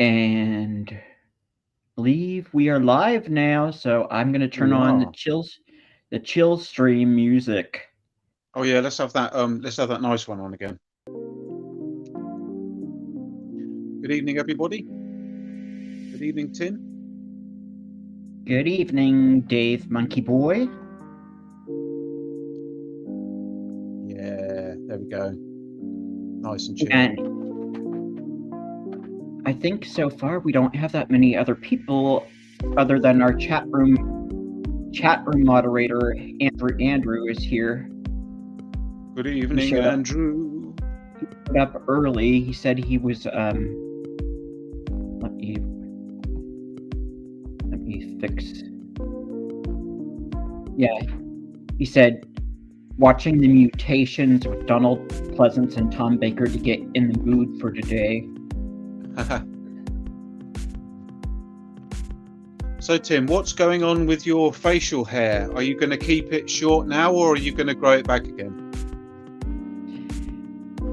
And believe we are live now, so I'm gonna turn We on are. the chill stream music. Oh yeah, let's have that. Let's have that nice one on again. Good evening, everybody. Good evening, Tim. Good evening, Dave Monkey Boy. Yeah, there we go. Nice and chill. And I think so far we don't have that many other people other than our chat room moderator Andrew is here. Good He evening, showed up Andrew. early. He said he was let me fix. Yeah, he said watching the mutations with Donald Pleasance and Tom Baker to get in the mood for today. So, Tim, what's going on with your facial hair? Are you going to keep it short now, or are you going to grow it back again?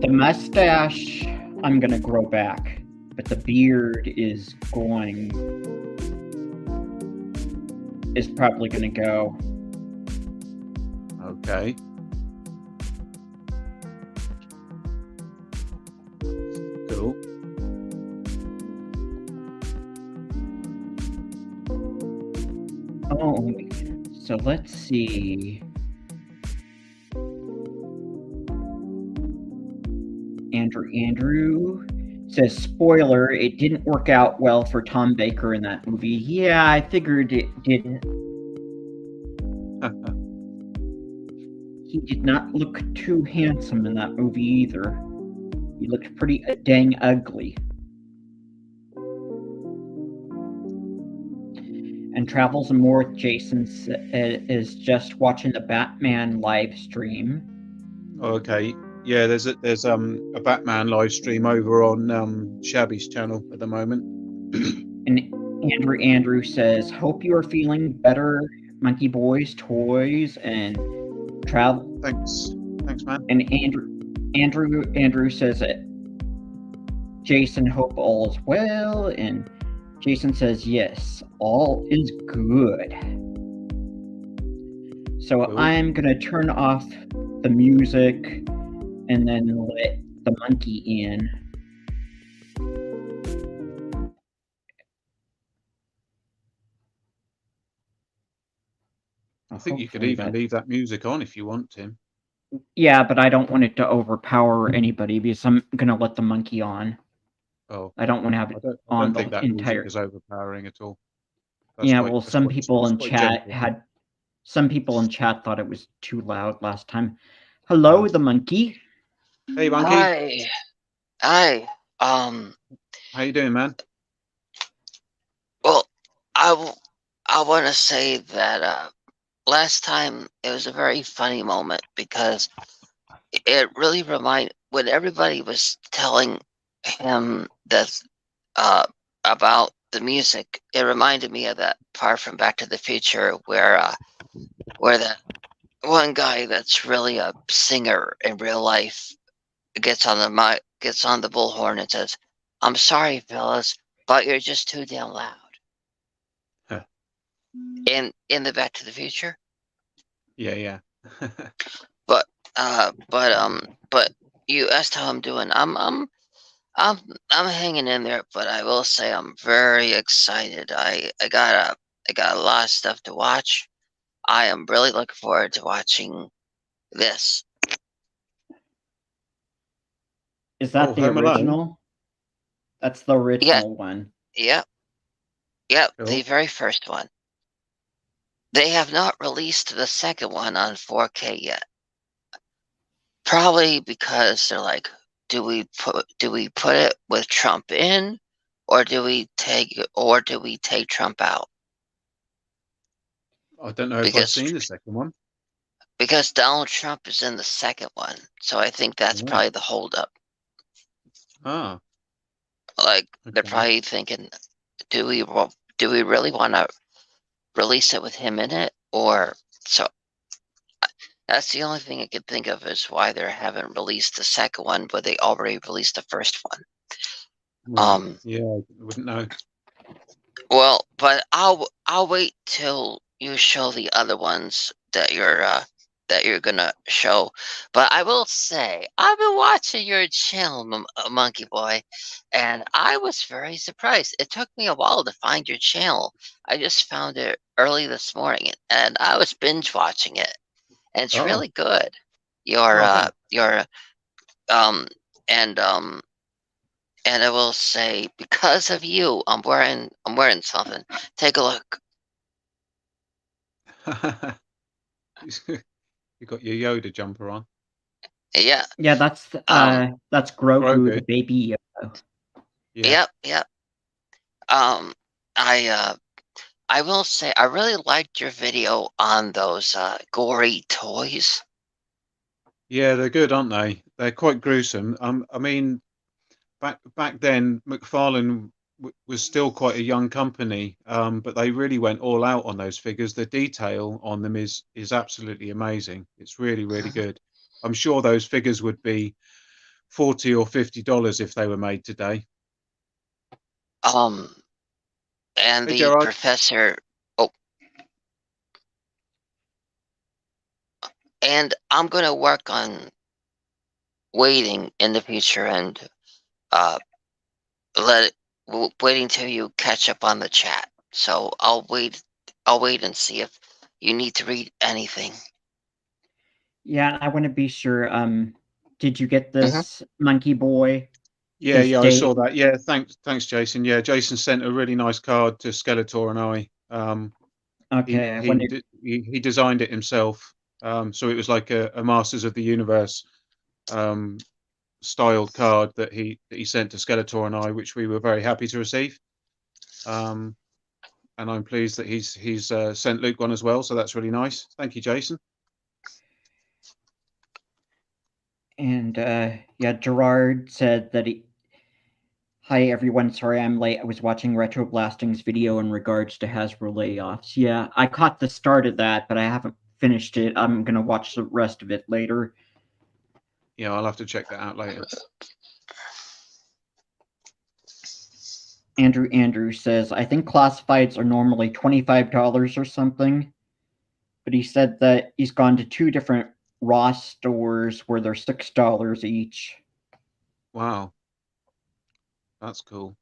The mustache, I'm gonna grow back, but the beard is probably gonna go. Okay. Cool. Oh, so let's see. Andrew says, spoiler, it didn't work out well for Tom Baker in that movie. Yeah, I figured it didn't. He did not look too handsome in that movie either. He looked pretty dang ugly. And Travels and More with Jason is just watching the Batman live stream. Okay. Yeah, there's a Batman live stream over on Shabby's channel at the moment. And Andrew says, hope you are feeling better, Monkey Boys, Toys, and travel. Thanks, man. And Andrew says that Jason, hope all is well, and Jason says, yes, all is good. So Cool. I'm gonna turn off the music and then let the monkey in. I think you could even leave that music on if you want, Tim. Yeah, but I don't want it to overpower anybody because I'm gonna let the monkey on. Oh, I don't want to have it I on don't the think that music entire. is overpowering at all. Yeah, well, some people in chat gentle. thought it was too loud last time. Hello, the monkey. Hey, monkey. Hi. How you doing, man? Well, I want to say that last time it was a very funny moment because it really reminded when everybody was telling him that about the music. It reminded me of that part from Back to the Future where that one guy that's really a singer in real life gets on the bullhorn and says, "I'm sorry, fellas, but you're just too damn loud." Huh. In the Back to the Future. Yeah. but you asked how I'm doing. I'm hanging in there, but I will say I'm very excited. I got a lot of stuff to watch. I am really looking forward to watching this. Is that the original? That's the original one. Yep. Cool. The very first one. They have not released the second one on 4K yet. Probably because they're like, do we put it with Trump in, or do we take Trump out? I don't know if I've seen the second one. Because Donald Trump is in the second one, so I think that's probably the holdup. Ah. Like they're probably thinking, do we really want to release it with him in it, or so? That's the only thing I could think of is why they haven't released the second one, but they already released the first one. Yeah, I wouldn't know. Well, but I'll wait till you show the other ones that you're gonna show. But I will say I've been watching your channel, Monkey Boy, and I was very surprised. It took me a while to find your channel. I just found it early this morning, and I was binge watching it, and it's Oh, really good. Your oh, thanks. um and um and I will say because of you, I'm wearing something. Take a look. You got your Yoda jumper on. Yeah. Yeah, Um. that's Grogu, the Grogu. baby Yoda. Yeah. Yep. Yep. Um. I will say I really liked your video on those gory toys. Yeah, they're good, aren't they? They're quite gruesome. I mean, back then, McFarlane was still quite a young company, but they really went all out on those figures. The detail on them is absolutely amazing. It's really, really good. I'm sure those figures would be $40 or $50 if they were made today. Um. And Hey, the Gerard. professor. Oh, and I'm gonna work on waiting in the future and uh let waiting till you catch up on the chat. So I'll wait. I'll wait and see if you need to read anything. Yeah, I want to be sure. Did you get Mhm. this, Monkey Boy? Yeah, This yeah, I day? saw that. Yeah, thanks, Jason. Yeah, Jason sent a really nice card to Skeletor and I. He Okay, I he want to. d- he designed it himself. So it was like a Masters of the Universe um, styled card that he sent to Skeletor and I, which we were very happy to receive. Um, and I'm pleased that he's sent Luke one as well. So that's really nice. Thank you, Jason. And yeah, Gerard said that he. Hi everyone, sorry I'm late. I was watching Retro Blasting's video in regards to Hasbro layoffs. Yeah, I caught the start of that, but I haven't finished it. I'm gonna watch the rest of it later. Yeah, I'll have to check that out later. Andrew says, I think classifieds are normally $25 or something, but he said that he's gone to two different Ross stores where they're $6 each. Wow, that's cool.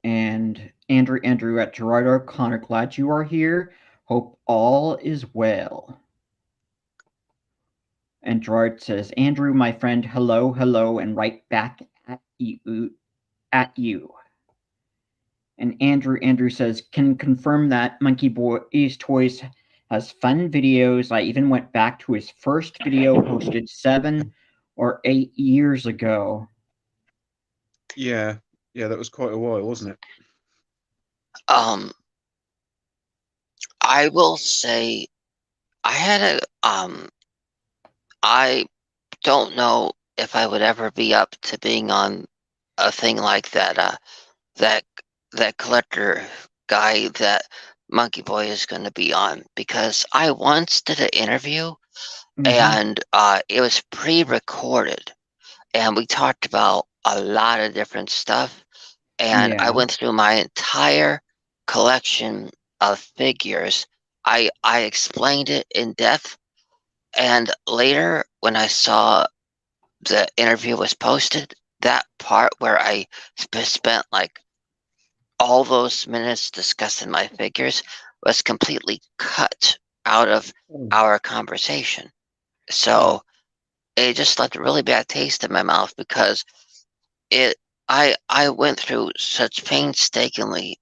And Andrew at Gerard O'Connor, glad you are here. Hope all is well. And Gerard says, Andrew, my friend, hello, hello, and right back at you. At you. And Andrew says, can confirm that Monkey Boy's Toys has fun videos. I even went back to his first video posted 7 or 8 years ago. Yeah, yeah, that was quite a while, wasn't it? I will say I had I don't know if I would ever be up to being on a thing like that. That that collector guy that Monkey Boy is going to be on because I once did an interview and it was pre-recorded and we talked about a lot of different stuff and I Yeah. went through my entire collection of figures. I explained it in depth and later when I saw the interview was posted, that part where I spent like all those minutes discussing my figures was completely cut out of Oh, our conversation. oh, So it just left a really bad taste in my mouth because it I went through such painstakingly.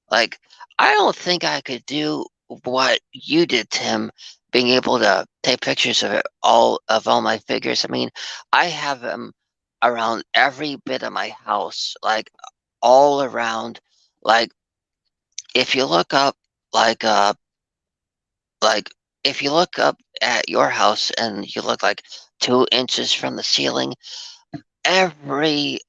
Like I don't think I could do what you did, Tim, being able to take pictures of all my figures. I mean, I have them around every bit of my house, like all around. Like if you look up like like if you look up at your house and you look like 2 inches from the ceiling, everywhere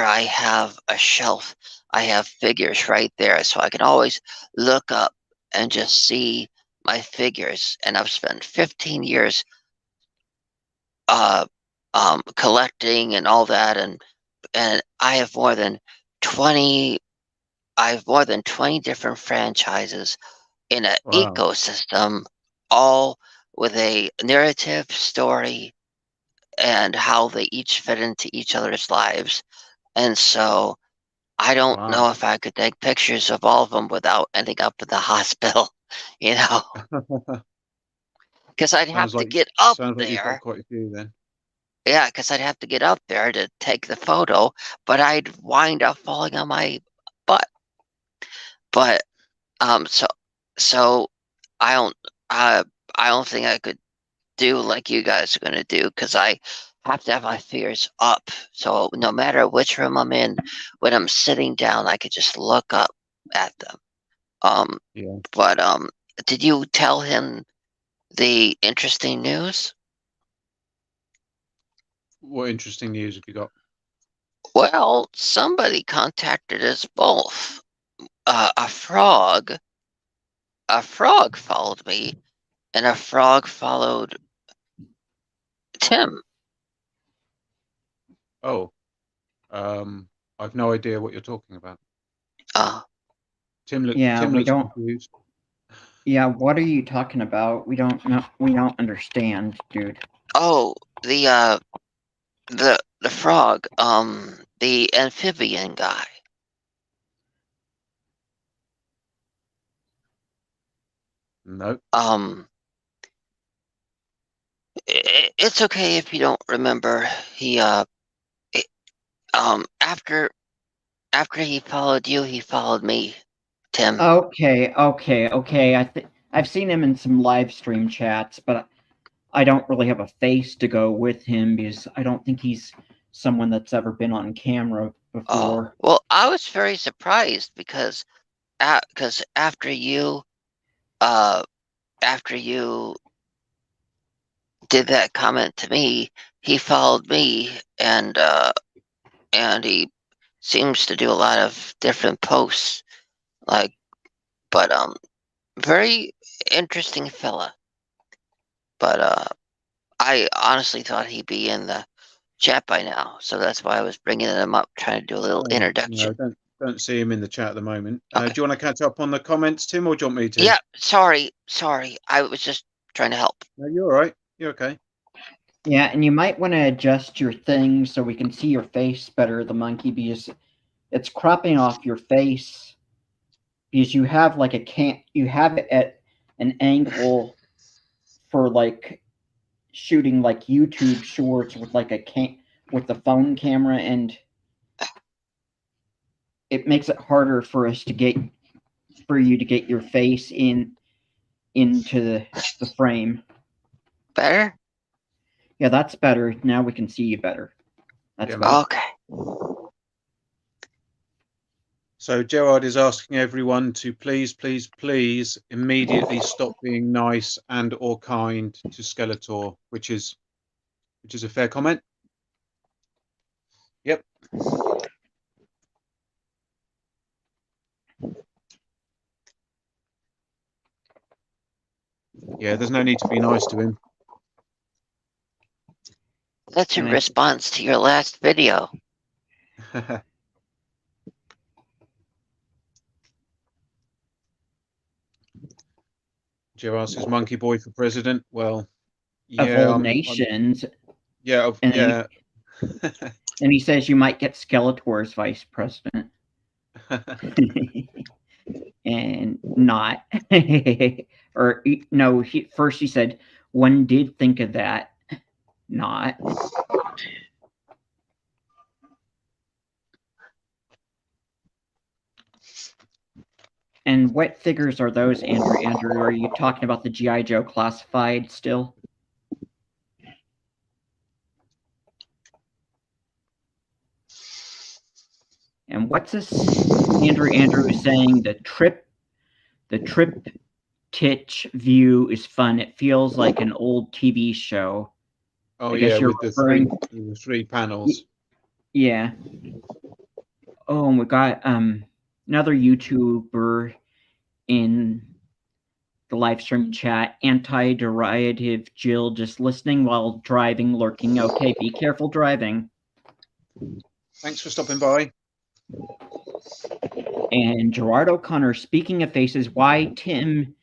I have a shelf, I have figures right there. So I can always look up and just see my figures. And I've spent 15 years uh collecting and all that and and I have more than 20 different franchises in an Wow. ecosystem, all with a narrative story and how they each fit into each other's lives. And so I don't Wow. know if I could take pictures of all of them without ending up in the hospital, you know, because I'd have to get up Sounds like you've got there. quite a few then. Yeah, because I'd have to get up there to take the photo, but I'd wind up falling on my butt. But so I don't I don't think I could do like you guys are gonna do because I have to have my fears up. So no matter which room I'm in, when I'm sitting down, I could just look up at them. Yeah. But did you tell him the interesting news? What interesting news have you got? Well, somebody contacted us both. A frog followed me, and a frog followed Tim. Oh, I've no idea what you're talking about. Uh, Tim Yeah, we looks don't. confused. Yeah, what are you talking about? We don't know. We don't understand, dude. oh, the frog, the amphibian guy. No. It's okay if you don't remember. He it, after he followed you, he followed me, Tim. Okay. I've seen him in some live stream chats, but I don't really have a face to go with him because I don't think he's someone that's ever been on camera Oh, before. well, I was very surprised because after you did that comment to me, he followed me, and he seems to do a lot of different posts, like, but very interesting fella. But I honestly thought he'd be in the chat by now, so that's why I was bringing him up, trying to do a little No, introduction. don't see him in the chat at the moment. Okay. Do you want to catch up on the comments, Tim, or do you want me to? Yeah, sorry. I was just trying to help. No, you're all right. You're okay. Yeah, and you might want to adjust your thing so we can see your face better, the monkey, because it's cropping off your face because you have like you have it at an angle for like shooting like YouTube shorts with like with the phone camera, and it makes it harder for us to get for you to get your face into the frame. Better? Yeah, that's better. Now we can see you better. That's Yeah, better. man. Okay. So Gerard is asking everyone to please immediately stop being nice and or kind to Skeletor, which is a fair comment. Yep. Yeah, there's no need to be nice to him. That's in response to your last video. Gerard says Monkey Boy for president. Well, yeah, of all nations. Yeah, yeah. And he says you might get Skeletor as vice president. And not. Or no, first he said one did think of that. Not. And what figures are those, Andrew? Andrew, are you talking about the G.I. Joe classified still? And what's this? Andrew is saying the triptych view is fun. It feels like an old TV show. Oh I guess yeah, you're with referring... the three panels. Yeah. Oh, and we got another YouTuber in the live stream chat. Anti-derivative Jill, just listening while driving, lurking. Okay, be careful driving. Thanks for stopping by. And Gerard O'Connor, speaking of faces, why, Tim,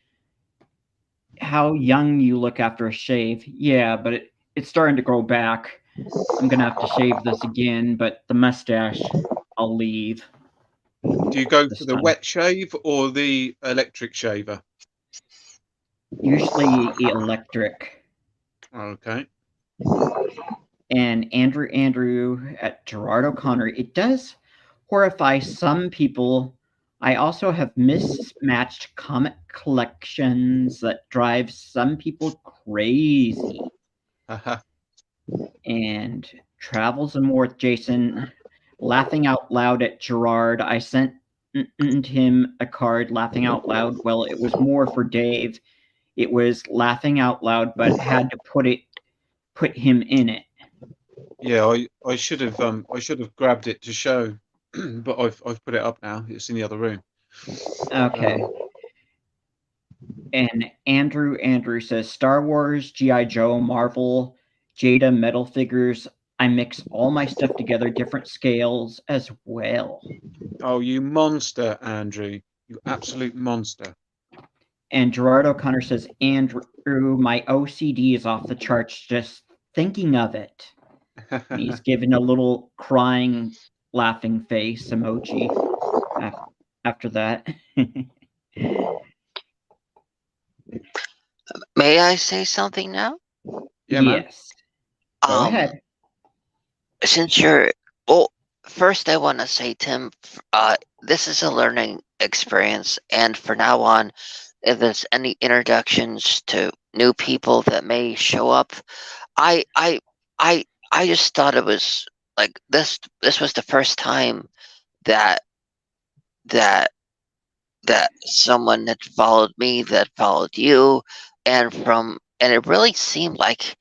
how young you look after a shave. Yeah, but it's starting to grow back. I'm going to have to shave this again, but the mustache, I'll leave. Do you go this for the time. wet shave or the electric shaver? Usually electric. Okay. And Andrew at Gerard O'Connor, it does horrify some people. I also have mismatched comic collections that drive some people crazy. And Travels and More with Jason, laughing out loud at Gerard. I sent him a card laughing out loud. Well, it was more for Dave. It was laughing out loud, but had to put him in it. Yeah, I should have grabbed it to show, but I've put it up now. It's in the other room. Okay. And Andrew says Star Wars, G.I. Joe, Marvel, Jada metal figures. I mix all my stuff together, different scales as well. Oh, you monster, Andrew. You absolute monster. And Gerard O'Connor says, Andrew, my OCD is off the charts just thinking of it. And he's giving a little crying, laughing face emoji after that. May I say something now? Yeah, man. Yes. Go ahead. Since first I want to say, Tim, this is a learning experience, and from now on, if there's any introductions to new people that may show up, I just thought it was like this was the first time that that someone had followed me, that followed you, and it really seemed like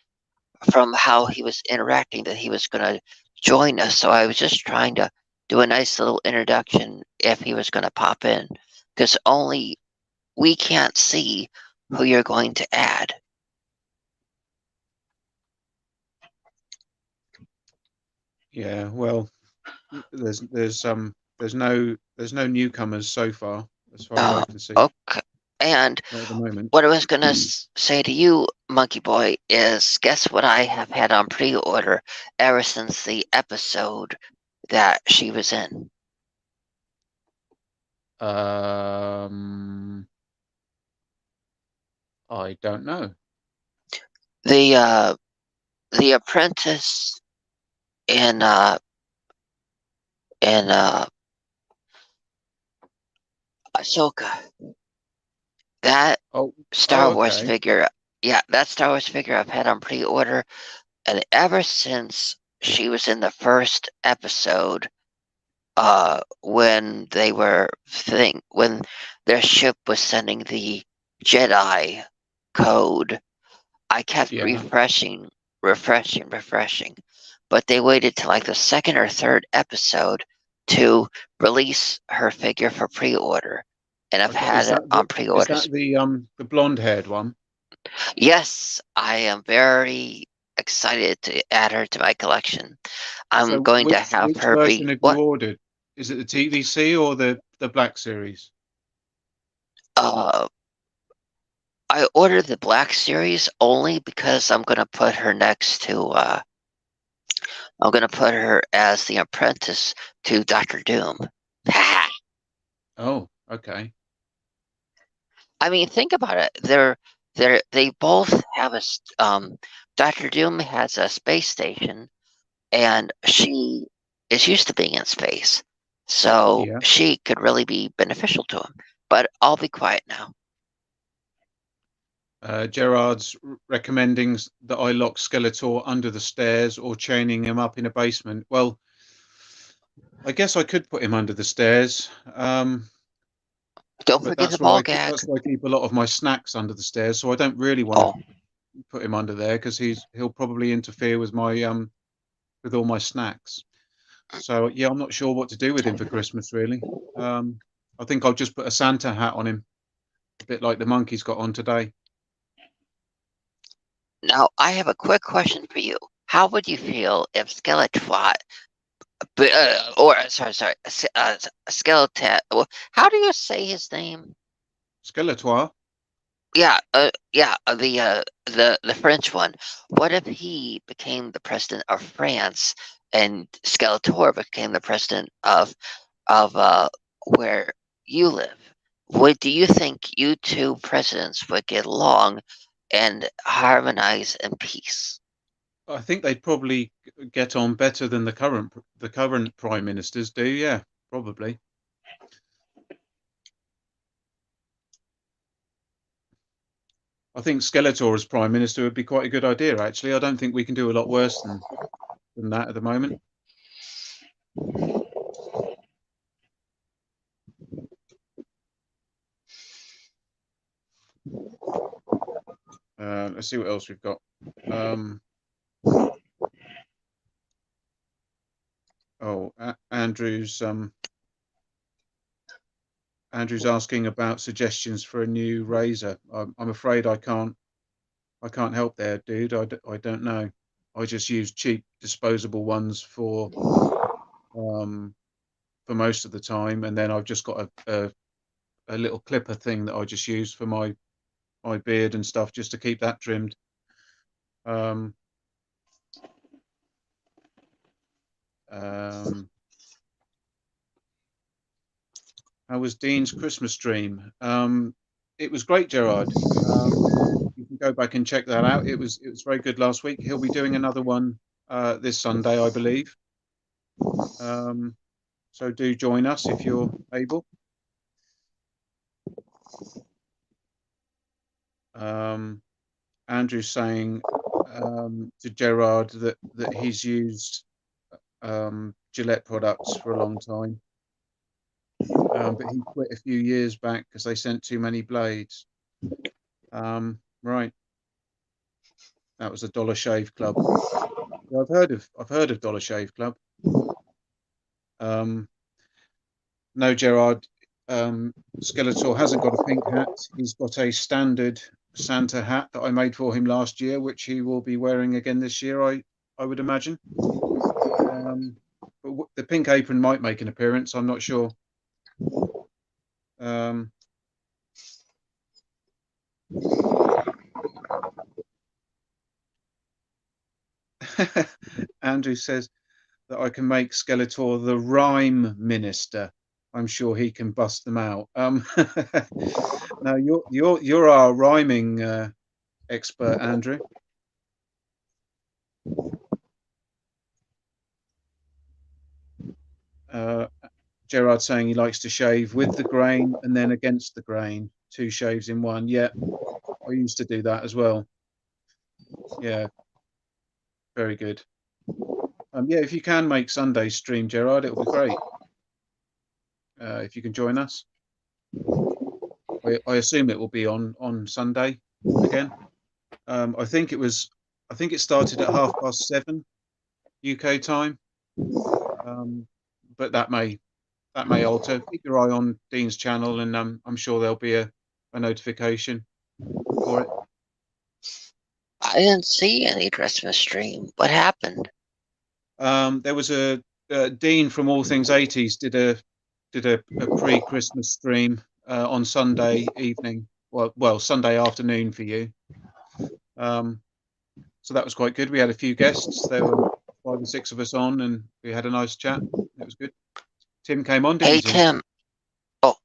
from how he was interacting that he was going to join us. So I was just trying to do a nice little introduction if he was going to pop in, because only we can't see who you're going to add. Yeah, well, there's no newcomers so far as I can see. Okay. And Not at the moment. what I was going to say to you, Monkey Boy, is guess what I have had on pre-order ever since the episode that she was in? I don't know. The apprentice in Ahsoka. That Star Wars figure, that Star Wars figure I've had on pre-order, and ever since she was in the first episode, when when their ship was sending the Jedi code, I kept refreshing, but they waited till like the second or third episode to release her figure for pre-order, and I've had it on pre-order. Is that the blonde-haired one? Yes, I am very excited to add her to my collection. I'm going to have her be. Which version have you ordered? Is it the TVC or the Black Series? I ordered the Black Series only because I'm going to put her next to. I'm going to put her as the apprentice to Dr. Doom. Oh, okay. I mean, think about it. They both have a. Dr. Doom has a space station, and she is used to being in space, so she could really be beneficial to him. But I'll be quiet now. Gerard's recommending that I lock Skeletor under the stairs or chaining him up in a basement. Well, I guess I could put him under the stairs. Don't forget the ball gag. That's why I keep a lot of my snacks under the stairs, so I don't really want to put him under there because he'll probably interfere with my with all my snacks. So yeah, I'm not sure what to do with him for Christmas really. I think I'll just put a Santa hat on him, a bit like the monkey's got on today. Now, I have a quick question for you. How would you feel if Skeletor or sorry, Skeleton. How do you say his name? Skeletor. Yeah, the French one. What if he became the president of France and Skeletor became the president of where you live? Do you think you two presidents would get along and harmonize in peace? I think they'd probably get on better than the current prime ministers do. Yeah, probably. I think Skeletor as prime minister would be quite a good idea. Actually, I don't think we can do a lot worse than that at the moment. Let's see what else we've got. Andrew's asking about suggestions for a new razor. I'm afraid I can't help there, dude. I don't know. I just use cheap disposable ones for most of the time, and then I've just got a little clipper thing that I just use for my beard and stuff, just to keep that trimmed. How was Dean's Christmas stream? It was great, Gerard. You can go back and check that out. It was very good last week. He'll be doing another one this Sunday, I believe. So do join us if you're able. Andrew's saying to Gerard that he's used Gillette products for a long time, but he quit a few years back because they sent too many blades. Right, that was the Dollar Shave Club. Yeah, I've heard of Dollar Shave Club. No, Gerard, Skeletor hasn't got a pink hat. He's got a standard Santa hat that I made for him last year, which he will be wearing again this year, I would imagine. But the pink apron might make an appearance. I'm not sure. Andrew says that I can make Skeletor the rhyme minister. I'm sure he can bust them out. Now you're our rhyming expert, Andrew. Gerard saying he likes to shave with the grain and then against the grain, 2 shaves in one. Yeah, I used to do that as well. Yeah, very good. Yeah, if you can make Sunday stream, Gerard, it'll be great. If you can join us, I assume it will be on Sunday again. I think it started at 7:30 UK time, but that may alter. Keep your eye on Dean's channel, and I'm sure there'll be a notification for it. I didn't see any Christmas stream. What happened? There was a Dean from All Things 80s did a pre-Christmas stream on Sunday evening. Well, Sunday afternoon for you. So that was quite good. We had a few guests. There were 5 or 6 of us on, and we had a nice chat. It was good. Tim came on, didn't he, Tim? Tim. Oh,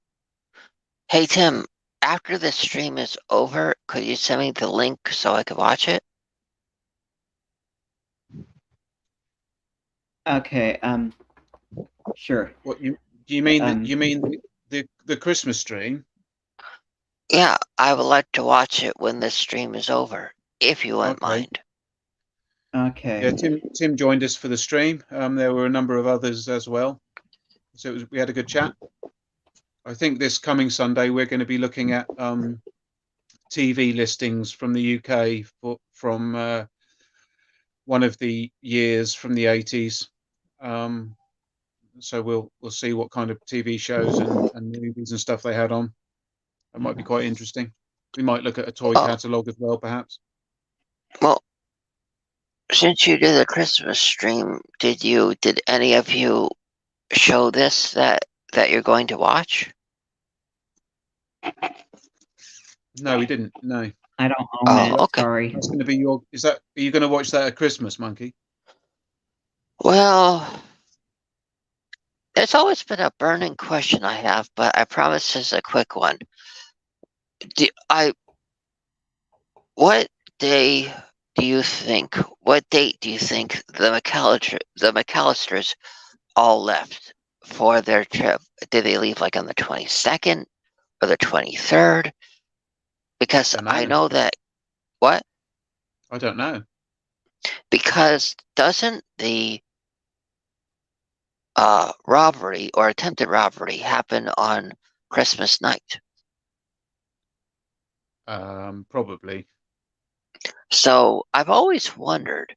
hey Tim. After the stream is over, could you send me the link so I could watch it? Okay. Sure. What do you mean? You mean the Christmas stream? Yeah, I would like to watch it when the stream is over, if you wouldn't mind. Okay. Yeah, Tim joined us for the stream. There were a number of others as well, so we had a good chat. I think this coming Sunday we're going to be looking at TV listings from the UK from one of the years from the 80s. So we'll see what kind of TV shows and movies and stuff they had on. That might be quite interesting. We might look at a toy catalogue as well, perhaps. Well, Since you did a Christmas stream, did any of you show this that you're going to watch? No, we didn't. No. I don't own it. Okay. Sorry. That's going to be your. Are you going to watch that at Christmas, Monkey? Well, it's always been a burning question I have, but I promise it's a quick one. What day do you think? What date do you think the McAllisters all left for their trip? Did they leave like on the 22nd or the 23rd? Because I know that. What? I don't know. Because doesn't the robbery or attempted robbery happen on Christmas night? Probably. So I've always wondered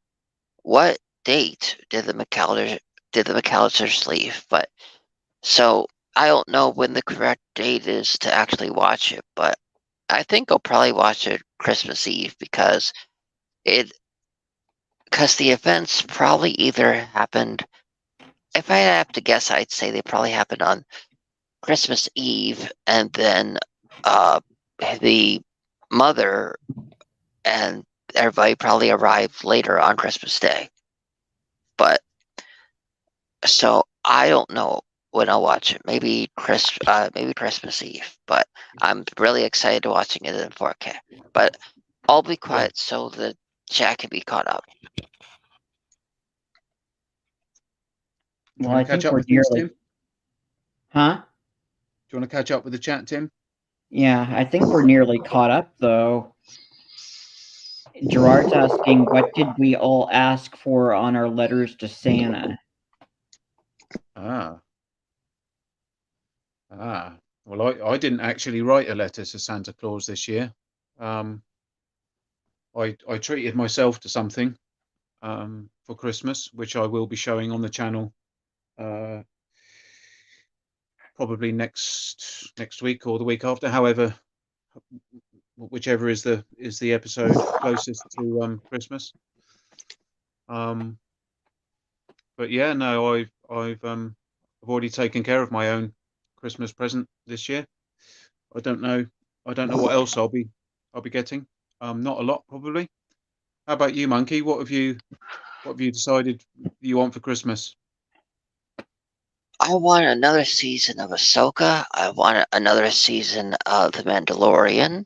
what date did the McAllisters leave? But so I don't know when the correct date is to actually watch it, but I think I'll probably watch it Christmas Eve because the events probably either happened. If I have to guess, I'd say they probably happened on Christmas Eve, and then the mother and everybody probably arrived later on Christmas Day. But so I don't know when I'll watch it. Maybe Christmas Eve. But I'm really excited to watching it in 4K. But I'll be quiet so the chat can be caught up. Well, I think we're nearly. Huh? Do you want to catch up with the chat, Tim? Yeah, I think we're nearly caught up, though. Gerard's asking, what did we all ask for on our letters to Santa? Well, I didn't actually write a letter to Santa Claus this year. I treated myself to something for Christmas, which I will be showing on the channel probably next week or the week after. However, whichever is the episode closest to Christmas. But yeah, no, I've already taken care of my own Christmas present this year. I don't know what else I'll be getting. Not a lot, probably. How about you, Monkey? What have you decided you want for Christmas? I want another season of Ahsoka. I want another season of The Mandalorian.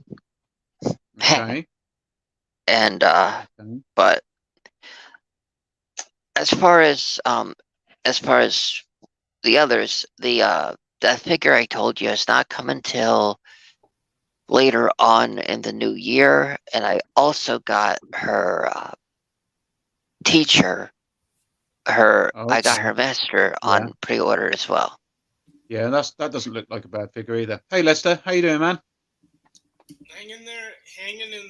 Okay. And but as far as the others, that figure I told you is not coming till later on in the new year, and I also got her teacher. I got her master on pre-order as well. Yeah, that doesn't look like a bad figure either. Hey Lester, how you doing, man? Hanging in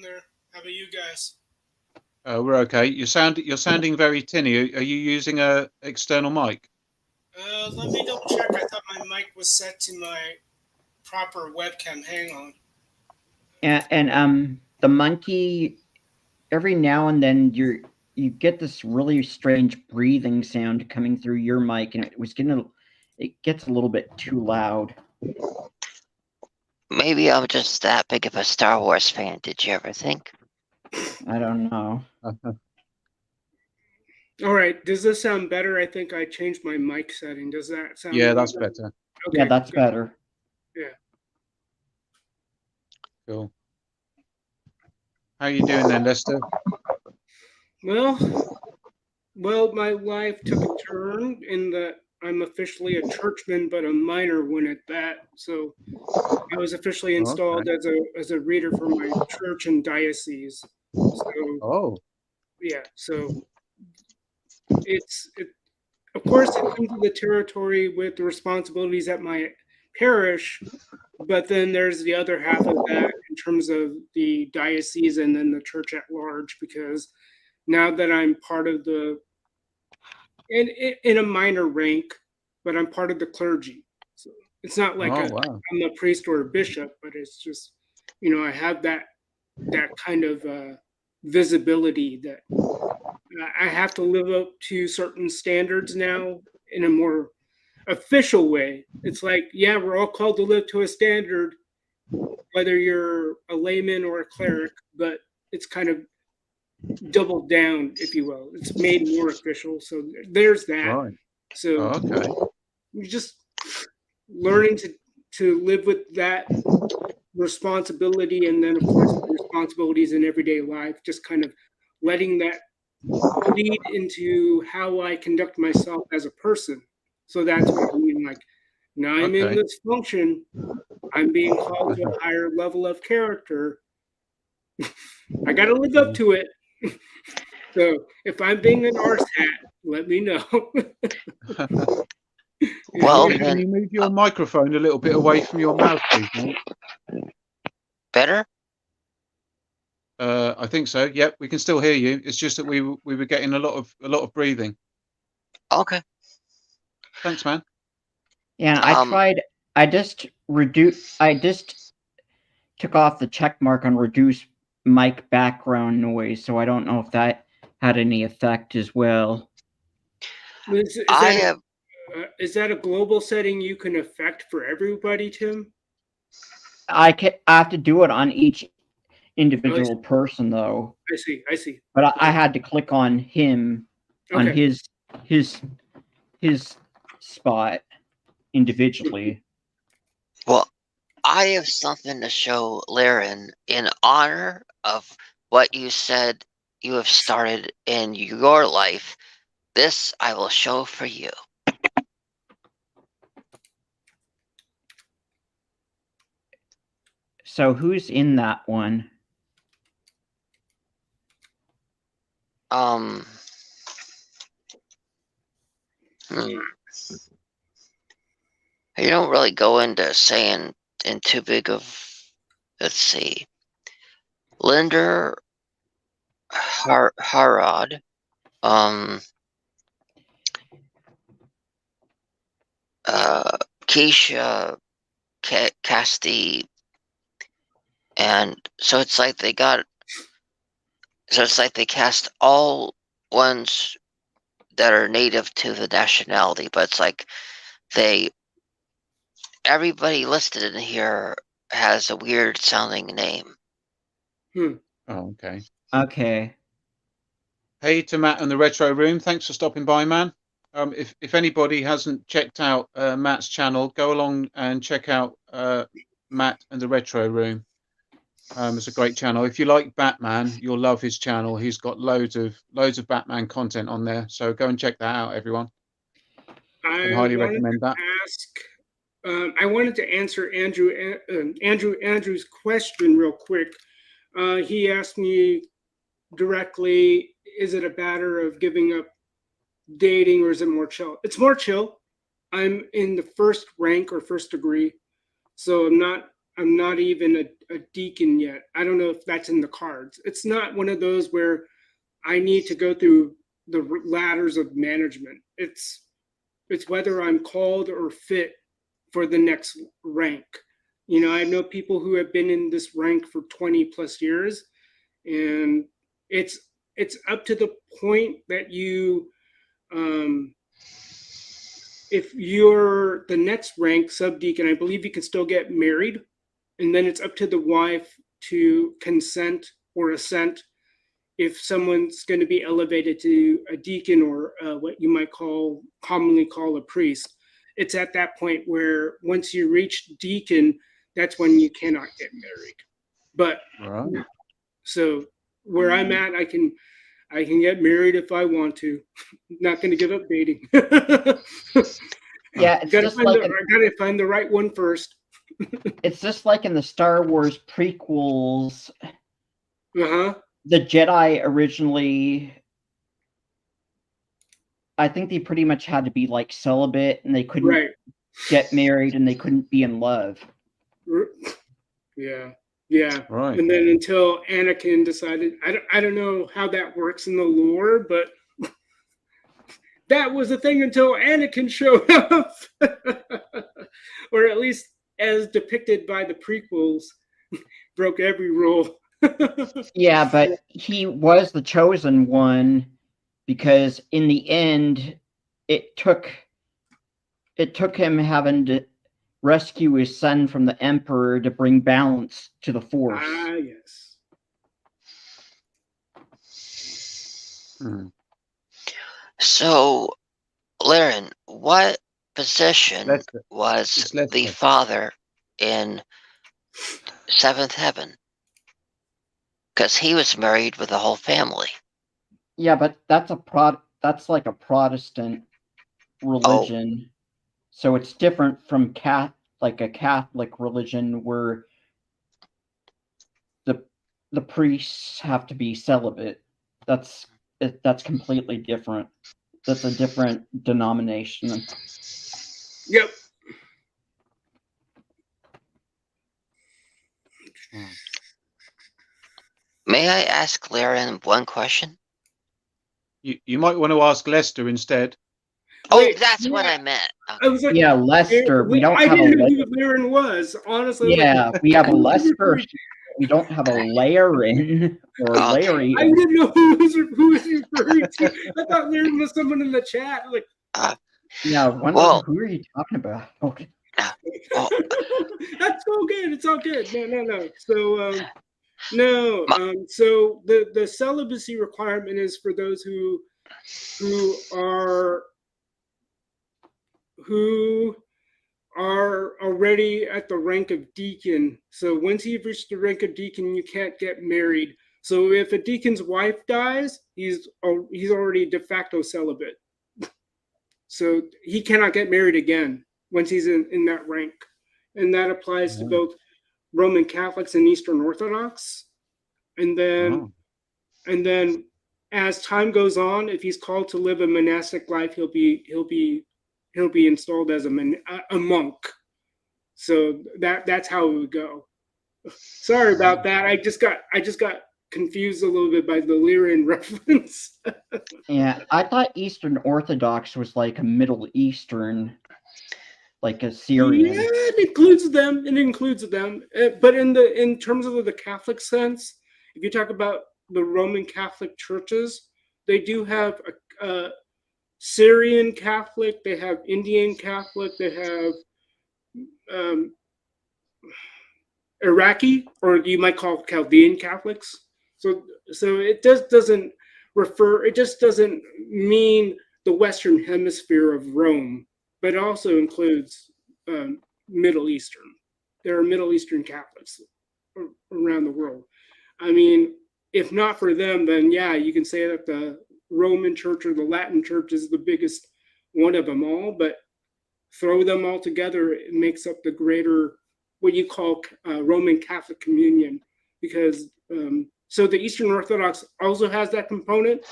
there. How about you guys? We're okay. You're sounding very tinny. Are you using a external mic? Let me double check. I thought my mic was set to my proper webcam. Hang on. Yeah, and the monkey, every now and then you get this really strange breathing sound coming through your mic, and it gets a little bit too loud. Maybe I'm just that big of a Star Wars fan. Did you ever think? I don't know. All right. Does this sound better? I think I changed my mic setting. Does that sound? Yeah, that's better. Okay, yeah, that's better. Yeah. Cool. How are you doing then, Lester? Well, my life took a turn in that I'm officially a churchman, but a minor one at that. So I was officially installed as a reader for my church and diocese. So, yeah. So of course, it comes with the territory with the responsibilities at my parish, but then there's the other half of that in terms of the diocese and then the church at large, because now that I'm part of in a minor rank, but I'm part of the clergy. So it's not like I'm a priest or a bishop, but it's just, I have that kind of visibility that I have to live up to certain standards now in a more official way. It's like, yeah, we're all called to live to a standard, whether you're a layman or a cleric, but it's kind of doubled down, if you will. It's made more official. So there's that. Right. So Okay. you're just learning to live with that responsibility, and then of course the responsibilities in everyday life, just kind of letting that lead into how I conduct myself as a person. So that's what I mean. Like, now I'm in Okay. this function, I'm being called to a higher level of character. I got to live up to it. So if I'm being an arse hat, let me know. Well, Can then, you move your microphone a little bit away from your mouth, please, mate? better? I think so. Yep, we can still hear you. It's just that we were getting a lot of breathing. Okay. Thanks, man. Yeah, I tried. I just took off the check mark on reduce mic background noise, so I don't know if that had any effect as well. Is that a global setting you can affect for everybody, Tim? I have to do it on each individual person, though. I see. But I had to click on him, on his spot individually. Well, I have something to show Laren in honor of what you said you have started in your life. This I will show for you. So who's in that one? You don't really go into saying in too big of. Let's see. Linder Harrod. Keisha Casti. And so it's like they cast all ones that are native to the nationality, but it's like everybody listed in here has a weird sounding name. Oh, okay. Okay. Hey to Matt and the Retro Room. Thanks for stopping by, man. If anybody hasn't checked out Matt's channel, go along and check out Matt and the Retro Room. It's a great channel. If you like Batman, you'll love his channel. He's got loads of Batman content on there. So go and check that out, everyone. I highly recommend that. I wanted to answer Andrew's question real quick. He asked me directly, is it a matter of giving up dating, or is it more chill? It's more chill. I'm in the first rank or first degree, so I'm not even a deacon yet. I don't know if that's in the cards. It's not one of those where I need to go through the ladders of management. It's whether I'm called or fit for the next rank. You know, I know people who have been in this rank for 20 plus years, and it's up to the point that you, if you're the next rank subdeacon, I believe you can still get married, and then it's up to the wife to consent or assent if someone's going to be elevated to a deacon or what you might commonly call a priest. It's at that point where once you reach deacon, that's when you cannot get married. But so where I'm at, I can get married if I want to. Not going to give up dating. Yeah, it's I gotta find the right one first. It's just like in the Star Wars prequels. Uh-huh. The Jedi originally, I think they pretty much had to be like celibate, and they couldn't get married, and they couldn't be in love. Yeah. Right. And then until Anakin decided, I don't know how that works in the lore, but that was the thing until Anakin showed up. Or at least as depicted by the prequels, broke every rule. Yeah, but he was the chosen one, because in the end, it took him having to rescue his son from the Emperor to bring balance to the Force. Ah, yes. So, Laren, what position was the father in Seventh Heaven? Because he was married with the whole family. Yeah, but that's like a Protestant religion, so it's different from like a Catholic religion where the priests have to be celibate. That's completely different. That's a different denomination. Yep. May I ask Laren one question? You might want to ask Lester instead. Wait, that's what I meant. I was like, yeah, Lester. We don't I have didn't a know who Laren was. Honestly, yeah, we have a Lester. We don't have a Laren or Larry. I didn't know who was referring to. I thought Laren was someone in the chat. Like, yeah, who are you talking about? Okay. That's all good. It's all good. No. So, so the celibacy requirement is for those who are already at the rank of deacon. So once you've reached the rank of deacon, you can't get married. So if a deacon's wife dies, he's already de facto celibate. So he cannot get married again once he's in that rank. And that applies to both Roman Catholics and Eastern Orthodox. And then as time goes on, if he's called to live a monastic life, he'll be installed as a monk. So that's how it would go. Sorry about that. I just got confused a little bit by the Lyrian reference. Yeah, I thought Eastern Orthodox was like a Middle Eastern, like a Syrian. Yeah, it includes them. But in terms of the Catholic sense, if you talk about the Roman Catholic churches, they do have a Syrian Catholic, they have Indian Catholic, they have Iraqi, or you might call Chaldean Catholics. So it just doesn't mean the Western Hemisphere of Rome, but it also includes Middle Eastern. There are Middle Eastern Catholics around the world. I mean, if not for them, then yeah, you can say that the Roman Church or the Latin Church is the biggest one of them all, but throw them all together, it makes up the greater, what you call Roman Catholic communion, because so the Eastern Orthodox also has that component.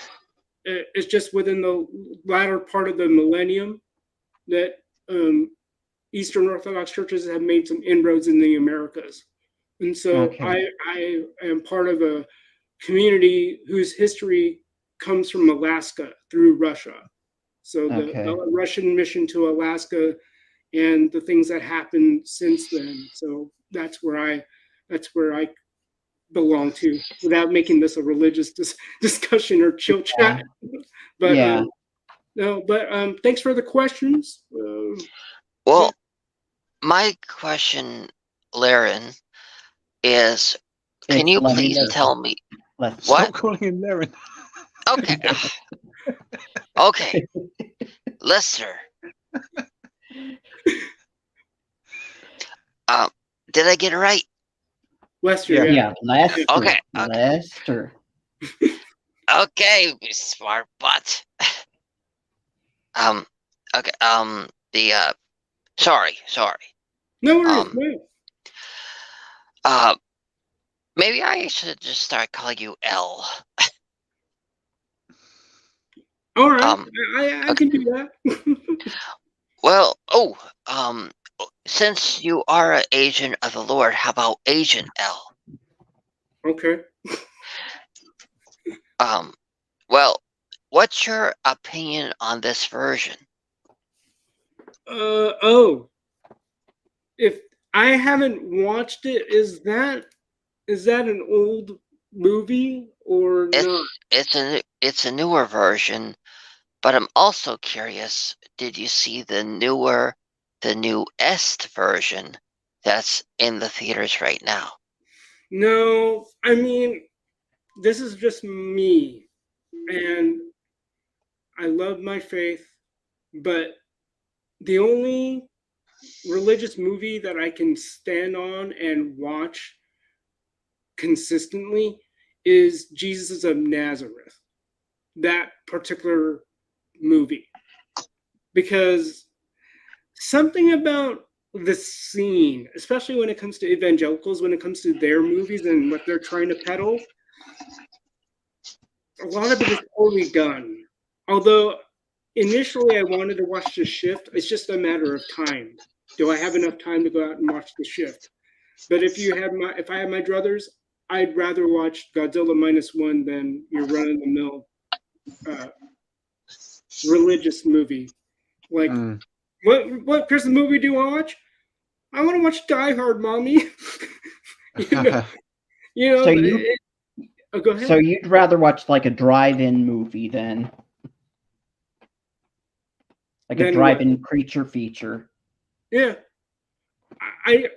It's just within the latter part of the millennium that Eastern Orthodox churches have made some inroads in the Americas. And so I am part of a community whose history comes from Alaska through Russia. So the Russian mission to Alaska and the things that happened since then. So that's where I belong to, without making this a religious discussion or chill chat. But yeah. Thanks for the questions. Well, my question, Laren, is can you please tell me what? Stop calling him Laren. Okay. Okay. Lester. Did I get it right? Lester, yeah. Lester. Okay. Lester. Okay, smart butt. Okay. Sorry. No worries. Maybe I should just start calling you L. All right. I can do that. Well, since you are an agent of the Lord, how about Agent L? Okay. Well, what's your opinion on this version? If I haven't watched it, is that an old movie or not? It's a newer version, but I'm also curious, did you see the newest version that's in the theaters right now? No, I mean, this is just me, and I love my faith, but the only religious movie that I can stand on and watch consistently is Jesus of Nazareth, that particular movie. Because something about the scene, especially when it comes to evangelicals, when it comes to their movies and what they're trying to peddle, a lot of it is poorly done. Although initially I wanted to watch The Shift, it's just a matter of time. Do I have enough time to go out and watch The Shift? But if I have my druthers, I'd rather watch Godzilla -1 than your run-of-the-mill religious movie. Like, what Christmas movie do you want to watch? I want to watch Die Hard, mommy. Go ahead. So you'd rather watch like a drive-in movie then, like a drive-in creature feature. Yeah, I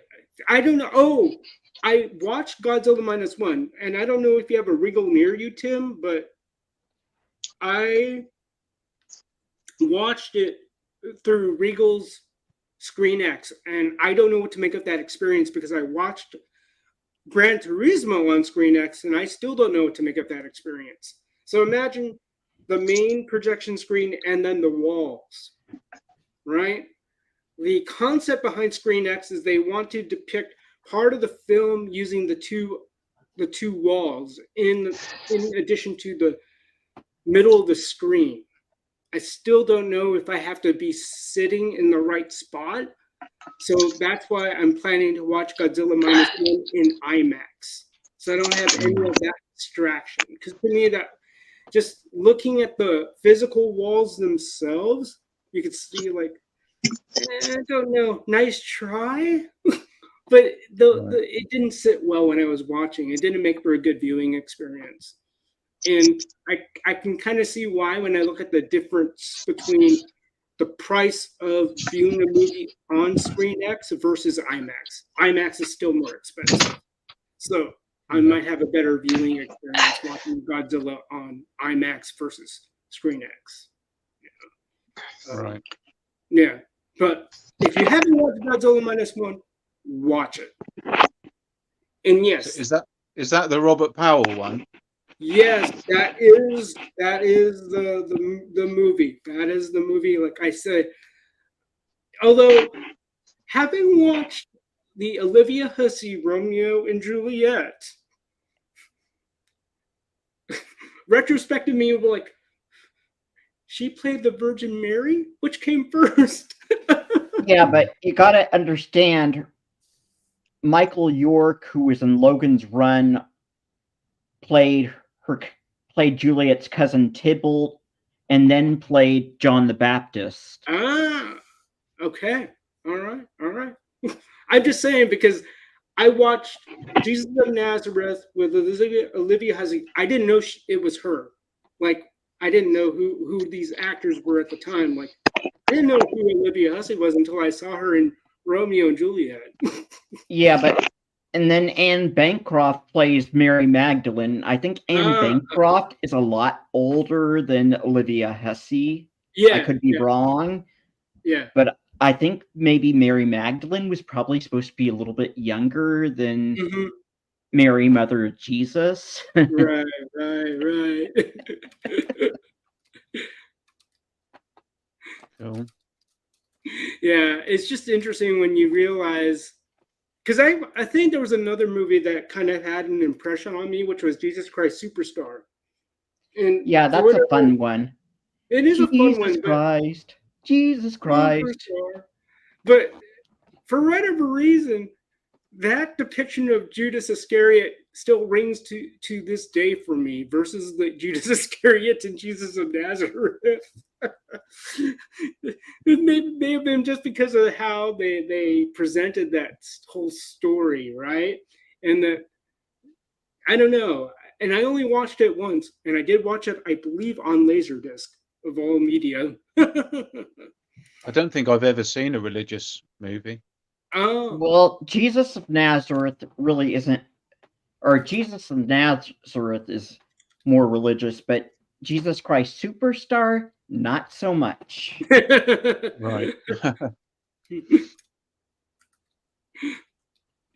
don't know. Oh, I watched Godzilla -1, and I don't know if you have a Regal near you, Tim, but I watched it through Regal's Screen X, and I don't know what to make of that experience because I watched Gran Turismo on Screen X, and I still don't know what to make of that experience. So imagine the main projection screen and then the walls, right? The concept behind Screen X is they want to depict part of the film using the two walls in addition to the middle of the screen. I still don't know if I have to be sitting in the right spot. So that's why I'm planning to watch Godzilla -1 in IMAX. So I don't have any of that distraction. Because to me, that just looking at the physical walls themselves, you could see like, I don't know, nice try. But it didn't sit well when I was watching. It didn't make for a good viewing experience. And I can kind of see why when I look at the difference between the price of viewing a movie on Screen X versus IMAX. IMAX is still more expensive. So I might have a better viewing experience watching Godzilla on IMAX versus Screen X. Right. Yeah. But if you haven't watched Godzilla -1, watch it. And yes. Is that the Robert Powell one? Yes, that is the movie. That is the movie, like I said. Although, having watched the Olivia Hussey Romeo and Juliet, retrospective me will be like, she played the Virgin Mary? Which came first? Yeah, but you gotta understand, Michael York, who was in Logan's Run, played Juliet's cousin Tybalt, and then played John the Baptist. Ah, okay. All right. I'm just saying because I watched Jesus of Nazareth with Olivia Hussey. I didn't know it was her. Like, I didn't know who these actors were at the time. Like, I didn't know who Olivia Hussey was until I saw her in Romeo and Juliet. Yeah, and then Anne Bancroft plays Mary Magdalene. I think Anne Bancroft is a lot older than Olivia Hussey. Yeah, I could be wrong. Yeah, but I think maybe Mary Magdalene was probably supposed to be a little bit younger than Mary, Mother of Jesus. Right. Cool. Yeah, it's just interesting when you realize, because I think there was another movie that kind of had an impression on me, which was Jesus Christ Superstar. And yeah, that's a fun one. It is a fun one. Jesus Christ. Superstar. But for whatever reason, that depiction of Judas Iscariot still rings to this day for me versus the Judas Iscariot and Jesus of Nazareth. It may have been just because of how they presented that whole story, right? And I don't know. and I only watched it once, and I did watch it, I believe, on Laserdisc of all media. I don't think I've ever seen a religious movie. Oh, Well, Jesus of Nazareth really isn't, or Jesus of Nazareth is more religious, but Jesus Christ Superstar, not so much. Right.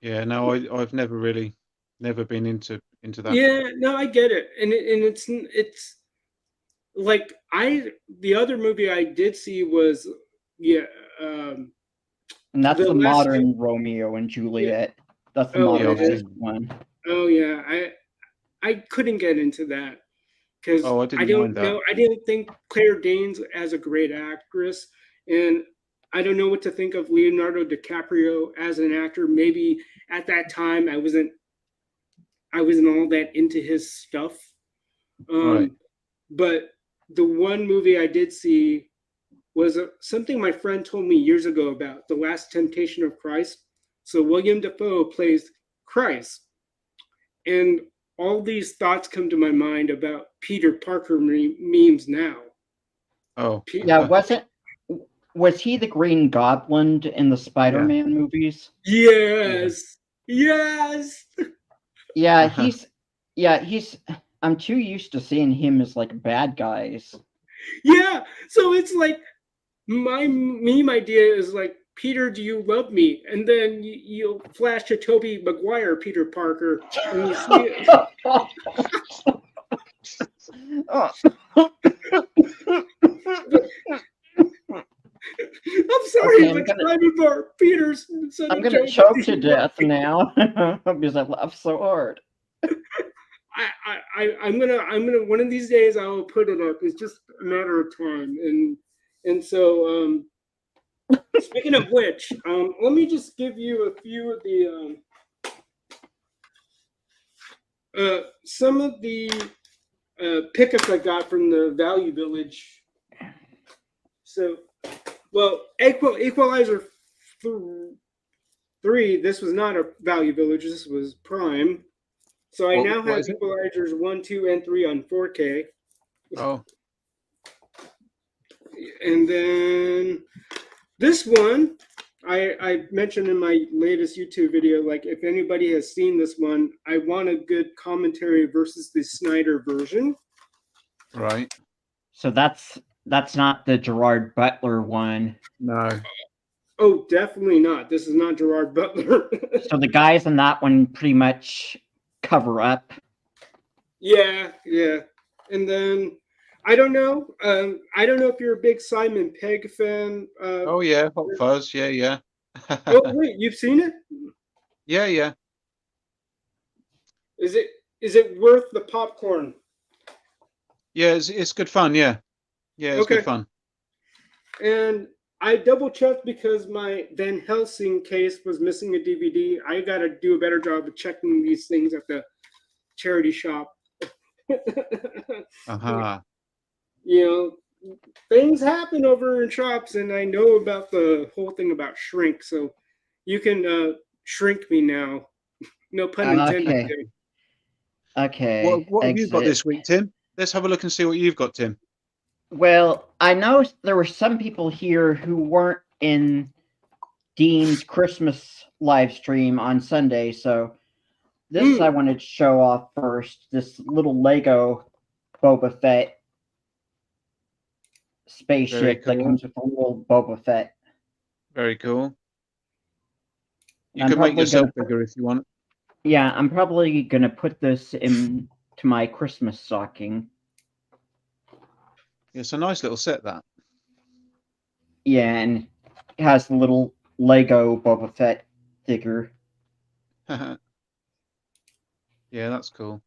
Yeah, no, I've never been into that. Yeah, no, I get it, and it's like the other movie I did see was um, And that's the the last modern Romeo and Juliet. That's the Oh, modern Yeah, I've it is. seen. one. Oh yeah, I couldn't get into that because Oh, I I didn't don't mind that. know. I didn't think Claire Danes as a great actress, and I don't know what to think of Leonardo DiCaprio as an actor. Maybe at that time I wasn't all that into his stuff. Right. But the one movie I did see was something my friend told me years ago about The Last Temptation of Christ. So William Dafoe plays Christ, and all these thoughts come to my mind about Peter Parker memes now. Oh, Yeah, was he the Green Goblin in the Spider-Man movies? Yes, yes, Yeah, he's I'm too used to seeing him as like bad guys. yeah. So it's like my meme idea is like, Peter, do you love me? And then you'll flash to Tobey Maguire, Peter Parker, and you see it. I'm sorry Okay, if it's Simon Bar Peter's son I'm of gonna Joe. choke to death now because I laughed so hard. I'm gonna one of these days I will put it up. It's just a matter of time. And so speaking of which, let me just give you a few of the some of the pickups I got from the Value Village. So, well, Equalizer 3. This was not a Value Village. This was Prime. So I now what have is it? Equalizers 1, 2, and 3 on 4K. Oh, And then this one, I mentioned in my latest YouTube video, like if anybody has seen this one, I want a good commentary versus the Snyder version. right. So that's not the Gerard Butler one. No. Oh, definitely not. This is not Gerard Butler. So the guys in that one pretty much cover up. Yeah. And then I don't know. I don't know if you're a big Simon Pegg fan. Oh yeah, Hot Fuzz. Yeah. Oh wait, you've seen it? Yeah. Is it worth the popcorn? Yeah, it's good fun. Yeah, it's Okay. good fun. And I double checked because my Van Helsing case was missing a DVD. I got to do a better job of checking these things at the charity shop. Uh-huh. You know, things happen over in shops, and I know about the whole thing about shrink. So you can shrink me now. No pun intended. Okay. What have you got exit. this week, Tim? Let's have a look and see what you've got, Tim. Well, I know there were some people here who weren't in Dean's Christmas live stream on Sunday, so this I wanted to show off first. This little Lego Boba Fett spaceship that comes with a little Boba Fett. Very cool. You can make yourself bigger if you want. Yeah, I'm probably gonna put this into my Christmas stocking. It's a nice little set, that. Yeah, and it has the little Lego Boba Fett figure. Yeah, that's cool.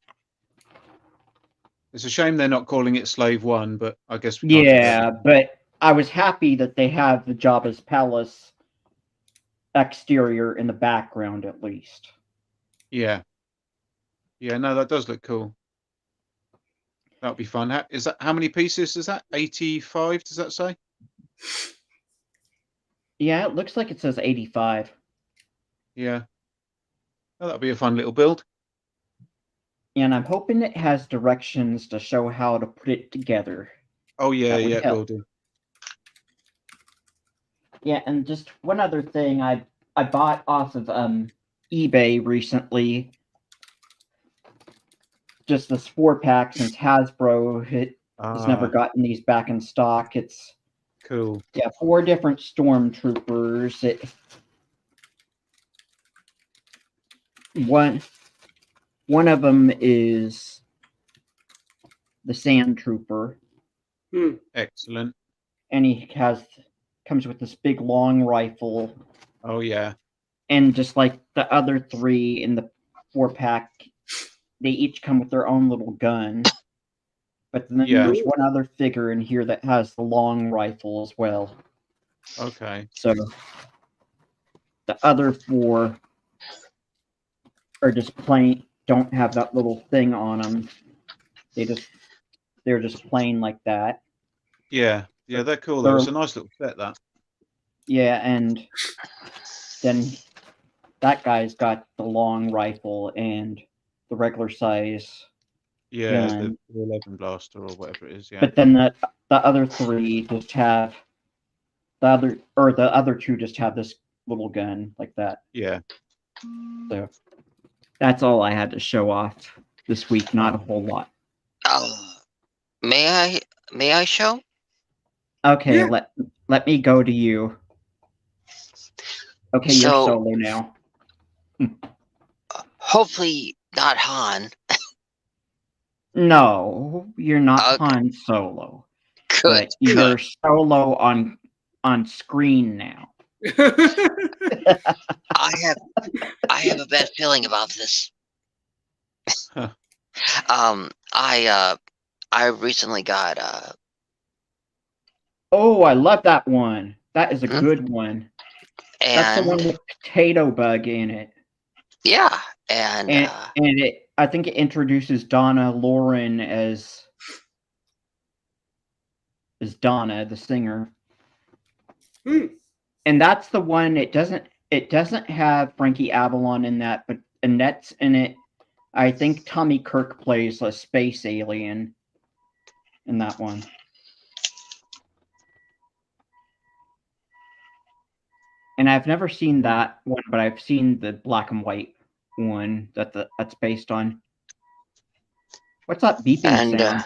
It's a shame they're not calling it Slave One, but I guess we can't. Yeah, but I was happy that they have the Jabba's palace exterior in the background at least. Yeah, no, that does look cool. That'll be fun. Is that how many pieces is that? 85? Does that say? Yeah, it looks like it says 85. Yeah. Oh, that'll be a fun little build. And I'm hoping it has directions to show how to put it together. Oh yeah, That would yeah, it help. will do. Yeah, and just one other thing I bought off of eBay recently. Just this 4-pack, since Hasbro has never gotten these back in stock. It's Cool. 4 different stormtroopers. One of them is the Sand Trooper. Excellent. And he comes with this big long rifle. Oh yeah. And just like the other 3 in the 4-pack, they each come with their own little gun. But then there's one other figure in here that has the long rifle as well. Okay. So the other 4 are just plain, don't have that little thing on them. They're just plain like that. Yeah, they're cool though. It's a nice little set, that. Yeah, and then that guy's got the long rifle and the regular size gun. The 11 blaster or whatever it is. Yeah. But then the other 3 just have the other 2 just have this little gun like that. Yeah. So that's all I had to show off this week. Not a whole lot. May I show? Okay, yeah. Let me go to you. Okay, you're solo now. Hopefully not Han. No, you're not Han Solo. Good. But you're solo on screen now. I have a bad feeling about this. Huh. I recently got Oh, I love that one. That is a good one. And that's the one with Potato Bug in it. Yeah, and I think it introduces Donna Lauren as Donna, the singer. And that's the one. It doesn't have Frankie Avalon in that, but Annette's in it. I think Tommy Kirk plays a space alien in that one. And I've never seen that one, but I've seen the black and white one that's based on. What's that beeping sound?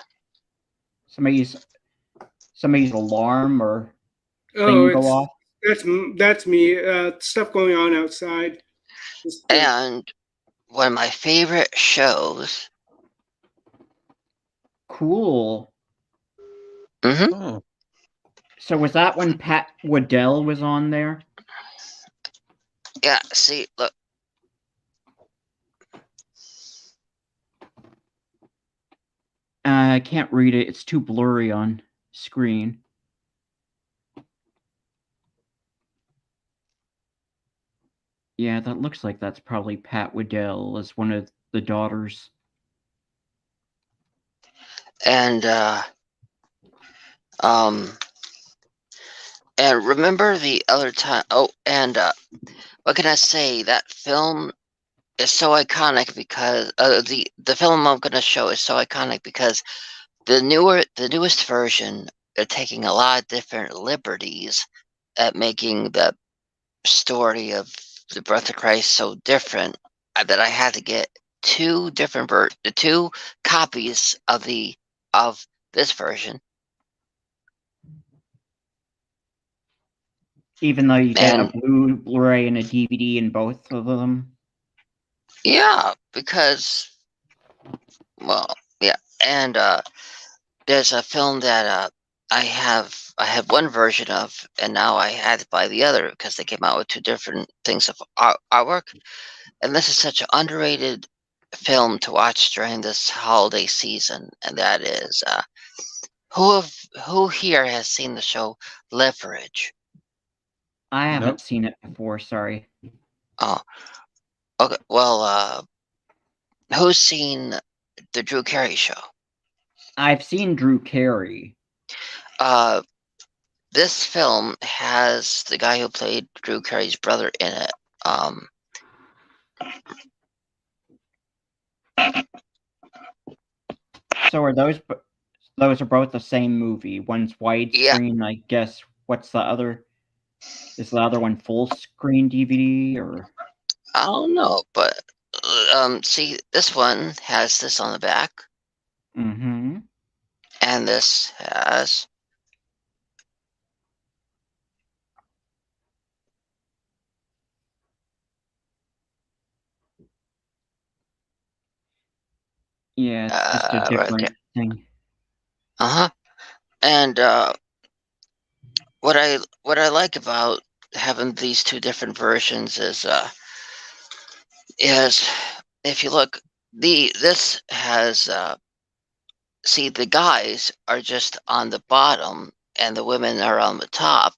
Somebody's alarm or thing go off? That's me. Stuff going on outside. And one of my favorite shows. Cool. Mm-hmm. Oh. So was that when Pat Waddell was on there? Yeah, see, look. I can't read it. It's too blurry on screen. Yeah, that looks like that's probably Pat Waddell as one of the daughters. And and remember the other time? Oh, and what can I say? That film is so iconic because the film I'm gonna show is so iconic because the newest version, they're taking a lot of different liberties at making the story of the birth of Christ so different that I had to get two copies of this version. Even though you get a Blu-ray and a DVD in both of them? Yeah, because, well, yeah, and there's a film that I had one version of, and now I had to buy the other because they came out with two different things of artwork. And this is such an underrated film to watch during this holiday season, and that is who here has seen the show Leverage? I haven't seen it before, sorry. Oh, okay. Well, who's seen the Drew Carey show? I've seen Drew Carey. This film has the guy who played Drew Carey's brother in it. So are those are both the same movie? One's widescreen, I guess. What's the other? Is the other one full screen DVD or? I don't know, but see, this one has this on the back, Mm-hmm. and this has. Yeah, it's just a different right thing. And what I like about having these two different versions is if you look, this has see, the guys are just on the bottom and the women are on the top,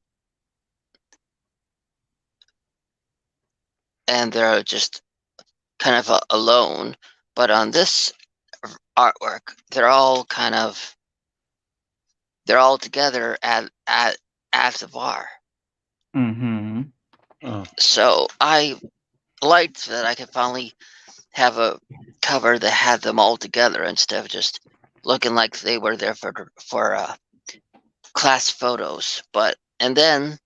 and they're just kind of alone. But on this artwork, they're all together at the bar. Mm-hmm. Oh, So I liked that I could finally have a cover that had them all together instead of just looking like they were there for class photos. And then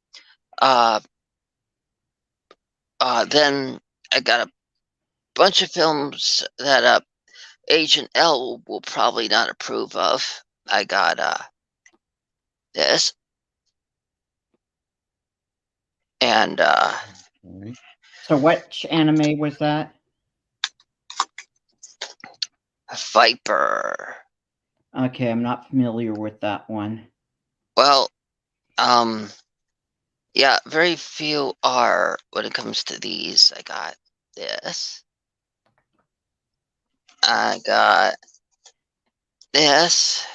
I got a bunch of films that Agent L will probably not approve of. I got this, and okay. So which anime was that? Viper. Okay, I'm not familiar with that one. Well, yeah, very few are when it comes to these. I got this. I got this.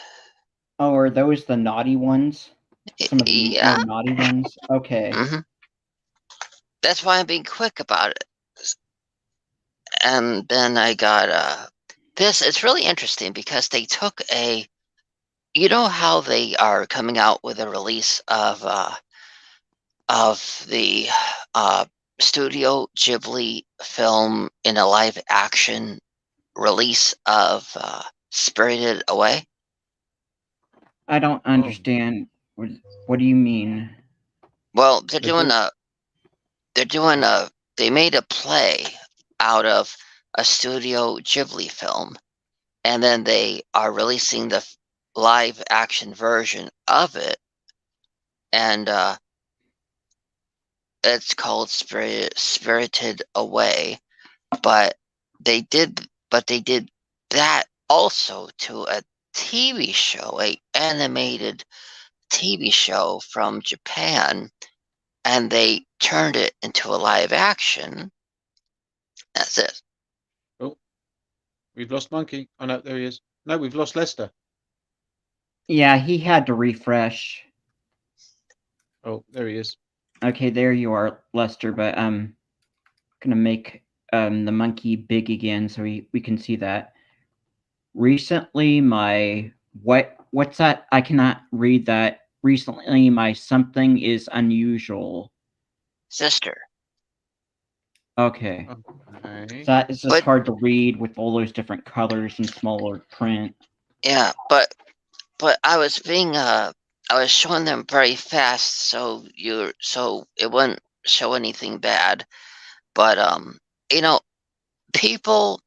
Oh, are those the naughty ones? Some of the Yeah. more naughty ones? Okay. Mm-hmm. That's why I'm being quick about it. And then I got this. It's really interesting because they took you know how they are coming out with a release of the Studio Ghibli film in a live action release of Spirited Away? I don't understand. What do you mean? Well, they made a play out of a Studio Ghibli film, and then they are releasing the live action version of it, and it's called Spirited Away. But they did that also to a TV show, a animated TV show from Japan, and they turned it into a live action. That's it. Oh, we've lost Monkey. Oh no, there he is. No, we've lost Lester. Yeah, he had to refresh. Oh, there he is. Okay, there you are, Lester, but I'm gonna make the monkey big again so we can see that. Recently my what's that? I cannot read that. Recently my something is unusual. Sister. Okay. Okay. That is just hard to read with all those different colors and smaller print. Yeah, but I was I was showing them very fast so it wouldn't show anything bad. But you know, people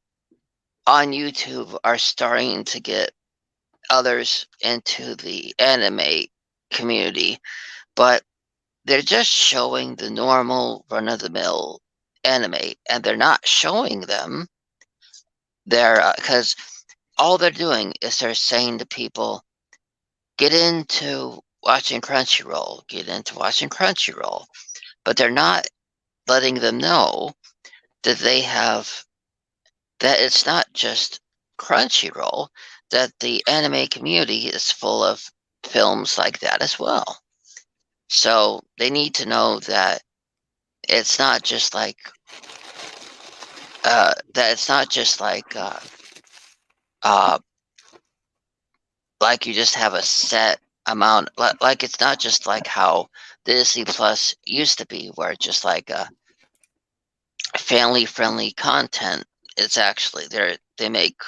on YouTube are starting to get others into the anime community, but they're just showing the normal run-of-the-mill anime, and they're not showing them because all they're doing is they're saying to people, get into watching Crunchyroll, but they're not letting them know that that it's not just Crunchyroll, that the anime community is full of films like that as well. So they need to know that it's not just like like you just have a set amount, like it's not just like how Disney Plus used to be, where it's just like family friendly content. It's actually they make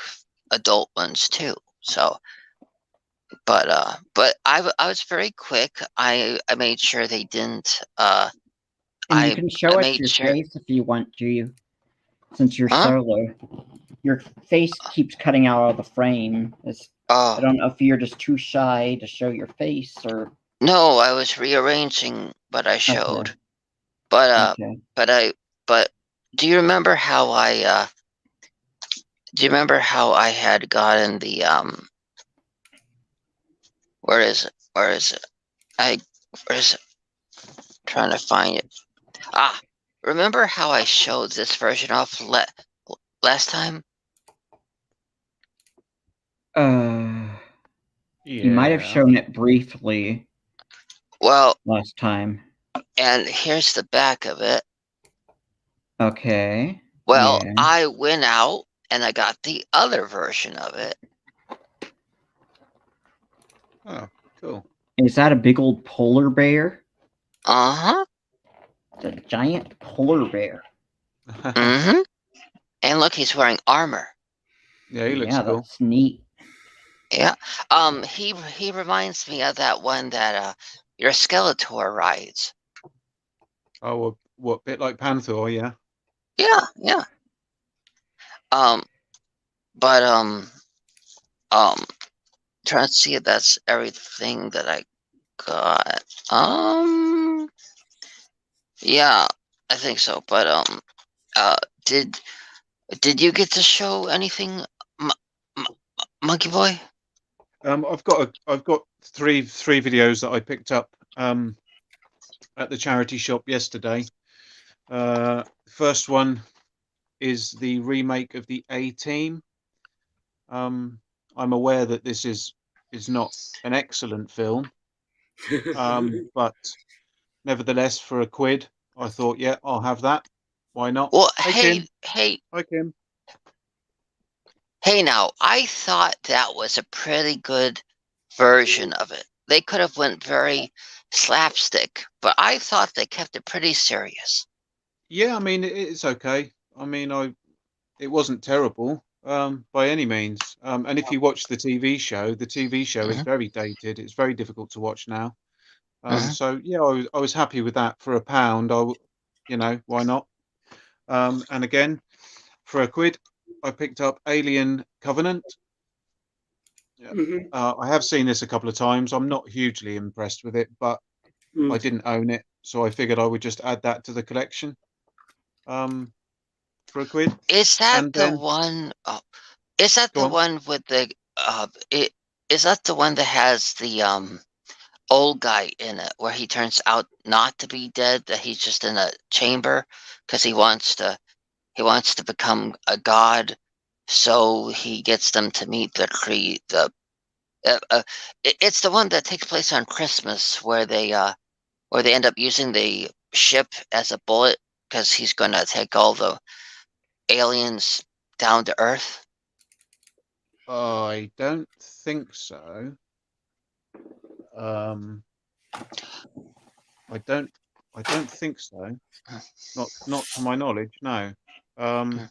adult ones too. So, but I was very quick. I made sure they didn't. And you can show us made your sure. face if you want to, since you're Huh? solo. Your face keeps cutting out of the frame. I Oh don't know if you're just too shy to show your face or. no, I was rearranging what I showed. Okay. But Okay. but do you remember how I had gotten the where is it? Where is it? Where is it? Trying to find it. Ah, remember how I showed this version off last time? You might have shown it briefly Well, last time. and here's the back of it. Okay. Well, Yeah. I went out and I got the other version of it. Oh, cool. Is that a big old polar bear? Uh-huh. It's a giant polar bear. Mm-hmm. And look, he's wearing armor. Yeah, he looks cool. That's neat. Yeah. He reminds me of that one that your Skeletor rides. Oh, what bit like Panther? Yeah. Yeah, yeah. Trying to see if that's everything that I got. Yeah, I think so. But did you get to show anything, Monkey Boy? I've got three videos that I picked up at the charity shop yesterday. First one is the remake of the A-Team. I'm aware that this is not an excellent film, but nevertheless, for £1, I thought, yeah, I'll have that. Why not? Well, Hi, hey, Kim. Hey, now I thought that was a pretty good version of it. They could have went very slapstick, but I thought they kept it pretty serious. Yeah, I mean it's okay. I mean it wasn't terrible by any means. And if you watch the TV show, is very dated. It's very difficult to watch now. So yeah, I was happy with that for £1. Why not? And again, for £1, I picked up Alien Covenant. I have seen this a couple of times. I'm not hugely impressed with it, but I didn't own it, so I figured I would just add that to the collection. For £1. Is that And the then, one? Is that the one with the? Is that the one that has the old guy in it, where he turns out not to be dead, that he's just in a chamber because he wants to become a god, so he gets them to meet it's the one that takes place on Christmas, where they end up using the ship as a bullet because he's going to take all the aliens down to Earth. I don't think so. I don't think so. Not to my knowledge, no. I'm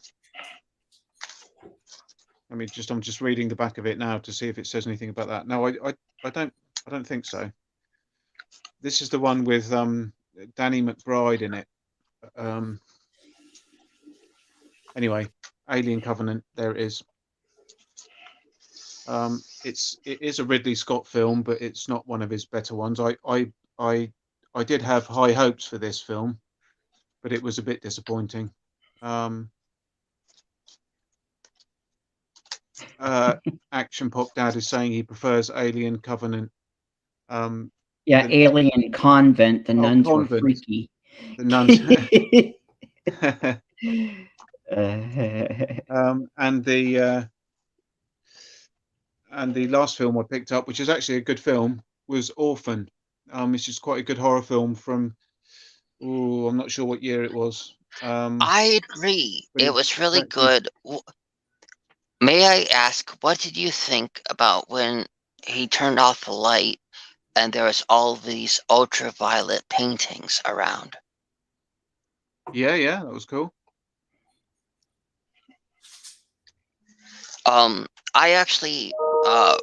just reading the back of it now to see if it says anything about that. No, I don't think so. This is the one with Danny McBride in it. Anyway, Alien Covenant, there it is. It is a Ridley Scott film, but it's not one of his better ones. I did have high hopes for this film, but it was a bit disappointing. Action Pop Dad is saying he prefers Alien Covenant. Yeah, Alien Convent. The nuns were freaky. The nuns. And the last film I picked up, which is actually a good film, was Orphan. It's just quite a good horror film from. Oh, I'm not sure what year it was. I agree. It was really good. May I ask, what did you think about when he turned off the light and there was all these ultraviolet paintings around? Yeah, that was cool. I actually I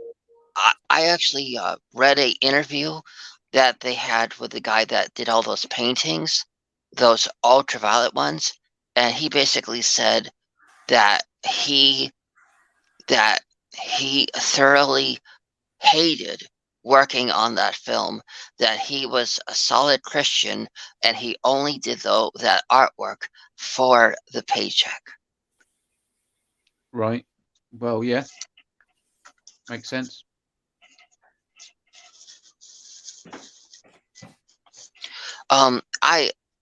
actually read a interview that they had with the guy that did all those paintings, those ultraviolet ones, and he basically said that he thoroughly hated working on that film, that he was a solid Christian and he only did that artwork for the paycheck. Right. Well, yeah. Makes sense.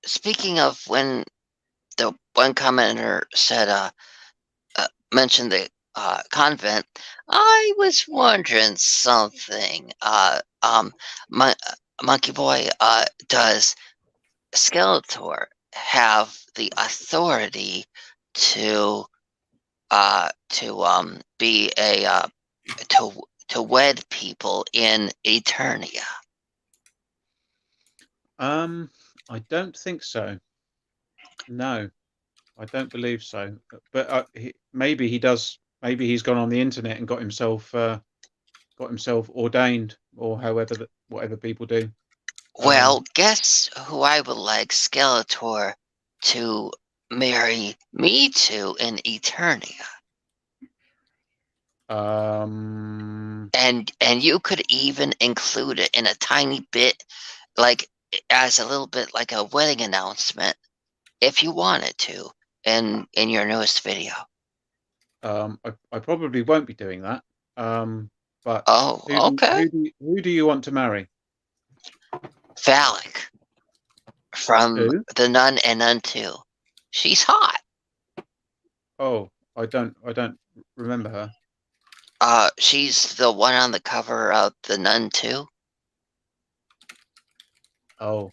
Speaking of when the one commenter said, mentioned the convent, I was wondering something. Monkey Boy, does Skeletor have the authority to be a to wed people in Eternia? I don't think so. No, I don't believe so. But maybe he does. Maybe he's gone on the internet and got himself ordained, or whatever people do. Well, guess who I would like Skeletor to marry me to in Eternia? And you could even include it in a tiny bit, like as a little bit like a wedding announcement, if you wanted to, in your newest video. I probably won't be doing that. But oh, okay. Who do you want to marry? Valak from Who? The Nun and Nun 2. She's hot. Oh, I don't remember her. She's the one on the cover of The Nun 2. Oh.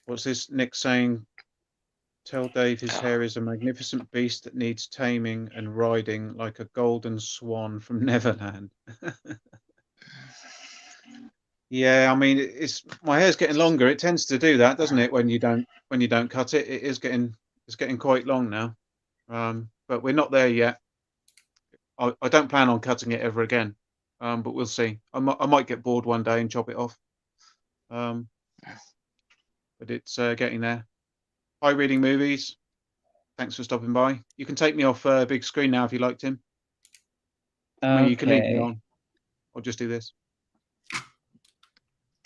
What's this Nick saying? Tell Dave his hair is a magnificent beast that needs taming and riding like a golden swan from Neverland. Yeah, I mean, my hair's getting longer. It tends to do that, doesn't it? When you don't cut it, it's getting quite long now. But we're not there yet. I don't plan on cutting it ever again. But we'll see. I might get bored one day and chop it off. But it's getting there. Hi, Reading Movies. Thanks for stopping by. You can take me off big screen now if you like, Tim. I mean, you can leave me on. I'll just do this.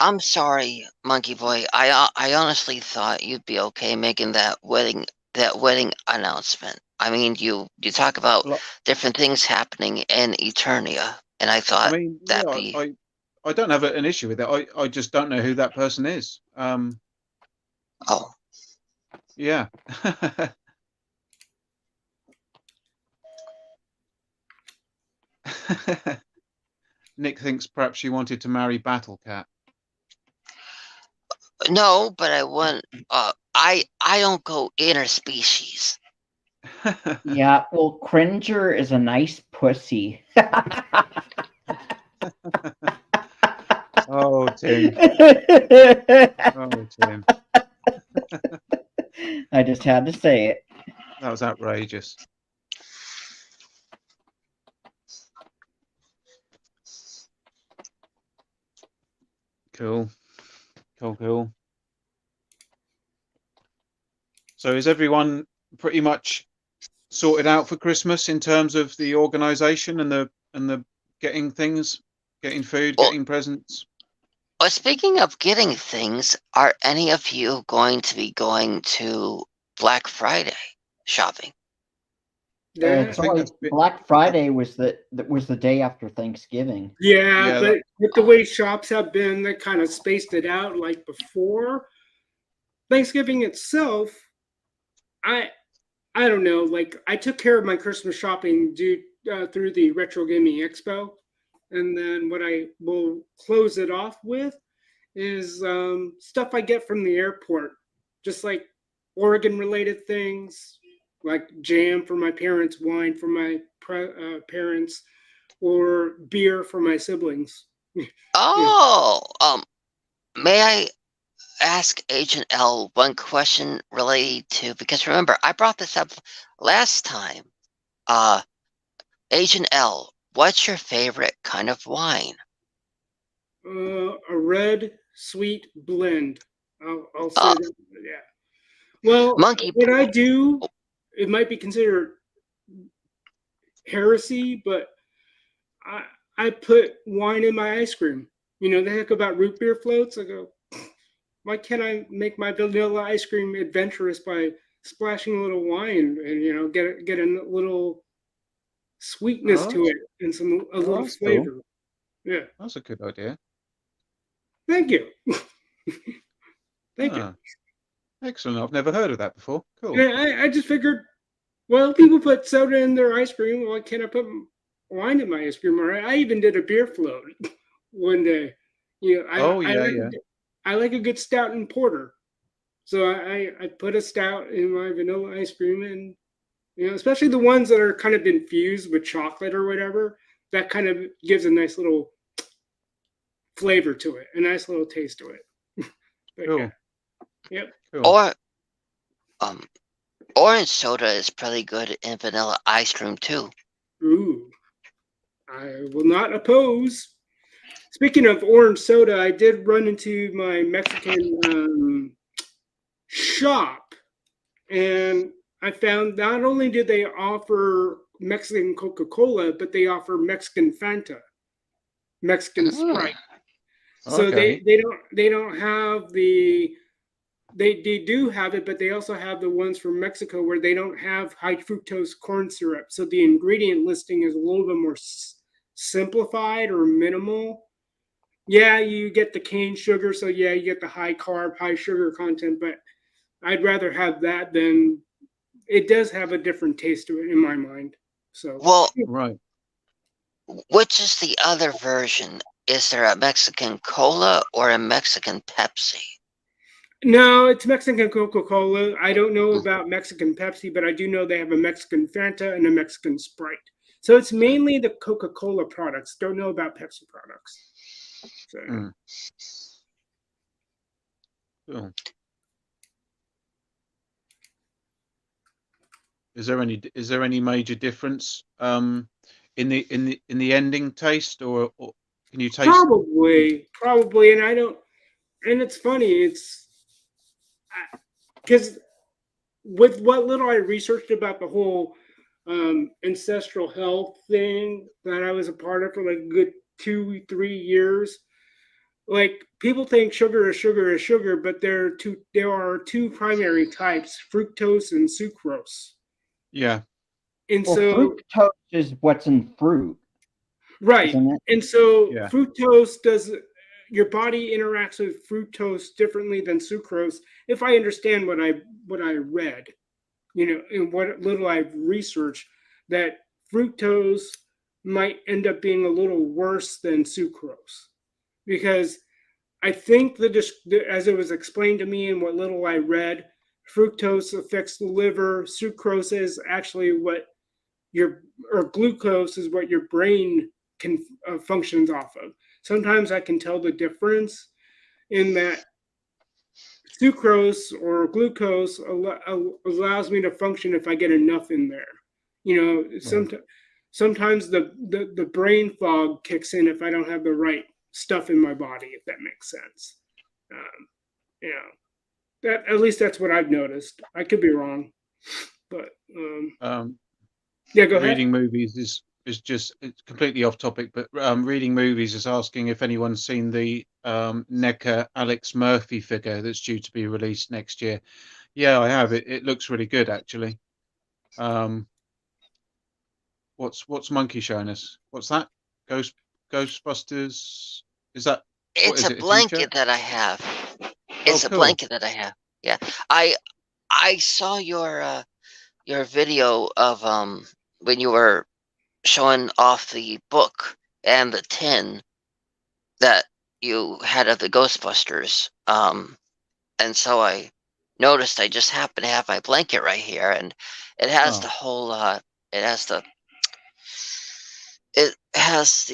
I'm sorry, Monkey Boy. I honestly thought you'd be okay making that wedding announcement. I mean, you talk about different things happening in Eternia, and I thought that'd be. I don't have an issue with it. I just don't know who that person is. Oh. Yeah. Nick thinks perhaps she wanted to marry Battle Cat. No, but I want. I don't go interspecies. Yeah, well, Cringer is a nice pussy. Oh, Tim. Oh, Tim. I just had to say it. That was outrageous. Cool. Cool. So is everyone pretty much sorted out for Christmas in terms of the organisation and the getting things, getting food, getting presents? Well, speaking of getting things, are any of you going to be going to Black Friday shopping? Black Friday was the day after Thanksgiving. Yeah, but with the way shops have been, they kind of spaced it out like before Thanksgiving itself. I don't know. Like, I took care of my Christmas shopping through the Retro Gaming Expo, and then what I will close it off with is stuff I get from the airport, just like Oregon-related things, like jam for my parents, wine for my parents, or beer for my siblings. Oh, may I ask Agent L one question related to, because remember, I brought this up last time. Agent L, what's your favorite kind of wine? A red sweet blend. I'll say Uh, that. Yeah. Well, Monkey. what I do, it might be considered heresy, but I put wine in my ice cream. You know, they talk about root beer floats. I go, why can't I make my vanilla ice cream adventurous by splashing a little wine and get a little sweetness to it and a little that's cool. flavor. Yeah. That's a good idea. Thank you. Thank you. Excellent. I've never heard of that before. Cool. Yeah, I just figured, well, people put soda in their ice cream. Why can't I put wine in my ice cream? Or I even did a beer float one day. You know, I like a good stout and porter. So I put a stout in my vanilla ice cream, and especially the ones that are kind of infused with chocolate or whatever, that kind of gives a nice little flavor to it, a nice little taste to it. But Cool. yeah. Yep. Cool. Or orange soda is pretty good in vanilla ice cream too. Ooh. I will not oppose. Speaking of orange soda, I did run into my Mexican shop, and I found not only did they offer Mexican Coca-Cola, but they offer Mexican Fanta, Mexican Sprite. So Okay. they don't have they do have it, but they also have the ones from Mexico where they don't have high fructose corn syrup. So the ingredient listing is a little bit more simplified or minimal. Yeah, you get the cane sugar, so yeah, you get the high carb, high sugar content, but I'd rather have that than it does have a different taste to it in my mind. So Well, right. Which is the other version? Is there a Mexican cola or a Mexican Pepsi? No, it's Mexican Coca-Cola. I don't know about Mexican Pepsi, but I do know they have a Mexican Fanta and a Mexican Sprite. So it's mainly the Coca-Cola products. Don't know about Pepsi products. So. Cool. Is there any major difference in the ending taste, or can you taste? Probably, and I don't. And it's funny. It's because with what little I researched about the whole ancestral health thing that I was a part of for like a good 2-3 years, like people think sugar is sugar is sugar, but there are two primary types: fructose and sucrose. Yeah. And Well, so fructose is what's in fruit, right, isn't it? and so Yeah. fructose does your body interacts with fructose differently than sucrose. If I understand what I read, and what little I've researched, that fructose might end up being a little worse than sucrose, because I think as it was explained to me and what little I read, fructose affects the liver. Sucrose is actually or glucose is what your brain can functions off of. Sometimes I can tell the difference in that sucrose or glucose allows me to function if I get enough in there. Sometimes the brain fog kicks in if I don't have the right stuff in my body, if that makes sense. That at least that's what I've noticed. I could be wrong, but yeah, go ahead. Reading movies is just, it's completely off topic, but reading movies is asking if anyone's seen the NECA Alex Murphy figure that's due to be released next year. Yeah, I have. It looks really good, actually. What's Monkey showing us? What's that? Ghostbusters? Is that? It's a blanket that I have. It's a cool. blanket that I have. Yeah, I saw your video of when you were showing off the book and the tin that you had of the Ghostbusters. And so I noticed I just happen to have my blanket right here, and it has the whole it has the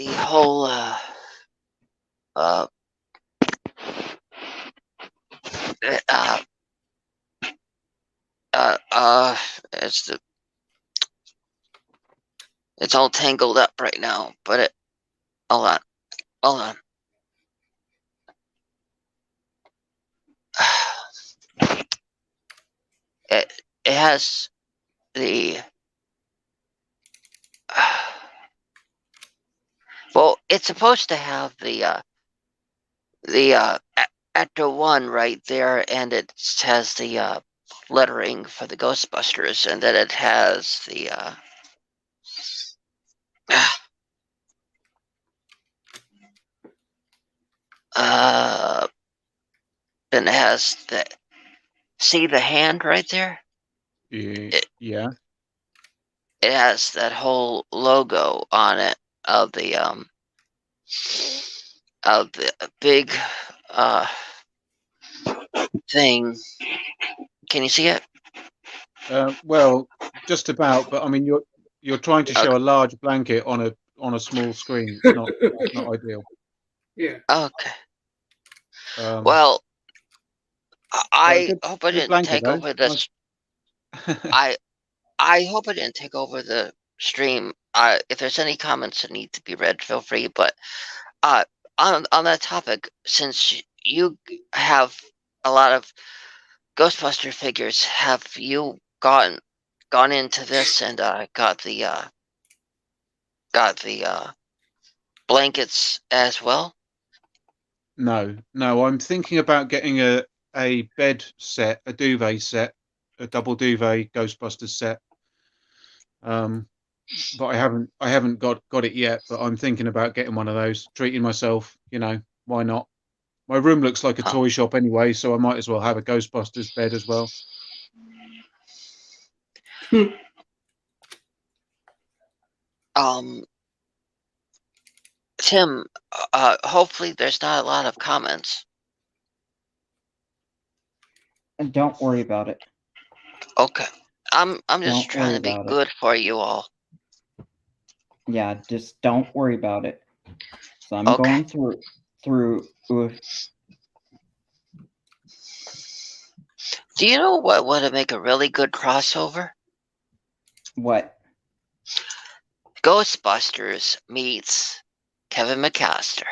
whole it's It's all tangled up right now, but hold on. It has the well, it's supposed to have the Actor 1 right there, and it has the lettering for the Ghostbusters, and then it has the then it has see the hand right there? Yeah. It has that whole logo on it of the big thing. Can you see it? Well, just about, but I mean, you're trying to show a large blanket on a small screen. It's not ideal. Yeah. Okay. Well, I hope I didn't blanket, take though. over this. I hope I didn't take over the stream. If there's any comments that need to be read, feel free. But on that topic, since you have a lot of Ghostbuster figures, have you gone into this and got the blankets as well? No, I'm thinking about getting a bed set, a duvet set, a double duvet Ghostbusters set. But I haven't got it yet. But I'm thinking about getting one of those. Treating myself, why not? My room looks like a toy shop anyway, so I might as well have a Ghostbusters bed as well. Tim, hopefully there's not a lot of comments. And don't worry about it. Okay. I'm just trying to be good for you all. Yeah, just don't worry about it. So I'm going through. Do you know what would make a really good crossover? What? Ghostbusters meets Kevin McAllister.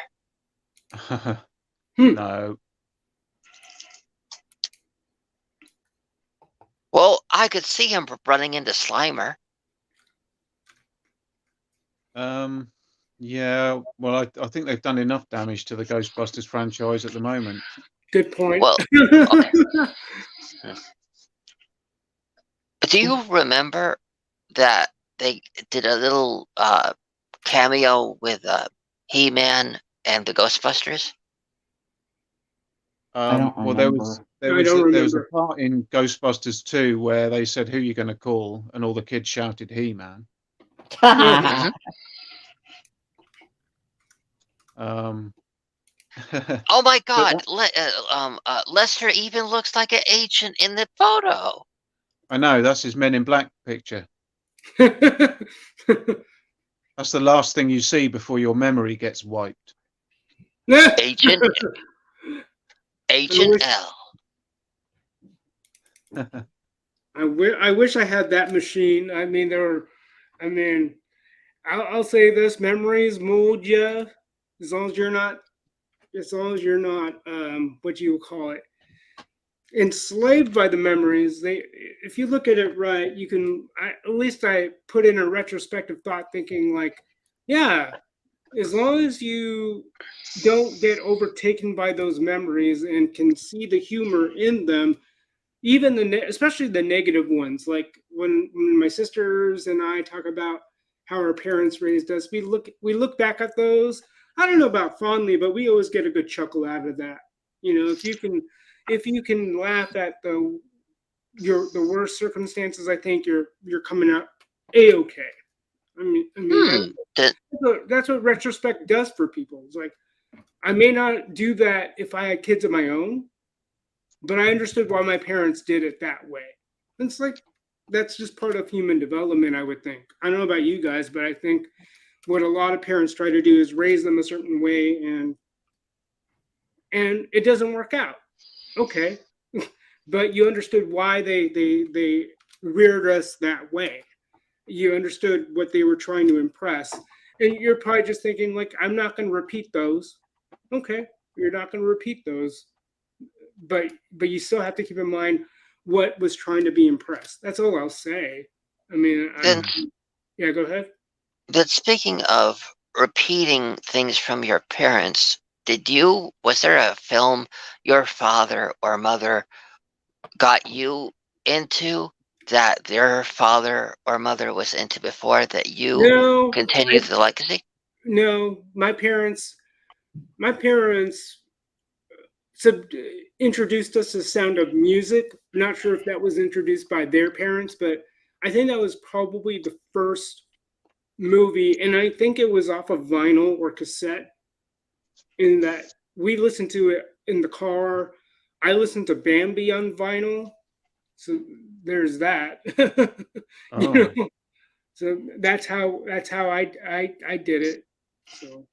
No. Well, I could see him running into Slimer. Yeah. Well, I think they've done enough damage to the Ghostbusters franchise at the moment. Good point. Well, okay. Do you remember that they did a little cameo with He-Man and the Ghostbusters? I don't remember. Well, there was a part in Ghostbusters 2 where they said, "Who you going to call?" and all the kids shouted, "He-Man." Oh my God! Lester even looks like an agent in the photo. I know, that's his Men in Black picture. That's the last thing you see before your memory gets wiped. Agent L. I wish I had that machine. I mean, I'll say this: memories mold you. As long as you're not, what you call it, enslaved by the memories. If you look at it right, you can. At least I put in a retrospective thought, thinking like, yeah, as long as you don't get overtaken by those memories and can see the humor in them, even especially the negative ones, like when my sisters and I talk about how our parents raised us, we look back at those. I don't know about fondly, but we always get a good chuckle out of that. If you can laugh at the worst circumstances, I think you're coming out a-okay. That's what retrospect does for people. It's like, I may not do that if I had kids of my own, but I understood why my parents did it that way. It's like, that's just part of human development, I would think. I don't know about you guys, but I think what a lot of parents try to do is raise them a certain way, and it doesn't work out. Okay. But you understood why they reared us that way. you understood what they were trying to impress. And you're probably just thinking, like, I'm not going to repeat those. Okay, you're not going to repeat those, but you still have to keep in mind what was trying to be impressed. That's all I'll say. I mean, yeah, go ahead. But speaking of repeating things from your parents, was there a film your father or mother got you into that their father or mother was into before that you continued the legacy? No, my parents introduced us to the Sound of Music. I'm not sure if that was introduced by their parents, but I think that was probably the first movie, and I think it was off of vinyl or cassette, in that we listened to it in the car. I listened to Bambi on vinyl, so there's that. You know? So that's how I did it. So,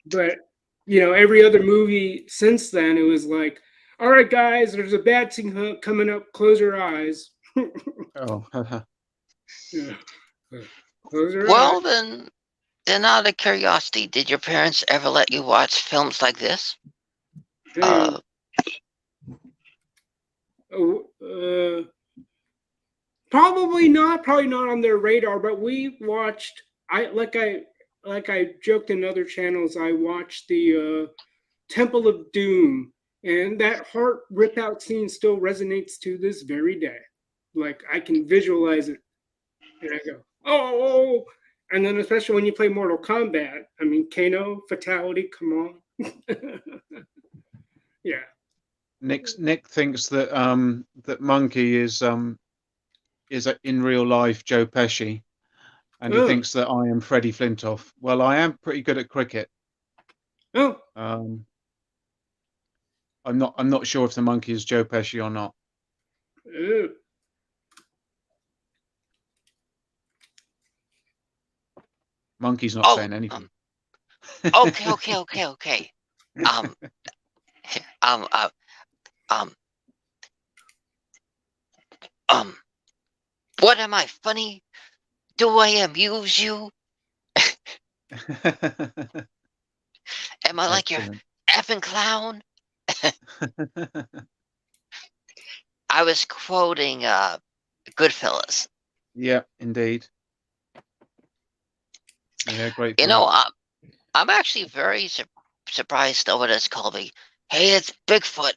but you know, every other movie since then, it was like, all right, guys, there's a bad scene coming up. Close your eyes. Yeah. Close your eyes. Then out of curiosity, did your parents ever let you watch films like this? Probably not on their radar, but we watched, like I joked in other channels, I watched the Temple of Doom, and that heart rip out scene still resonates to this very day. Like, I can visualize it, and I go, oh, and then especially when you play Mortal Kombat, I mean, Kano, Fatality, come on. Yeah. Nick thinks that that Monkey is in real life Joe Pesci, and he thinks that I am Freddie Flintoff. Well, I am pretty good at cricket. I'm not sure if the Monkey is Joe Pesci or not. Monkey's not saying anything. Okay. What am I, funny? Do I amuse you? Am I like your effing clown? I was quoting Goodfellas. Yeah, indeed. Yeah, great. You know, I'm actually very surprised nobody has called me, hey, it's Bigfoot.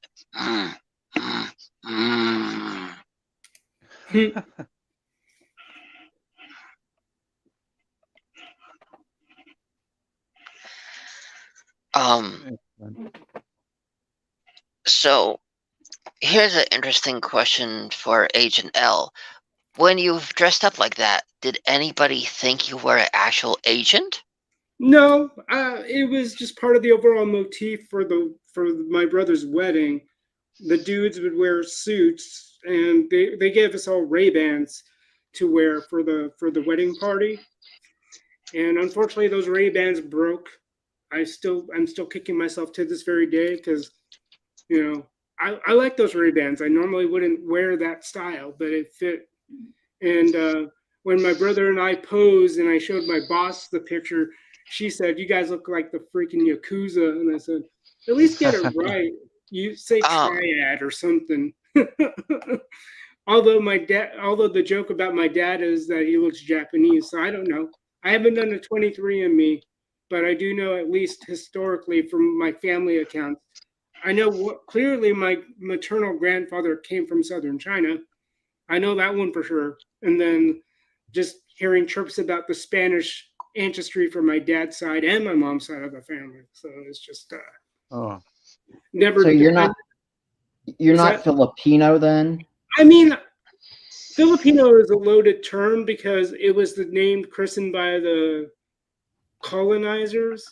So here's an interesting question for Agent L. When you've dressed up like that, did anybody think you were an actual agent? No, it was just part of the overall motif for my brother's wedding. The dudes would wear suits, and they gave us all Ray-Bans to wear for the wedding party. And unfortunately, those Ray-Bans broke. I'm still kicking myself to this very day, because, you know, I like those Ray-Bans. I normally wouldn't wear that style, but it fit. And when my brother and I posed and I showed my boss the picture, she said, "You guys look like the freaking Yakuza." And I said, "At least get it right. You say triad or something." Although the joke about my dad is that he looks Japanese, so I don't know. I haven't done a 23andMe, but I do know, at least historically from my family accounts, I know clearly my maternal grandfather came from southern China. I know that one for sure. And then just hearing chirps about the Spanish ancestry from my dad's side and my mom's side of the family. So it's just never. So you're not Filipino then? I mean, Filipino is a loaded term because it was the name christened by the colonizers.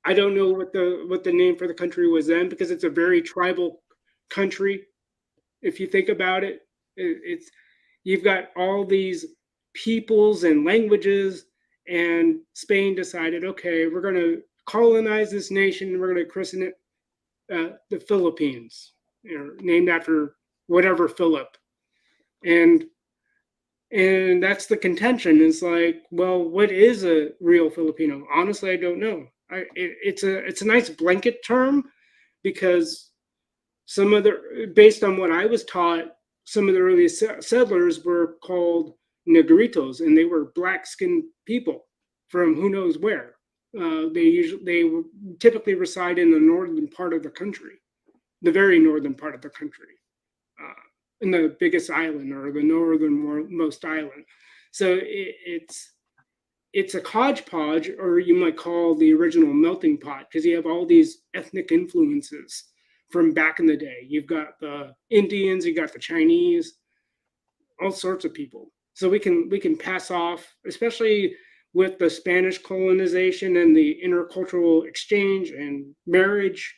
I don't know what the name for the country was then, because it's a very tribal country. If you think about it, it's you've got all these peoples and languages, and Spain decided, okay, we're going to colonize this nation, and we're going to christen it the Philippines, named after whatever Philip. And And that's the contention. It's like, well, what is a real Filipino? Honestly, I don't know. It's a nice blanket term because some of the, based on what I was taught, some of the early settlers were called negritos, and they were black-skinned people from who knows where. They typically reside in the northern part of the country, the very northern part of the country, in the biggest island or the northernmost island. So it's a hodgepodge, or you might call the original melting pot, because you have all these ethnic influences from back in the day. You've got the Indians, you got the Chinese, all sorts of people. So we can pass off, especially with the Spanish colonization and the intercultural exchange and marriage.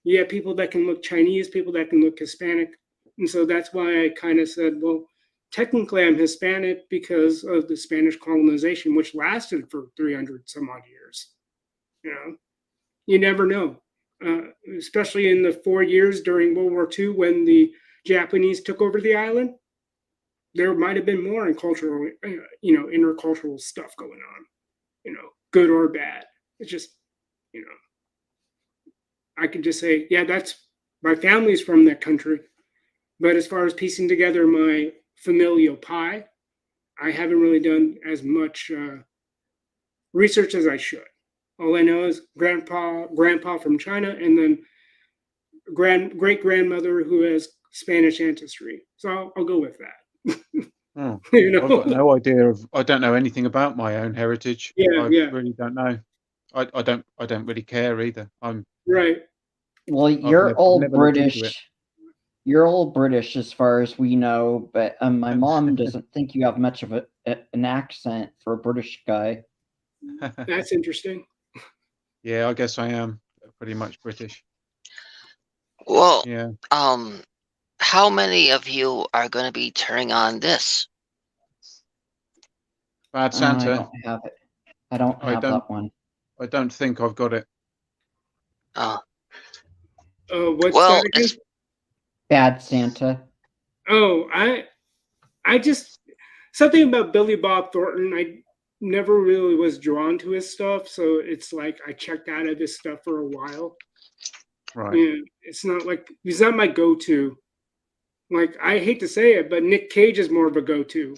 You have people that can look Chinese, people that can look Hispanic. And so that's why I kind of said, well, technically I'm Hispanic because of the Spanish colonization, which lasted for 300 some odd years. You know, you never know, especially in the 4 years during World War II when the Japanese took over the island. There might have been more in cultural, intercultural stuff going on, good or bad. It's just, you know, I could just say, yeah, that's my family's from that country. But as far as piecing together my familial pie, I haven't really done as much research as I should. All I know is grandpa from China, and then great grandmother who has Spanish ancestry. So I'll go with that. Oh, You I've know? got no idea of. I don't know anything about my own heritage. Yeah, I yeah, really don't know. I don't really care either. right. Well, I've you're all never looked into it. British. You're all British as far as we know, but my mom doesn't think you have much of an accent for a British guy. That's interesting. Yeah, I guess I am pretty much British. Well, Yeah. how many of you are going to be turning on this? Bad I Santa. don't have it. I don't have that one. I don't think I've got it. What's Well, that again? Bad Santa. Oh, I just something about Billy Bob Thornton. I never really was drawn to his stuff, so it's like I checked out of his stuff for a while. Right. Yeah, it's not like he's not my go-to. Like I hate to say it, but Nick Cage is more of a go-to.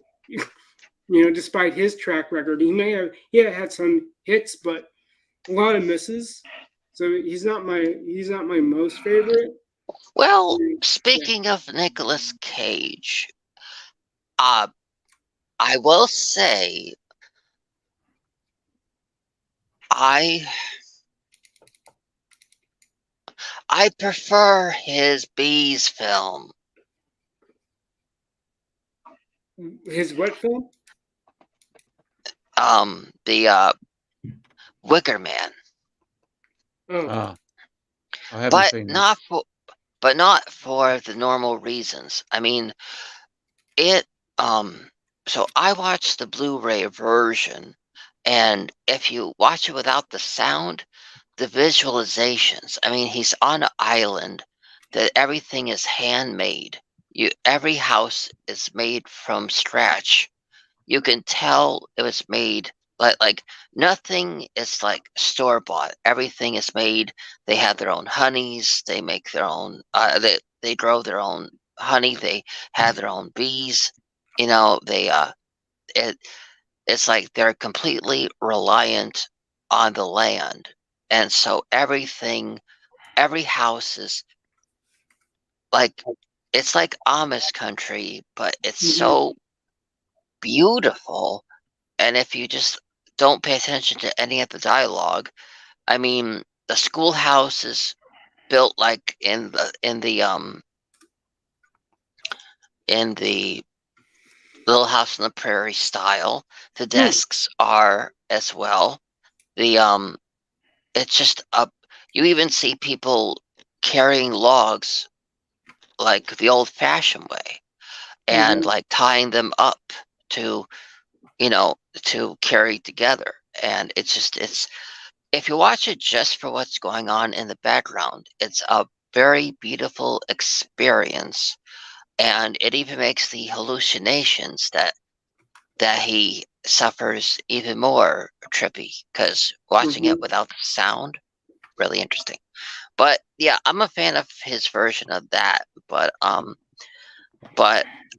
Despite his track record, he had some hits, but a lot of misses. So he's not my most favorite. well, Yeah. speaking of Nicolas Cage, I will say I prefer his Bees film. His what film? The Wicker Man. Oh, I haven't But seen it. not for the normal reasons. I mean, it so I watched the Blu-ray version, and if you watch it without the sound, the visualizations, I mean, he's on an island that everything is handmade. Every house is made from scratch. You can tell it was made like nothing is like store bought. Everything is made. They have their own honeys. They make their own. They grow their own honey. They have their own bees. It's like they're completely reliant on the land, and so every house is like it's like Amish country, but it's so beautiful. And if you just don't pay attention to any of the dialogue, I mean, the schoolhouse is built like in the Little House on the Prairie style. The desks are as well. It's just up. You even see people carrying logs like the old-fashioned way, and like tying them up to carry together. And it's if you watch it just for what's going on in the background, it's a very beautiful experience. And it even makes the hallucinations that that he suffers even more trippy because watching it without the sound, really interesting. But yeah, I'm a fan of his version of that. But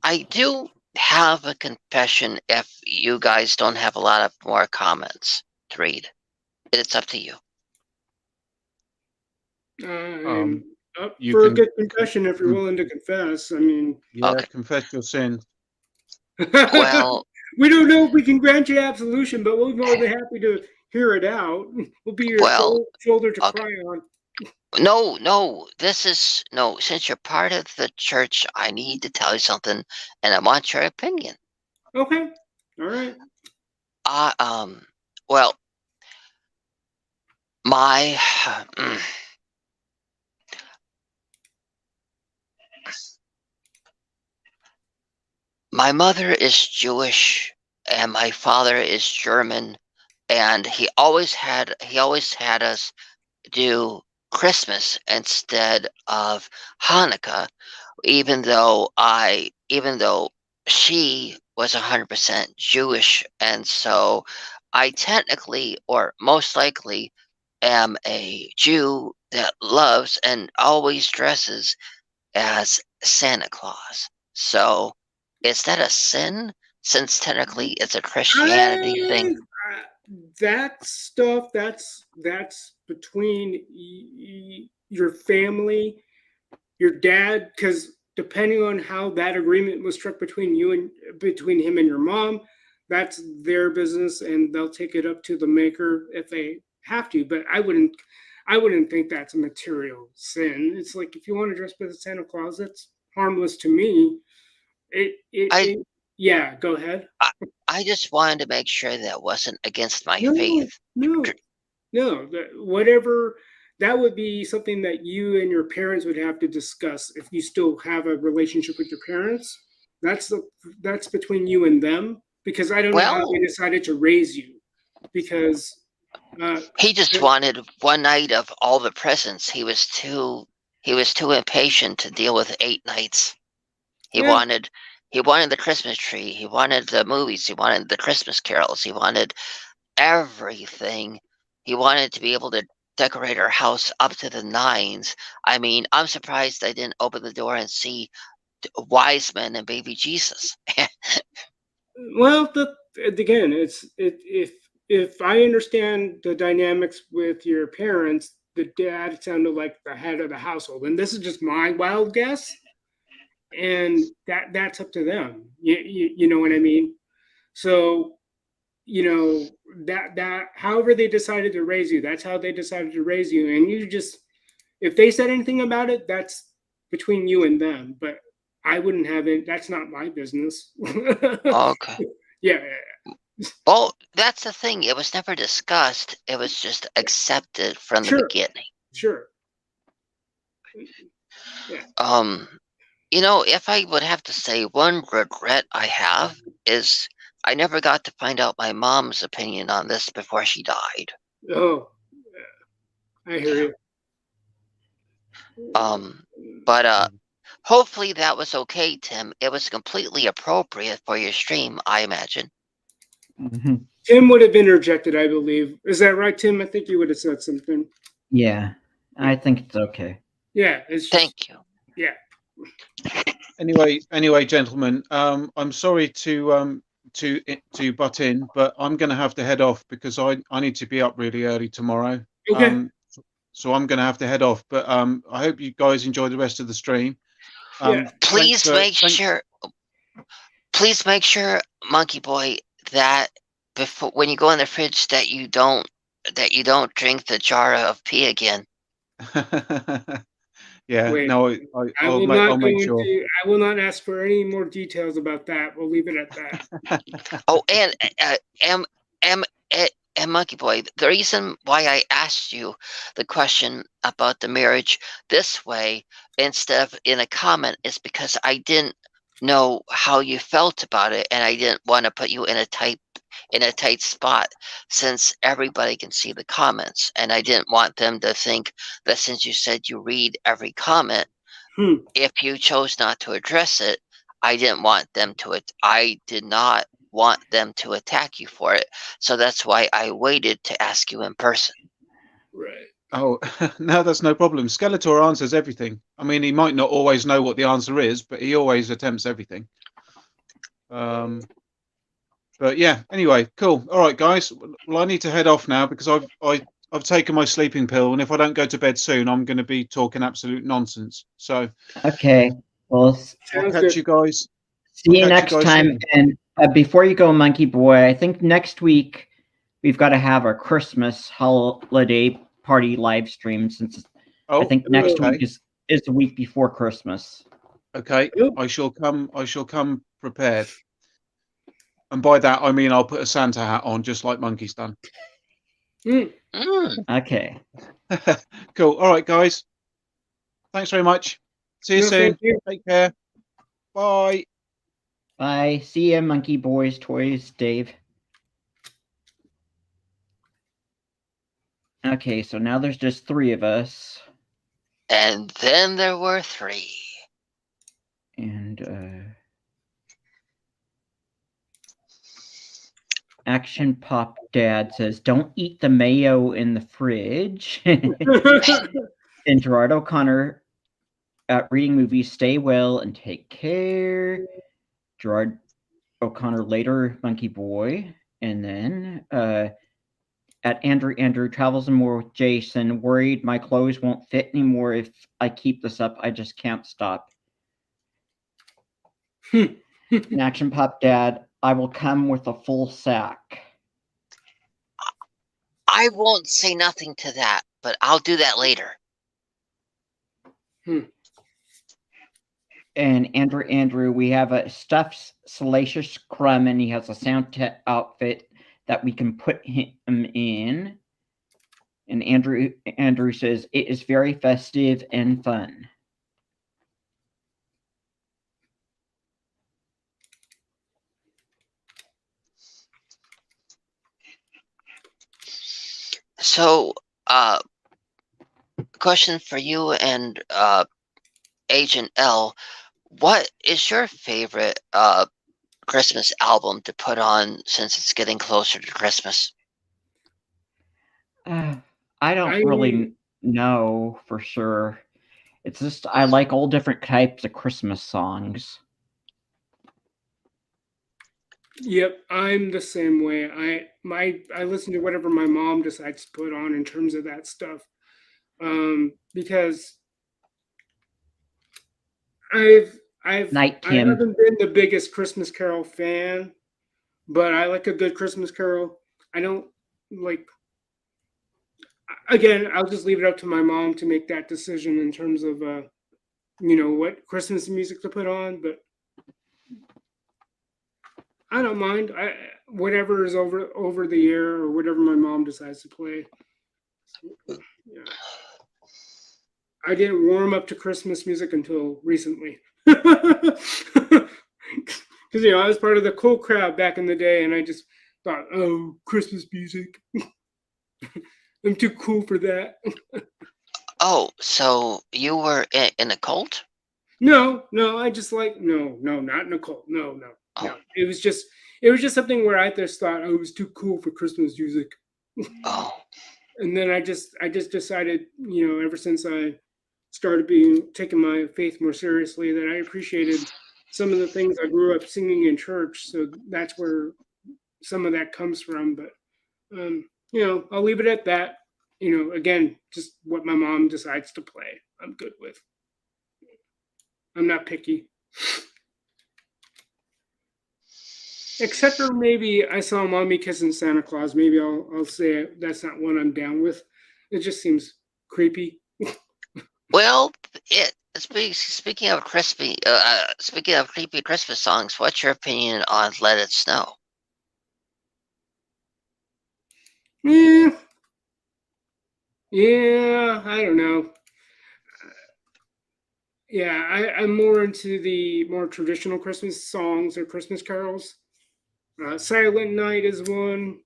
I do have a confession if you guys don't have a lot of more comments to read. It's up to you. I'm up you for a can- good confession if you're willing to confess. I mean, Yeah, Okay. confess your sin. Well, we don't know if we can grant you absolution, but we're more than happy to hear it out. We'll be your Well, shoulder to okay. cry on. No, this is no, since you're part of the church, I need to tell you something and I want your opinion. Okay. All right. Well, my my mother is Jewish and my father is German, and he always had us do Christmas instead of Hanukkah, even though she was 100% Jewish, and so I technically, or most likely, am a Jew that loves and always dresses as Santa Claus. So is that a sin? Since technically it's a Christianity thing. That stuff, that's between your family, your dad, because depending on how that agreement was struck between between him and your mom, that's their business, and they'll take it up to the maker if they have to. But I wouldn't think that's a material sin. It's like if you want to dress as Santa Claus, that's harmless to me. Yeah, go ahead. I just wanted to make sure that wasn't against my No, faith. no. Whatever, that would be something that you and your parents would have to discuss if you still have a relationship with your parents. That's between you and them, because I don't know how they decided to raise you. Because he just wanted one night of all the presents. He was too impatient to deal with 8 nights. He wanted the Christmas tree. He wanted the movies. He wanted the Christmas carols. He wanted everything. He wanted to be able to decorate our house up to the nines. I mean, I'm surprised I didn't open the door and see wise men and baby Jesus. Well, again, if I understand the dynamics with your parents, the dad sounded like the head of the household, and this is just my wild guess, and that's up to them. You know what I mean? So, you know, that however they decided to raise you, that's how they decided to raise you, and you just, if they said anything about it, that's between you and them. But I wouldn't have it. That's not my business. Okay. Yeah. Well, that's the thing. It was never discussed. It was just accepted from the beginning. Sure. Yeah. You know, if I would have to say one regret I have is I never got to find out my mom's opinion on this before she died. Oh, I hear you. But hopefully that was okay, Tim. It was completely appropriate for your stream, I imagine. Mm-hmm. Tim would have interjected, I believe. Is that right, Tim? I think you would have said something. Yeah, I think it's okay. Yeah. Thank you. Yeah. Anyway, gentlemen, I'm sorry to butt in, but I'm going to have to head off because I need to be up really early tomorrow. Okay. So I'm going to have to head off, but I hope you guys enjoy the rest of the stream. Please make sure, Monkey Boy, that before when you go in the fridge that you don't drink the jar of pee again. Yeah, wait, no, I'll make sure. I will not ask for any more details about that. We'll leave it at that. Oh, and Monkey Boy, the reason why I asked you the question about the marriage this way instead of in a comment is because I didn't know how you felt about it, and I didn't want to put you in a tight spot since everybody can see the comments, and I didn't want them to think that since you said you read every comment, if you chose not to address it, I didn't want them to. I did not want them to attack you for it. So that's why I waited to ask you in person. Right. Oh, no, that's no problem. Skeletor answers everything. I mean, he might not always know what the answer is, but he always attempts everything. But yeah, anyway, cool. All right, guys. Well, I need to head off now because I've taken my sleeping pill, and if I don't go to bed soon, I'm going to be talking absolute nonsense. So Okay. Well, I'll catch you guys. see you next time. Soon. And before you go, Monkey Boy, I think next week we've got to have our Christmas holiday party live stream since I think next week is the week before Christmas. Okay, I shall come prepared. And by that I mean I'll put a Santa hat on, just like Monkey's done. Okay. Cool. All right, guys. Thanks very much. See you soon. Take care. Bye. Bye. See ya, Monkey Boys Toys, Dave. Okay, so now there's just 3 of us. And then there were 3. And Action Pop Dad says, "Don't eat the mayo in the fridge." And Gerard O'Connor at Reading Movies, "Stay well and take care." Gerard O'Connor later, Monkey Boy. And then at Andrew Travels and More with Jason, "Worried my clothes won't fit anymore if I keep this up. I just can't stop." And Action Pop Dad, "I will come with a full sack." I won't say nothing to that, but I'll do that later. And Andrew, we have a stuffed Salacious Crumb, and he has a Santa outfit that we can put him in. And Andrew says, "It is very festive and fun." So, question for you and Agent L. What is your favorite Christmas album to put on since it's getting closer to Christmas? I don't really know for sure. It's just I like all different types of Christmas songs. Yep, I'm the same way. I listen to whatever my mom decides to put on in terms of that stuff, because I haven't been the biggest Christmas Carol fan, but I like a good Christmas Carol. I don't like. Again, I'll just leave it up to my mom to make that decision in terms of what Christmas music to put on, but I don't mind. Whatever is over the air or whatever my mom decides to play. Yeah. I didn't warm up to Christmas music until recently. Because I was part of the cool crowd back in the day, and I just thought, oh, Christmas music. I'm too cool for that. Oh, so you were in a cult? No, I just like no, not in a cult. No. It was just something where I just thought I was too cool for Christmas music. Oh. And then I just decided, ever since I started taking my faith more seriously, that I appreciated some of the things I grew up singing in church. So that's where some of that comes from. But I'll leave it at that. Again, just what my mom decides to play, I'm good with. I'm not picky. Except for maybe I saw Mommy Kissing Santa Claus. Maybe I'll say that's not one I'm down with. It just seems creepy. Well, speaking of crispy, speaking of creepy Christmas songs, what's your opinion on "Let It Snow"? Yeah, I don't know. Yeah, I'm more into the more traditional Christmas songs or Christmas carols. Silent Night is one.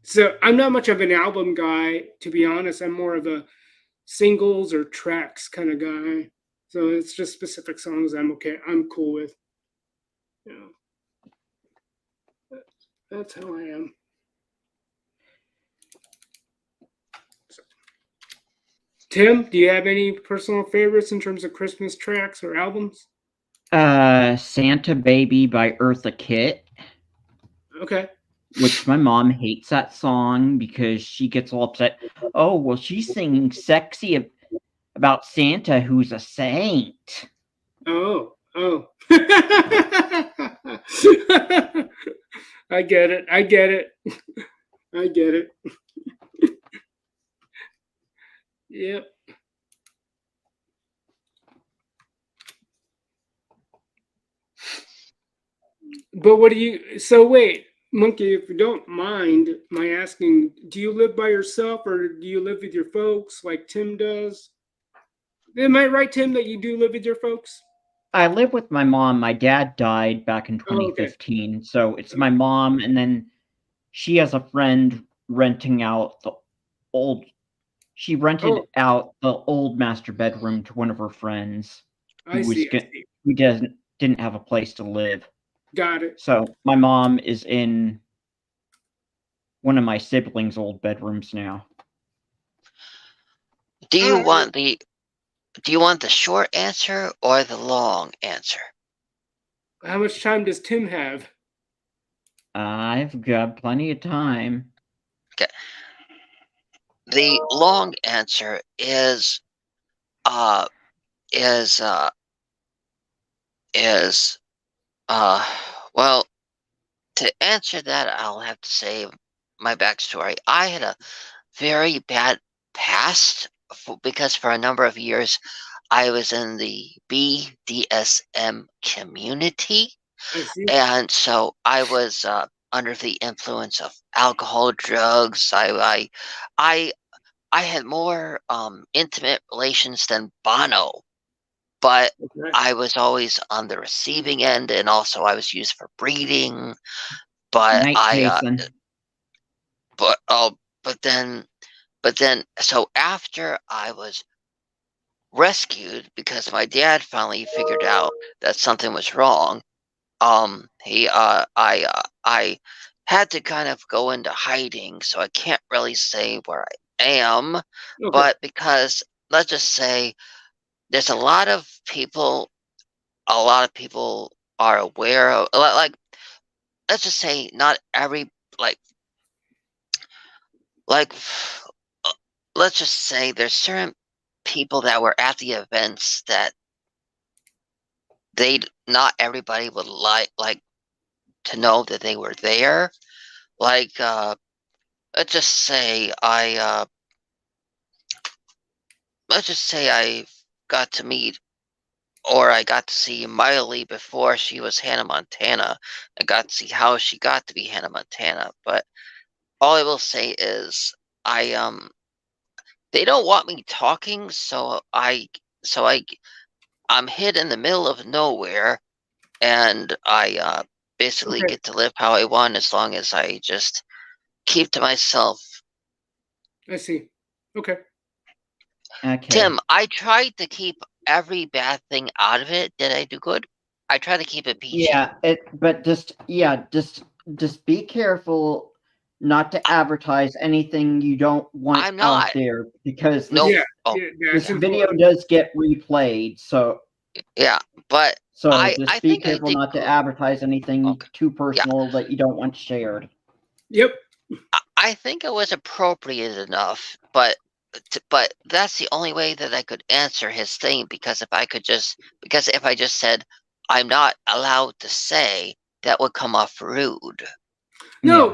So I'm not much of an album guy, to be honest. I'm more of a singles or tracks kind of guy. So it's just specific songs I'm cool with. You know, that's how I am. Tim, do you have any personal favorites in terms of Christmas tracks or albums? Santa Baby by Eartha Kitt. Okay. Which my mom hates that song because she gets all upset. Oh, well, she's singing sexy about Santa who's a saint. Oh. I get it. I get it. Yep. But what do you, so wait, Monkey, if you don't mind my asking, do you live by yourself or do you live with your folks like Tim does? Am I right, Tim, that you do live with your folks? I live with my mom. My dad died back in 2015, so it's my mom, and then she has a friend renting out the old. She rented out the old master bedroom to one of her friends who didn't have a place to live. Got it. So my mom is in one of my siblings' old bedrooms now. Do you want the short answer or the long answer? How much time does Tim have? I've got plenty of time. Okay. The long answer is well, to answer that, I'll have to say my backstory. I had a very bad past because for a number of years I was in the BDSM community, and so I was under the influence of alcohol, drugs. I had more intimate relations than Bono, but I was always on the receiving end, and also I was used for breeding. But but then, so after I was rescued because my dad finally figured out that something was wrong, I had to kind of go into hiding, so I can't really say where I am. But because let's just say there's a lot of people are aware of, like let's just say not every let's just say there's certain people that were at the events that not everybody would like to know that they were there. Like let's just say I got to meet, or I got to see Miley before she was Hannah Montana. I got to see how she got to be Hannah Montana. But all I will say is they don't want me talking, so I'm hid in the middle of nowhere, and I basically get to live how I want as long as I just keep to myself. I see. Okay. Tim, I tried to keep every bad thing out of it. Did I do good? I try to keep it PG. Yeah, but just be careful not to advertise anything you don't want out there, because this video does get replayed. So yeah, but just be careful not to advertise anything too personal that you don't want shared. Yep. I think it was appropriate enough, but that's the only way that I could answer his thing, because if I just said I'm not allowed to say, that would come off rude. No,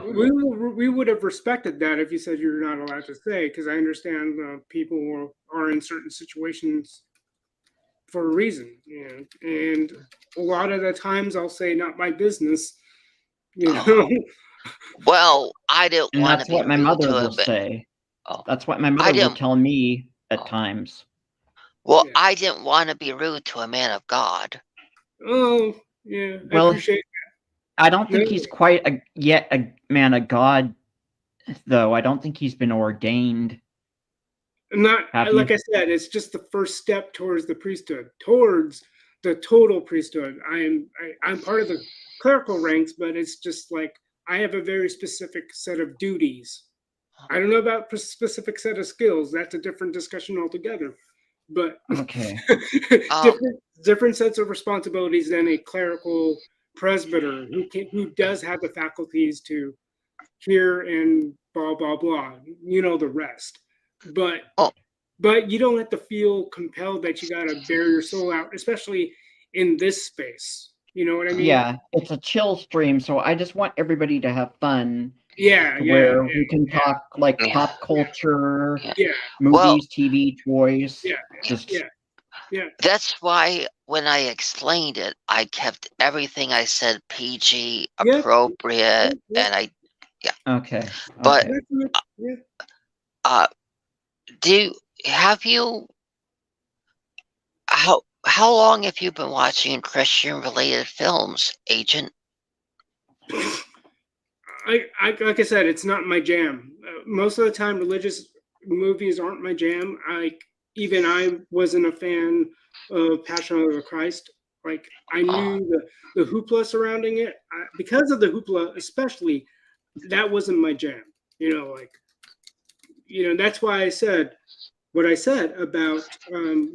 we would have respected that if you said you're not allowed to say, because I understand people are in certain situations for a reason, and a lot of the times I'll say not my business, you know. Well, I didn't want to be rude to him. That's what my mother will say. That's what my mother will tell me at times. Well, I didn't want to be rude to a man of God. Oh, yeah, I appreciate that. I don't think he's quite yet a man of God, though. I don't think he's been ordained. Like I said, it's just the first step towards the priesthood, towards the total priesthood. I'm part of the clerical ranks, but it's just like I have a very specific set of duties. I don't know about specific set of skills. That's a different discussion altogether. But Okay. different sets of responsibilities than a clerical presbyter who does have the faculties to hear and blah blah blah. You know the rest. But you don't have to feel compelled that you got to bear your soul out, especially in this space. You know what I mean? Yeah, it's a chill stream, so I just want everybody to have fun. Yeah, where we can talk like pop culture, movies, TV, toys. Yeah. That's why when I explained it, I kept everything I said PG, appropriate, and Okay. But how long have you been watching Christian related films, Agent? Like I said, it's not my jam. Most of the time, religious movies aren't my jam. Even I wasn't a fan of Passion of the Christ. Like I knew the hoopla surrounding it because of the hoopla, especially. That wasn't my jam. That's why I said what I said about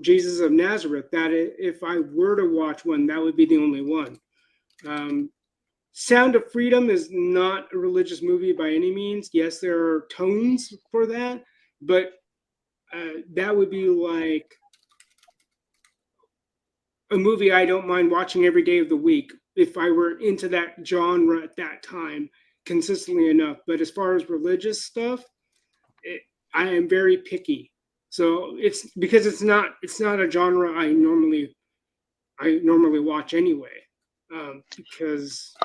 Jesus of Nazareth. That if I were to watch one, that would be the only one. Sound of Freedom is not a religious movie by any means. Yes, there are tones for that, but that would be like a movie I don't mind watching every day of the week if I were into that genre at that time consistently enough. But as far as religious stuff, I am very picky. So it's because it's not a genre I normally watch anyway. Because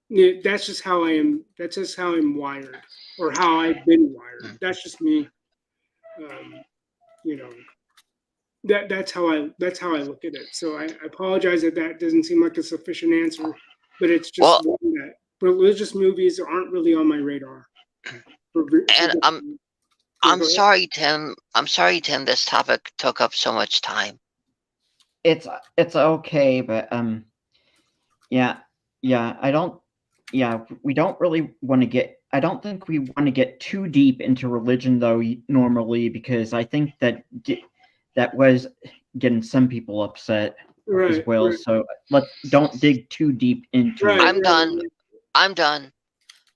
that's just how I am. That's just how I'm wired, or how I've been wired. That's just me. That's how I look at it. So I apologize if that doesn't seem like a sufficient answer, but it's just that religious movies aren't really on my radar. And I'm sorry, Tim. I'm sorry, Tim. This topic took up so much time. It's okay, but we don't really want to get. I don't think we want to get too deep into religion, though, normally, because I think that was getting some people upset as well. Right. So don't dig too deep into it. I'm done.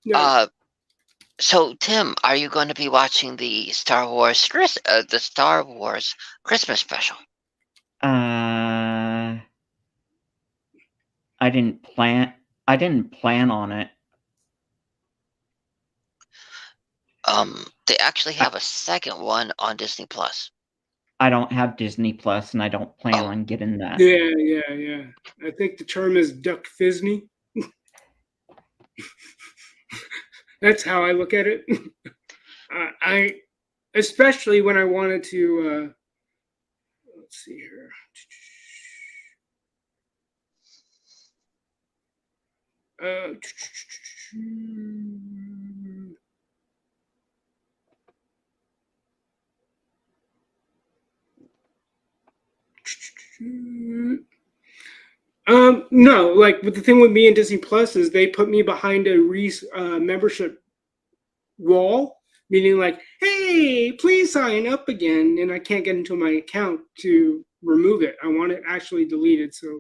No. So, Tim, are you going to be watching the Star Wars Christmas special? I didn't plan on it. They actually have a second one on Disney Plus. I don't have Disney Plus, and I don't plan on getting that. Yeah. I think the term is Duck Disney. That's how I look at it. I especially when I wanted to. Let's see here. No, like the thing with me and Disney Plus is they put me behind a membership wall, meaning like, hey, please sign up again, and I can't get into my account to remove it. I want it actually deleted. So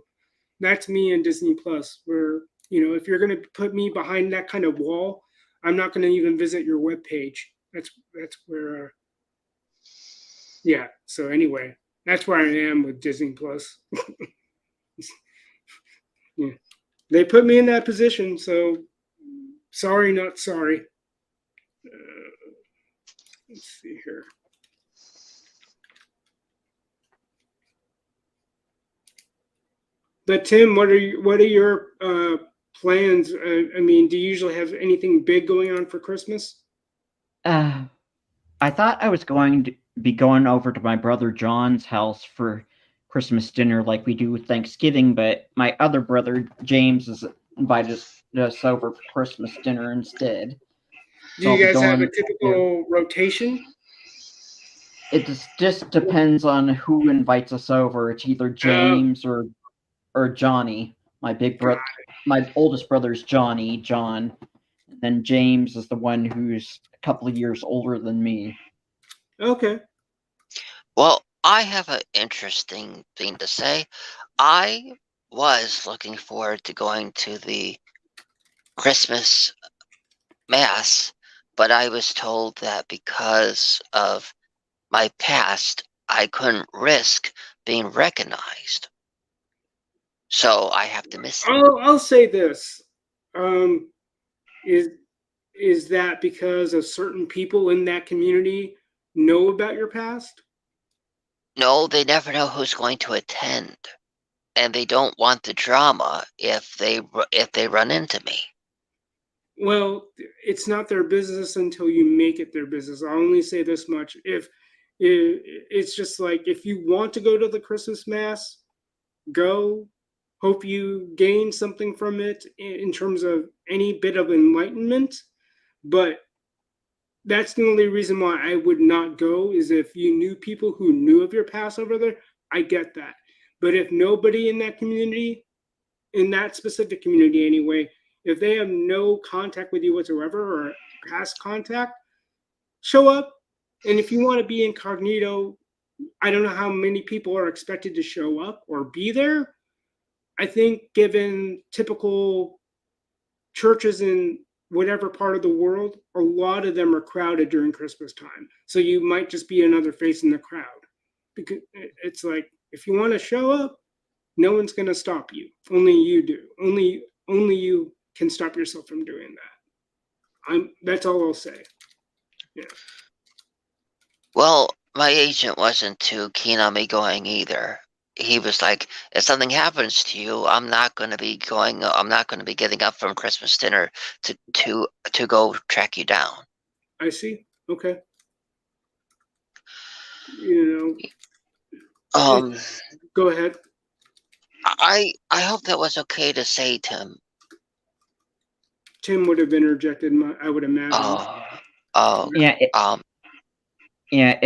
that's me and Disney Plus, where if you're going to put me behind that kind of wall, I'm not going to even visit your webpage. That's where. Yeah. So anyway, that's where I am with Disney Plus. Yeah. They put me in that position, so sorry, not sorry. Let's see here. But Tim, what are your plans? I mean, do you usually have anything big going on for Christmas? I thought I was going to be going over to my brother John's house for Christmas dinner like we do with Thanksgiving, but my other brother James has invited us over for Christmas dinner instead. Do you guys have a typical rotation? It just depends on who invites us over. It's either James or Johnny. My my oldest brother's John, and then James is the one who's a couple of years older than me. Okay. Well, I have an interesting thing to say. I was looking forward to going to the Christmas Mass, but I was told that because of my past, I couldn't risk being recognized. So I have to miss it. I'll say this. Is that because of certain people in that community know about your past? No, they never know who's going to attend, and they don't want the drama if they run into me. Well, it's not their business until you make it their business. I'll only say this much: if it's just like if you want to go to the Christmas Mass, go. Hope you gain something from it in terms of any bit of enlightenment. But that's the only reason why I would not go is if you knew people who knew of your past over there. I get that. But if nobody in that community, in that specific community anyway, if they have no contact with you whatsoever or past contact, show up. And if you want to be incognito, I don't know how many people are expected to show up or be there. I think given typical churches in whatever part of the world, a lot of them are crowded during Christmas time. So you might just be another face in the crowd. Because it's like if you want to show up, no one's going to stop you. Only you do. Only you can stop yourself from doing that. That's all I'll say. Yeah. Well, my agent wasn't too keen on me going either. He was like, if something happens to you, I'm not going to be getting up from Christmas dinner to go track you down. I see. Okay. You know. Go ahead. I hope that was okay to say, Tim. Tim would have interjected. I would imagine. Yeah. Yeah,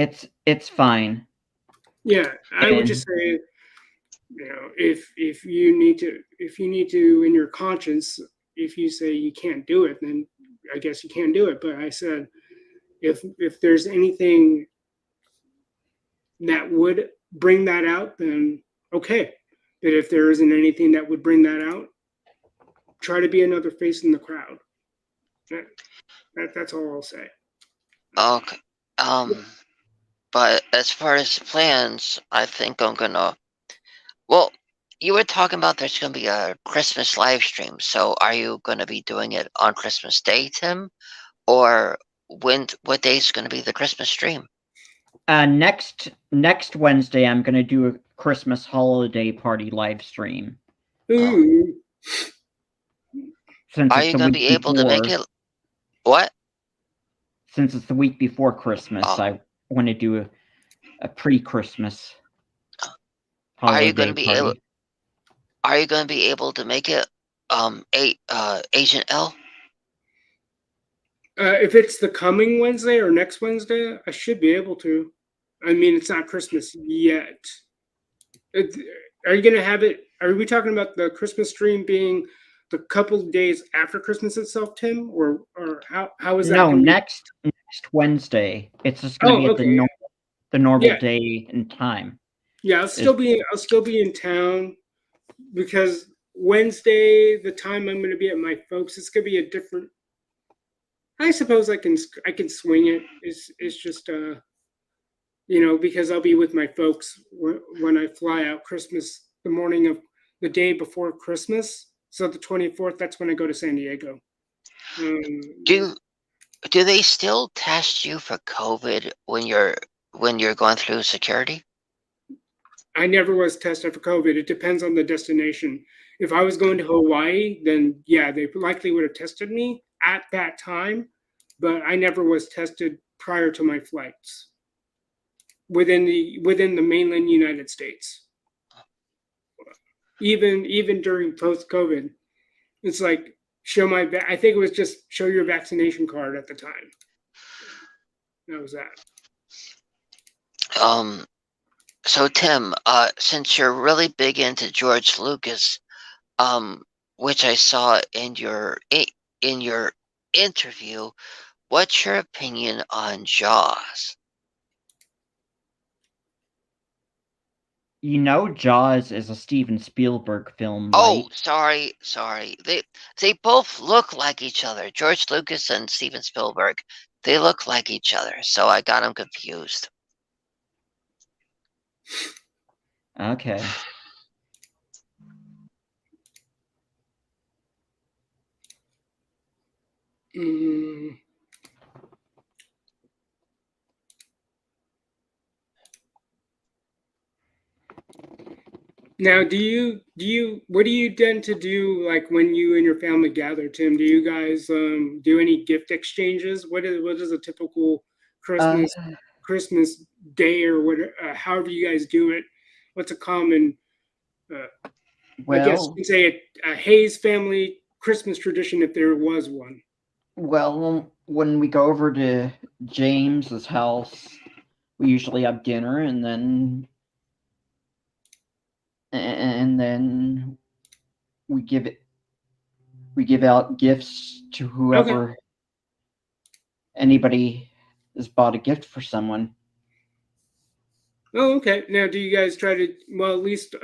it's fine. Yeah, I would just say, you know, if you need to in your conscience, if you say you can't do it, then I guess you can't do it. But I said, if there's anything that would bring that out, then okay. But if there isn't anything that would bring that out, try to be another face in the crowd. That's all I'll say. Okay. But as far as plans, I think I'm gonna. Well, you were talking about there's gonna be a Christmas live stream. So are you gonna be doing it on Christmas Day, Tim, or what day is gonna be the Christmas stream? Next Wednesday, I'm gonna do a Christmas holiday party live stream. Ooh. Are you gonna be able to make it? What? Since it's the week before Christmas, I want to do a pre-Christmas holiday Are you going to be party. Are you going to be able to make it, Agent L? If it's the coming Wednesday or next Wednesday, I should be able to. I mean, it's not Christmas yet. Are you going to have it? Are we talking about the Christmas stream being the couple of days after Christmas itself, Tim? Or how is that? No, next Wednesday. It's just going to be at the normal day and time. Yeah, I'll still be in town because Wednesday, the time I'm going to be at my folks, it's going to be a different. I suppose I can swing it. It's just you know, because I'll be with my folks when I fly out Christmas, the morning of the day before Christmas. So the 24th, that's when I go to San Diego. Do they still test you for COVID when you're going through security? I never was tested for COVID. It depends on the destination. If I was going to Hawaii, then yeah, they likely would have tested me at that time, but I never was tested prior to my flights within the mainland United States. Even during post-COVID, it's like I think it was just show your vaccination card at the time. That was that. So Tim, since you're really big into George Lucas, which I saw in your interview. What's your opinion on Jaws? You know, Jaws is a Steven Spielberg film, Oh, right? sorry. They both look like each other. George Lucas and Steven Spielberg. They look like each other, so I got them confused. Okay. Now, what do you tend to do, like when you and your family gather, Tim? Do you guys do any gift exchanges? What is a typical Uh, Christmas day, or what? However you guys do it. What's a common, I guess you well, can say a Hayes family Christmas tradition, if there was one? well, when we go over to James's house, we usually have dinner, and then we give out gifts to Okay. whoever anybody has bought a gift for someone. Oh, okay. Now, do you guys try to, well, at least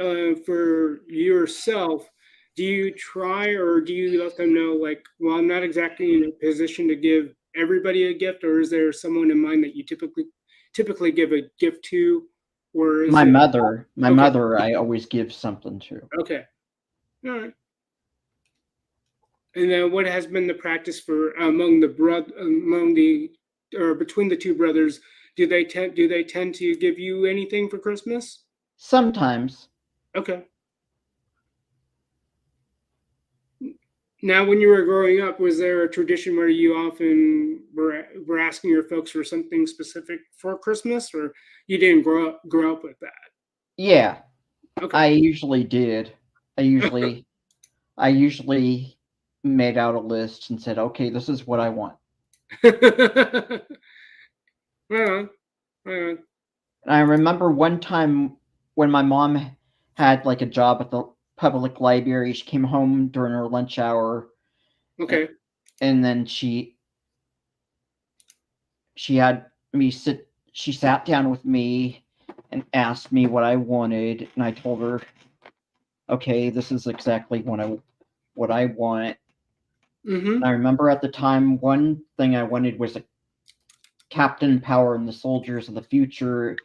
for yourself, do you try, or do you let them know, like, well, I'm not exactly in a position to give everybody a gift, or is there someone in mind that you typically give a gift to, or is My it my okay? mother, I always give something to. Okay. All right. And then what has been the practice for among the or between the two brothers? Do they tend to give you anything for Christmas? Sometimes. Okay. Now, when you were growing up, was there a tradition where you often were asking your folks for something specific for Christmas, or you didn't grow up with that? Yeah, Okay. I usually did. I usually made out a list and said, "Okay, this is what I want." Right on. Right on. And I remember one time when my mom had like a job at the public library. She came home during her lunch hour, Okay. and then she had me sit. She sat down with me and asked me what I wanted, and I told her, "Okay, this is exactly what I want." Mm-hmm. I remember at the time one thing I wanted was a Captain Power and the Soldiers of the Future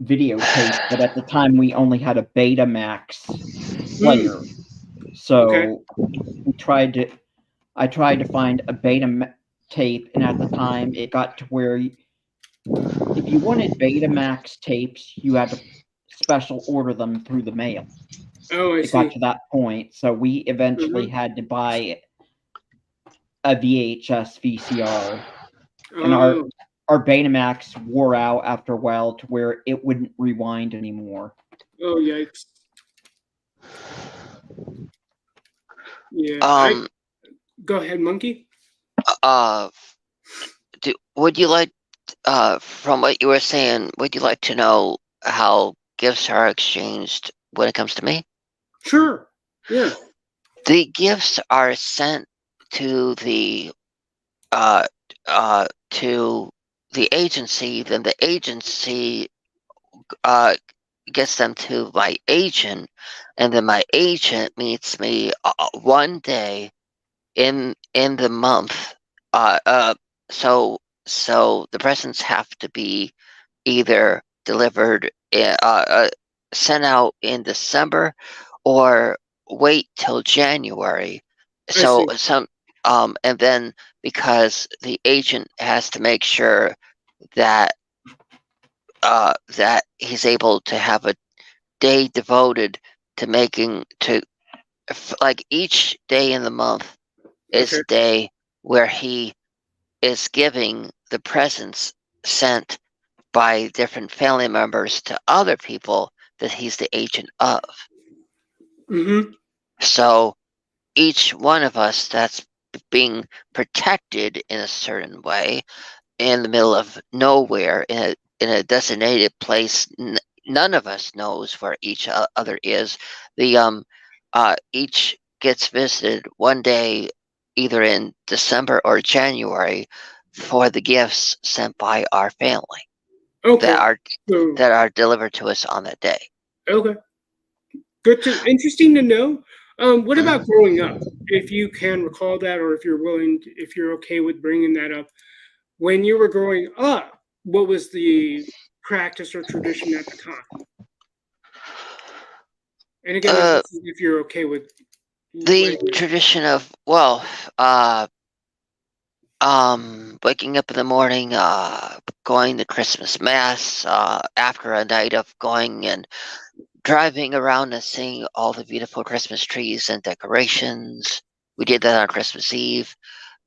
videotape, but at the time we only had a Betamax player. So I tried to find a beta tape, and at the time it got to where if you wanted Betamax tapes, you had to special order them through the mail. Oh, I It got see. to that point, so we eventually Mm-hmm. had to buy a VHS VCR, and Oh, our Betamax wore out after a while to where it wouldn't rewind anymore. oh, yikes. Yeah. Go ahead, Monkey. Would you like, from what you were saying, would you like to know how gifts are exchanged when it comes to me? Sure. Yeah. The gifts are sent to the agency, then the agency gets them to my agent, and then my agent meets me one day in the month. So the presents have to be either delivered, sent out in December, or wait till January. So and then because the agent has to make sure that that he's able to have a day devoted to like each day in the month is a day where he is giving the presents sent by different family members to other people that he's the agent of. Mm-hmm. So each one of us that's being protected in a certain way in the middle of nowhere in a designated place, none of us knows where each other is. The each gets visited one day, either in December or January, for the gifts sent by our family Okay. that are delivered to us on that day. Okay. Interesting to know. What about growing up? If you can recall that, or if you're okay with bringing that up, when you were growing up, what was the practice or tradition at the time? And again, if you're okay with the tradition of waking up in the morning, going to Christmas Mass, after a night of going and driving around and seeing all the beautiful Christmas trees and decorations. We did that on Christmas Eve,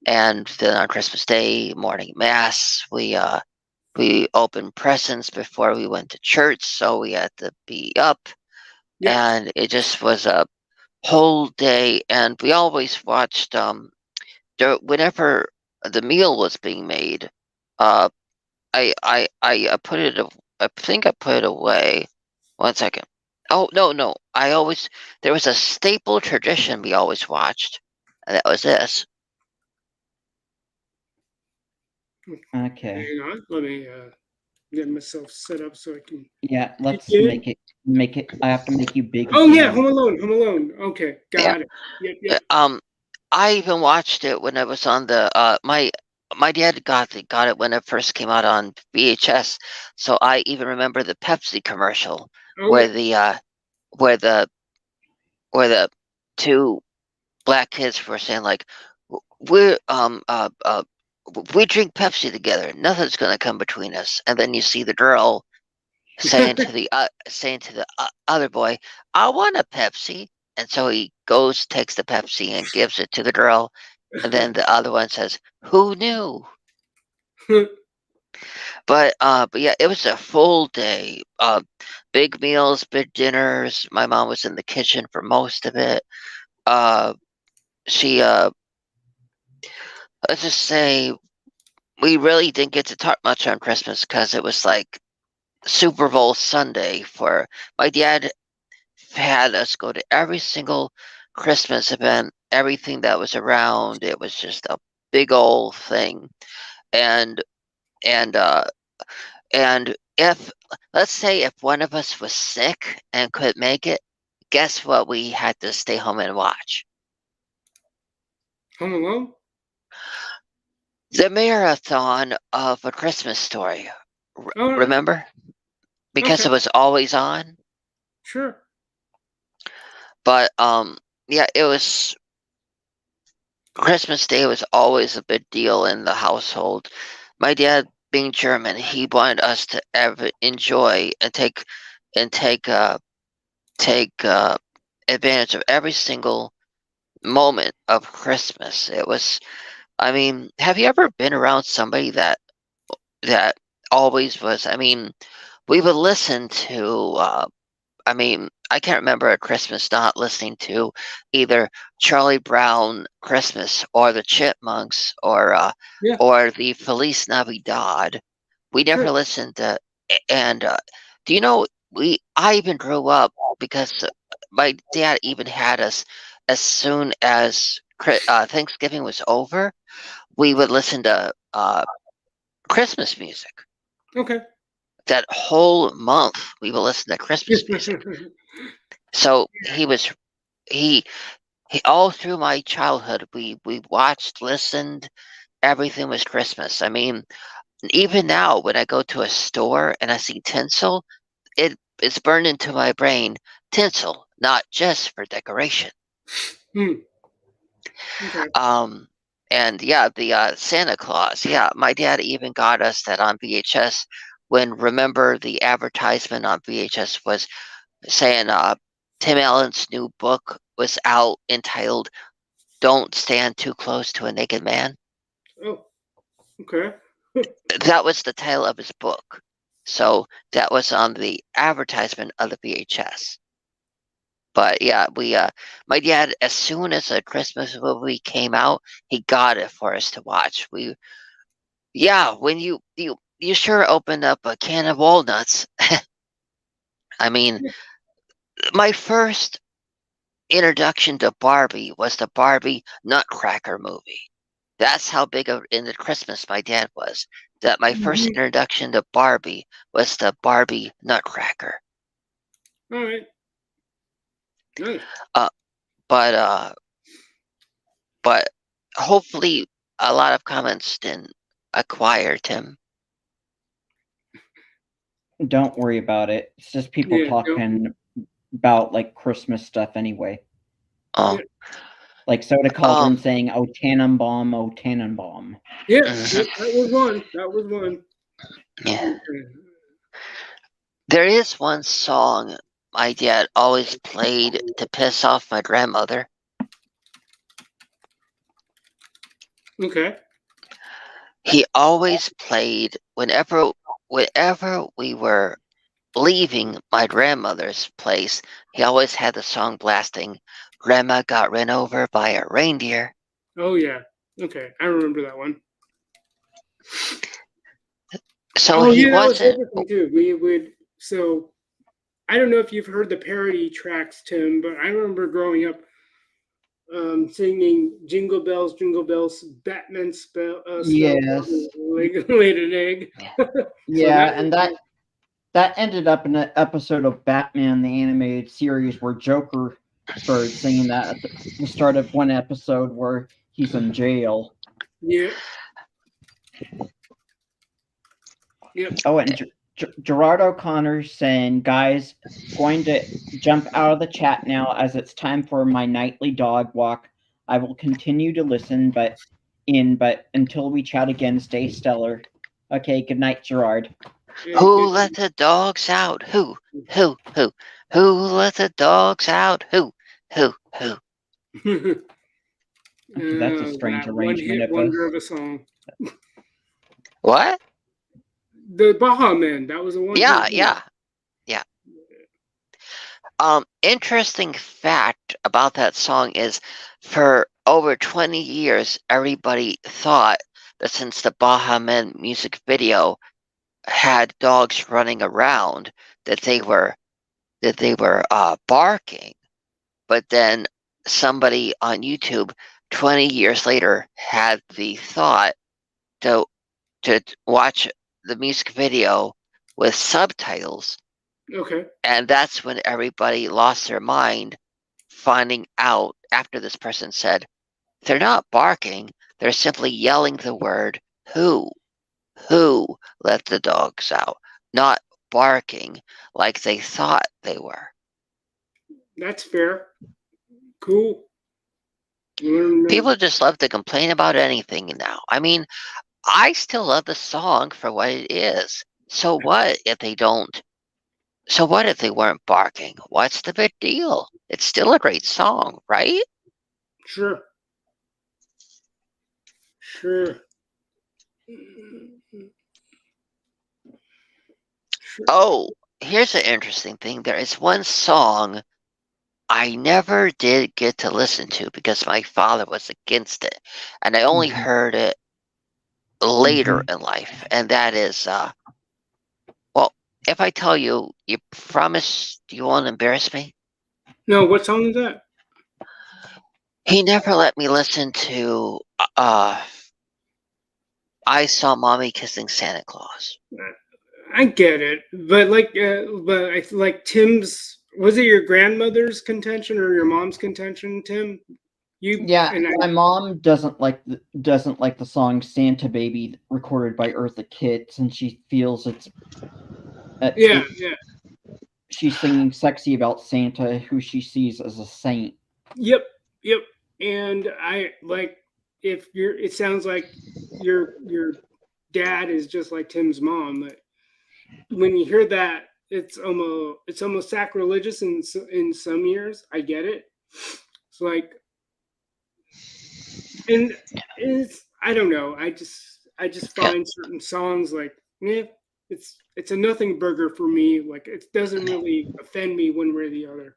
and then on Christmas Day, morning Mass, we opened presents before we went to church, so we had to be up, and it just was a whole day. And we always watched whenever the meal was being made. I put it. I think I put it away. 1 second. Oh no! There was a staple tradition we always watched, and that was this. Okay. Hang on, let me get myself set up so I can. Yeah, let's make it. I have to make you big. Oh yeah, Home Alone. Okay, got it. Yep. I even watched it when it was on the my dad got it when it first came out on VHS. So I even remember the Pepsi commercial where the two black kids were saying like, we drink Pepsi together, nothing's gonna come between us. And then you see the girl saying to the other boy, I want a Pepsi. And so he goes, takes the Pepsi and gives it to the girl. And then the other one says, who knew? But yeah, it was a full day. Big meals, big dinners. My mom was in the kitchen for most of it. Let's just say we really didn't get to talk much on Christmas because it was like Super Bowl Sunday. For my dad had us go to every single Christmas event, everything that was around. It was just a big old thing. And if, let's say, if one of us was sick and couldn't make it, guess what? We had to stay home and watch. Home Alone? The marathon of A Christmas Story. Remember? Because it was always on. Sure. But yeah, it was Christmas Day was always a big deal in the household. My dad, being German, he wanted us to enjoy and take advantage of every single moment of Christmas. It was, I mean, have you ever been around somebody that always was? I mean, we would listen to. I mean, I can't remember a Christmas not listening to either Charlie Brown Christmas or the Chipmunks or the Feliz Navidad. We never listened to, and do you know, I even grew up because my dad even had us as soon as Thanksgiving was over, we would listen to Christmas music. Okay. That whole month we would listen to Christmas music. So he all through my childhood we watched, listened, everything was Christmas. I mean, even now when I go to a store and I see tinsel, it's burned into my brain. Tinsel, not just for decoration. Okay. And yeah, the Santa Claus. Yeah, my dad even got us that on VHS. When, remember, the advertisement on VHS was saying Tim Allen's new book was out entitled "Don't Stand Too Close to a Naked Man." Oh, okay. That was the title of his book. So that was on the advertisement of the VHS. But yeah, my dad, as soon as a Christmas movie came out, he got it for us to watch. When you sure opened up a can of walnuts. I mean, my first introduction to Barbie was the Barbie Nutcracker movie. That's how big of into Christmas my dad was. That my first introduction to Barbie was the Barbie Nutcracker. All right. Nice. But hopefully a lot of comments didn't acquire Tim. Don't worry about it. It's just people talking about like Christmas stuff anyway. Oh. Like Soda Cauldron saying, "Oh Tannenbaum, oh Tannenbaum." Yeah, that was one. That was one. Yeah. There is one song my dad always played to piss off my grandmother. Okay. He always played whenever we were leaving my grandmother's place. He always had the song blasting. Grandma got run over by a reindeer. Oh yeah. Okay, I remember that one. So he wasn't. That was too. We would. So I don't know if you've heard the parody tracks, Tim, but I remember growing up singing "Jingle Bells, Jingle Bells," Batman spell. Yes. Laid an egg. Yeah, and that ended up in an episode of Batman the Animated Series where Joker started singing that at the start of one episode where he's in jail. Yeah. Yep. Oh, and Gerard O'Connor saying, "Guys, going to jump out of the chat now as it's time for my nightly dog walk. I will continue to listen, but until we chat again, stay stellar." Okay, good night, Gerard. Who let the dogs out? Who let the dogs out? Who? That's a strange arrangement. Wonder of a song. What? The Baja Men. That was a one. Yeah. Interesting fact about that song is, for over 20 years, everybody thought that since the Baja Men music video had dogs running around, that they were barking. But then somebody on YouTube 20 years later had the thought to watch the music video with subtitles. Okay. And that's when everybody lost their mind, finding out after this person said, they're not barking, they're simply yelling the word who let the dogs out, not barking like they thought they were. That's fair. Cool. People just love to complain about anything now. I mean, I still love the song for what it is. So what if they don't? So what if they weren't barking? What's the big deal? It's still a great song, right? Sure. Oh, here's an interesting thing. There is one song I never did get to listen to because my father was against it, and I only heard it later in life, and that is, well, if I tell you, you promise you won't embarrass me? No, what song is that? He never let me listen to I Saw Mommy Kissing Santa Claus. I get it, but I like Tim's. Was it your grandmother's contention or your mom's contention, Tim? My mom doesn't like the song "Santa Baby" recorded by Eartha Kitt, since she feels it's she's singing sexy about Santa, who she sees as a saint. Yep. And I like it sounds like your dad is just like Tim's mom. But when you hear that, it's almost sacrilegious in some years. I get it. It's like, and I don't know. I just find certain songs like, it's a nothing burger for me. Like, it doesn't really offend me one way or the other.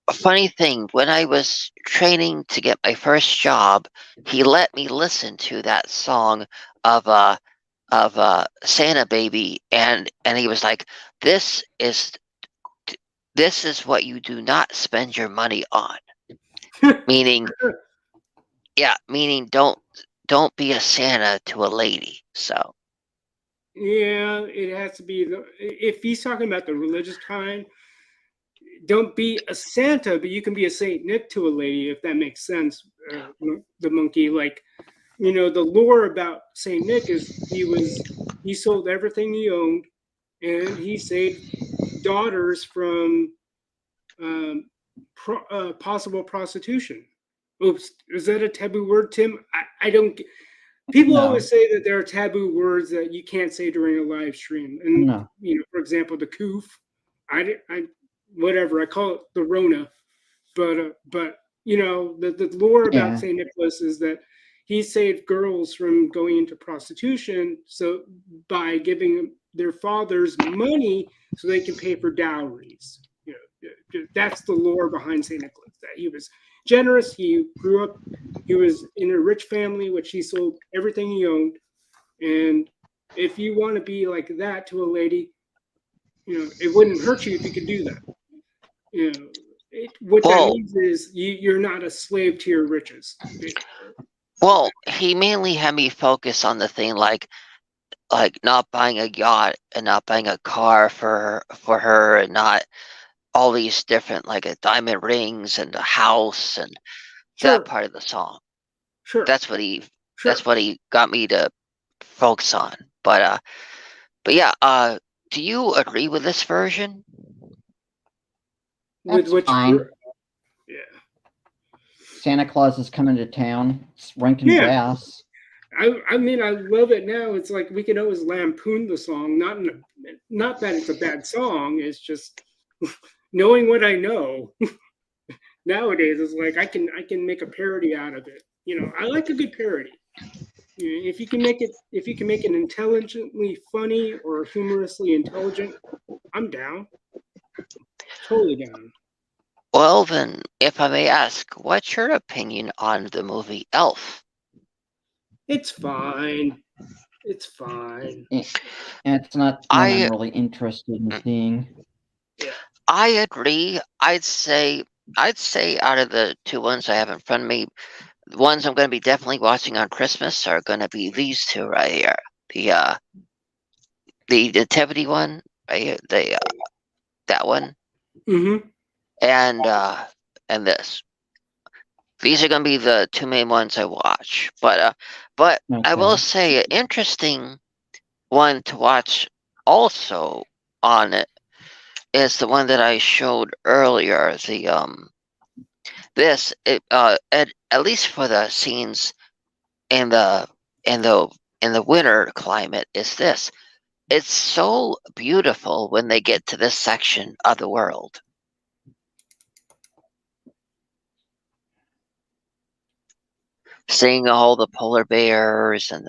A funny thing, when I was training to get my first job, he let me listen to that song of Santa Baby, and he was like, "This is this is what you do not spend your money on. Meaning, meaning don't be a Santa to a lady. So Yeah, it has to be if he's talking about the religious kind, don't be a Santa, but you can be a Saint Nick to a lady, if that makes sense. The monkey, like, the lore about Saint Nick is he sold everything he owned, and he saved daughters from possible prostitution. Oops, is that a taboo word, Tim? I don't. People always say that there are taboo words that you can't say during a live stream, and for example, the coof. I whatever I call it the Rona, but the lore about Saint Nicholas is that he saved girls from going into prostitution, so by giving their fathers money so they can pay for dowries. That's the lore behind Saint Nicholas. That he was generous. He grew up. He was in a rich family, which he sold everything he owned. And if you want to be like that to a lady, it wouldn't hurt you if you could do that. What that means is you're not a slave to your riches. Well, he mainly had me focus on the thing like not buying a yacht and not buying a car for her, and not all these different like diamond rings and a house and that part of the song. Sure. That's what he got me to focus on. But yeah, do you agree with this version? That's fine. Yeah. Santa Claus is coming to town, ranking gas. I mean, I love it now. It's like we can always lampoon the song. Not that it's a bad song. It's just knowing what I know nowadays is like I can make a parody out of it. I like a good parody. If you can make it intelligently funny or humorously intelligent, I'm down. Totally down. Well, then, if I may ask, what's your opinion on the movie Elf? It's fine. It's fine. It's not one I'm really interested in seeing. Yeah. I agree. I'd say out of the two ones I have in front of me, the ones I'm going to be definitely watching on Christmas are going to be these two right here. The nativity one, right here, that one. Mm-hmm. And this. These are going to be the two main ones I watch. But okay. I will say an interesting one to watch also on it is the one that I showed earlier. At least for the scenes in the winter climate, is this. It's so beautiful when they get to this section of the world. Seeing all the polar bears and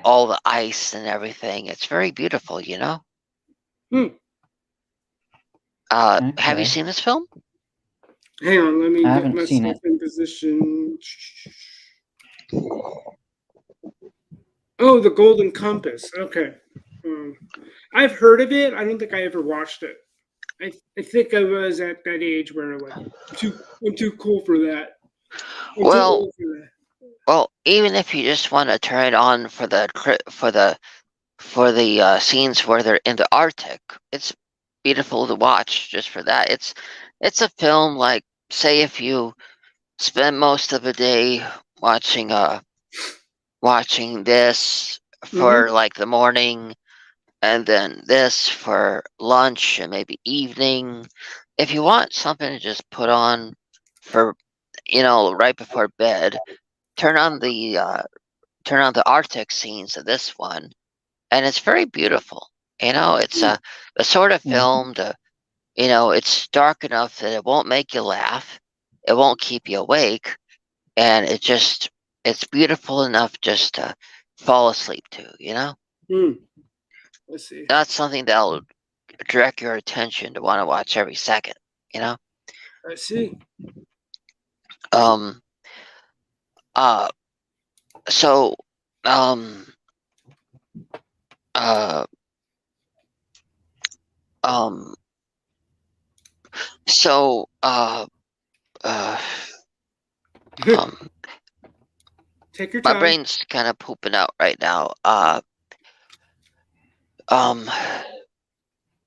all the ice and everything. It's very beautiful, Have you seen this film? Hang on, let me get myself in position. Oh, The Golden Compass. Okay. I've heard of it. I don't think I ever watched it. I think I was at that age where like I'm too cool for that. Well, even if you just want to turn it on for the scenes where they're in the Arctic, it's beautiful to watch just for that. It's a film like, say, if you spend most of the day watching this for like the morning, and then this for lunch and maybe evening. If you want something to just put on for right before bed, turn on the Arctic scenes of this one, and it's very beautiful. It's a sort of film to, it's dark enough that it won't make you laugh, it won't keep you awake, and it's beautiful enough just to fall asleep to. Let's see. Not something that'll direct your attention to want to watch every second. I see. So So, Take your my time. brain's kind of pooping out right now.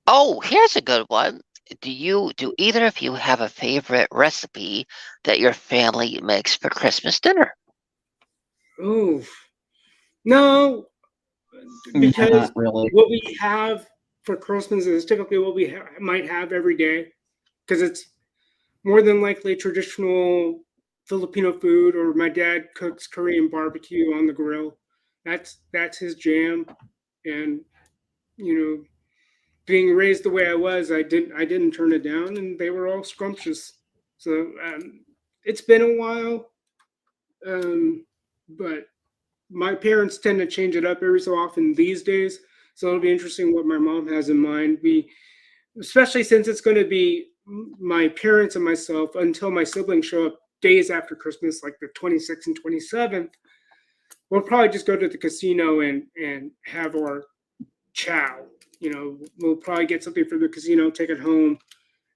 Oh, here's a good one. Do either of you have a favorite recipe that your family makes for Christmas dinner? Oh, no, because Not really. what we have for Christmas is typically what we might have every day, because it's more than likely traditional Filipino food, or my dad cooks Korean barbecue on the grill. That's his jam, and you know, being raised the way I was, I didn't turn it down, and they were all scrumptious. So it's been a while, but my parents tend to change it up every so often these days. So it'll be interesting what my mom has in mind. Especially since it's going to be my parents and myself until my siblings show up days after Christmas, like the 26th and 27th. We'll probably just go to the casino and have our chow. We'll probably get something from the casino, take it home,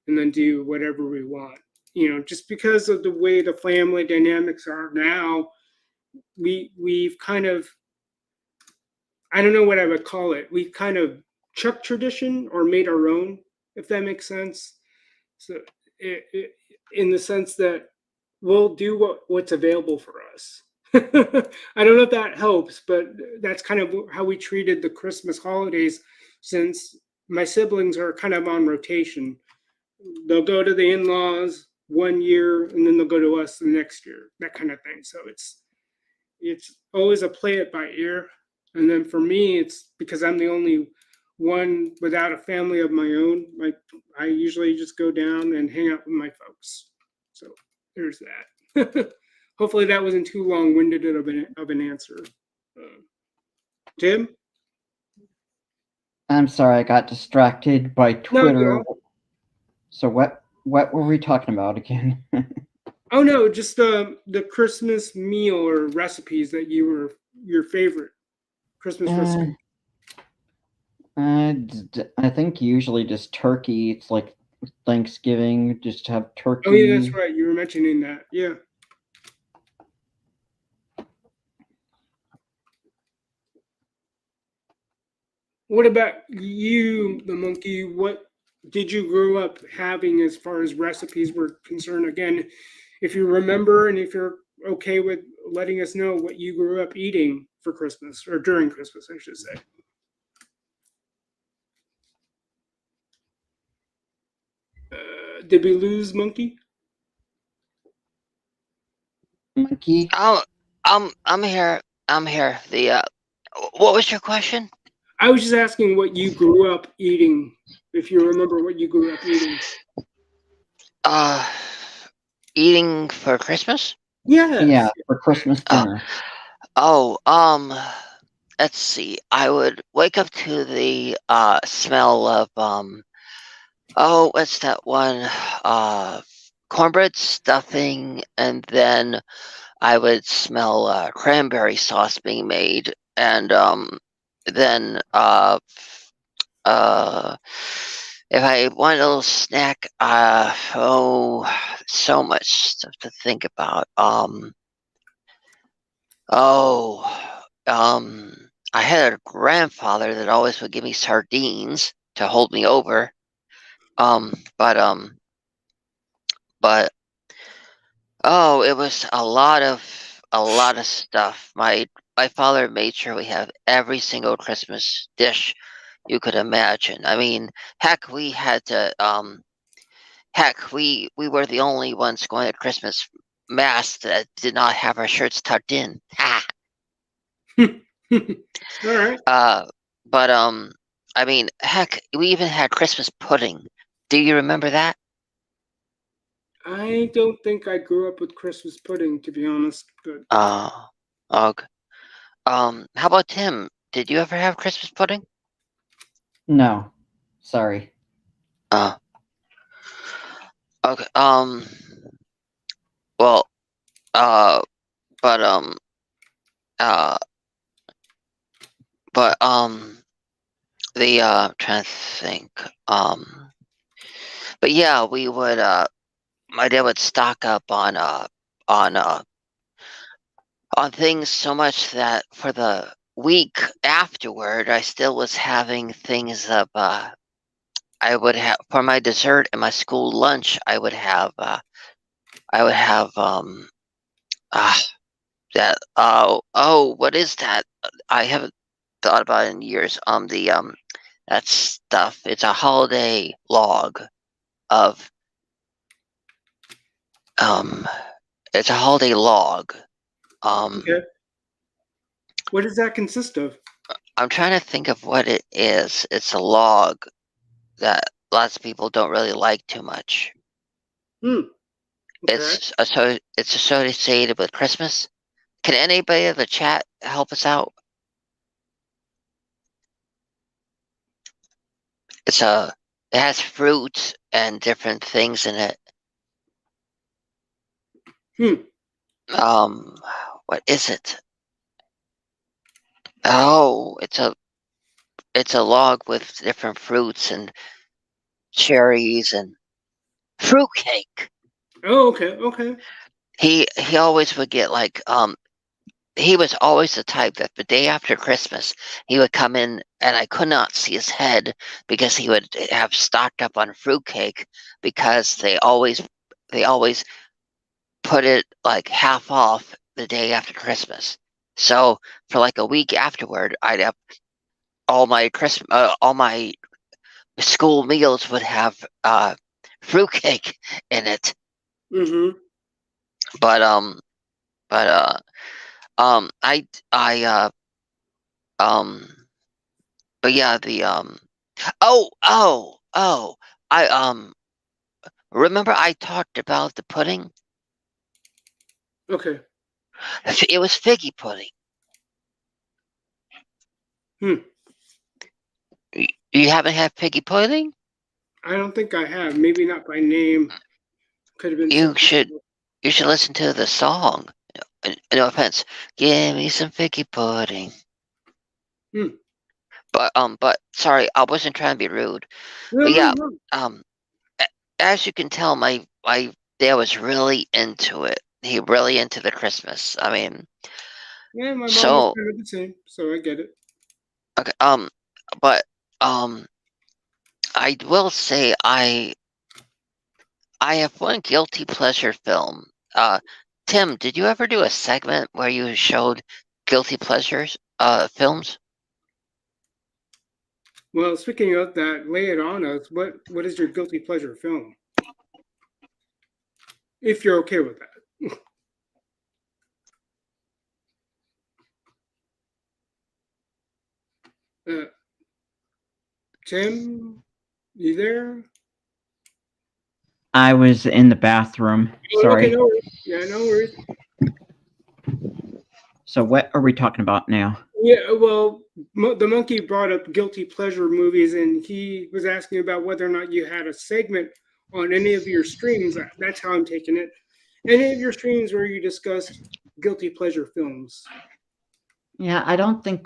and then do whatever we want. Just because of the way the family dynamics are now, we've kind of, I don't know what I would call it. We've kind of chucked tradition or made our own, if that makes sense. So, in the sense that we'll do what's available for us. I don't know if that helps, but that's kind of how we treated the Christmas holidays, since my siblings are kind of on rotation. They'll go to the in-laws one year and then they'll go to us the next year, that kind of thing. So it's always a play it by ear. And then for me, it's because I'm the only one without a family of my own. Like, I usually just go down and hang out with my folks. So there's that. Hopefully that wasn't too long-winded of an answer. Tim? I'm sorry, I got distracted by Twitter. No. So what were we talking about again? Oh no, just the Christmas meal or recipes that your favorite Christmas recipe. I think usually just turkey. It's like Thanksgiving, just have turkey. Oh yeah, that's right. You were mentioning that. Yeah. What about you, the monkey? What did you grow up having as far as recipes were concerned? Again, if you remember, and if you're okay with letting us know what you grew up eating for Christmas, or during Christmas, I should say. Did we lose Monkey? Monkey. Oh, I'm here. I'm here. What was your question? I was just asking what you grew up eating, if you remember what you grew up eating. Eating for Christmas? Yes. Yeah, for Christmas dinner. Let's see. I would wake up to the smell of what's that one? Cornbread stuffing, and then I would smell cranberry sauce being made, and then if I want a little snack, so much stuff to think about. I had a grandfather that always would give me sardines to hold me over. But it was a lot of stuff. My father made sure we have every single Christmas dish you could imagine. I mean, heck, we had to we were the only ones going to Christmas mass that did not have our shirts tucked in. All right. But I mean, heck, we even had Christmas pudding. Do you remember that? I don't think I grew up with Christmas pudding, to be honest. But okay. How about Tim? Did you ever have Christmas pudding? No, sorry. Okay. Well. But trying to think. But yeah, we would. My dad would stock up on things so much that for the week afterward, I still was having things of. I would have for my dessert and my school lunch. I would have. That. What is that? I haven't thought about it in years. That stuff. It's a holiday log of. It's a holiday log. Okay. What does that consist of? I'm trying to think of what it is. It's a log that lots of people don't really like too much. Okay. It's associated with Christmas. Can anybody in the chat help us out? It has fruits and different things in it. What is it? Oh, it's a log with different fruits and cherries and fruitcake. Oh, okay. He always would get like he was always the type that the day after Christmas he would come in and I could not see his head because he would have stocked up on fruitcake because they always put it like half off the day after Christmas. So for like a week afterward, I'd have all my school meals would have fruitcake in it. Mm-hmm. But but yeah, I remember I talked about the pudding. Okay. It was figgy pudding. You haven't had figgy pudding? I don't think I have. Maybe not by name. Could have been. You should listen to the song. No offense. Give me some figgy pudding. But sorry, I wasn't trying to be rude. But yeah, as you can tell, my dad was really into it. He really into the Christmas. I mean, yeah, my mom was kind of the same, so I get it. Okay, but I will say I have one guilty pleasure film. Tim, did you ever do a segment where you showed guilty pleasures films? Well, speaking of that, lay it on us. What is your guilty pleasure film? If you're okay with that. Tim, you there? I was in the bathroom. Sorry. Okay, no worries. Yeah, no worries. So what are we talking about now? Yeah, well, the monkey brought up guilty pleasure movies, and he was asking about whether or not you had a segment on any of your streams. That's how I'm taking it. Any of your streams where you discussed guilty pleasure films? Yeah, I don't think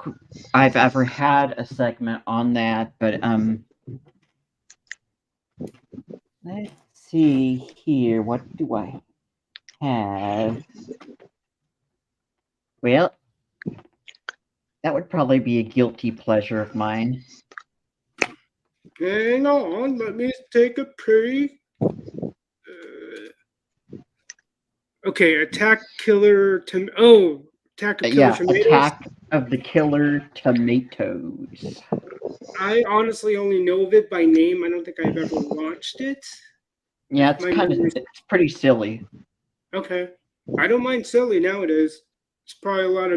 I've ever had a segment on that, but let's see here. What do I have? Well, that would probably be a guilty pleasure of mine. Hang on, let me take a peek. Okay, Attack Killer Attack of Killer Tomatoes. Attack of the Killer Tomatoes. I honestly only know of it by name. I don't think I've ever watched it. Yeah, it's pretty silly. Okay, I don't mind silly nowadays. It's probably a lot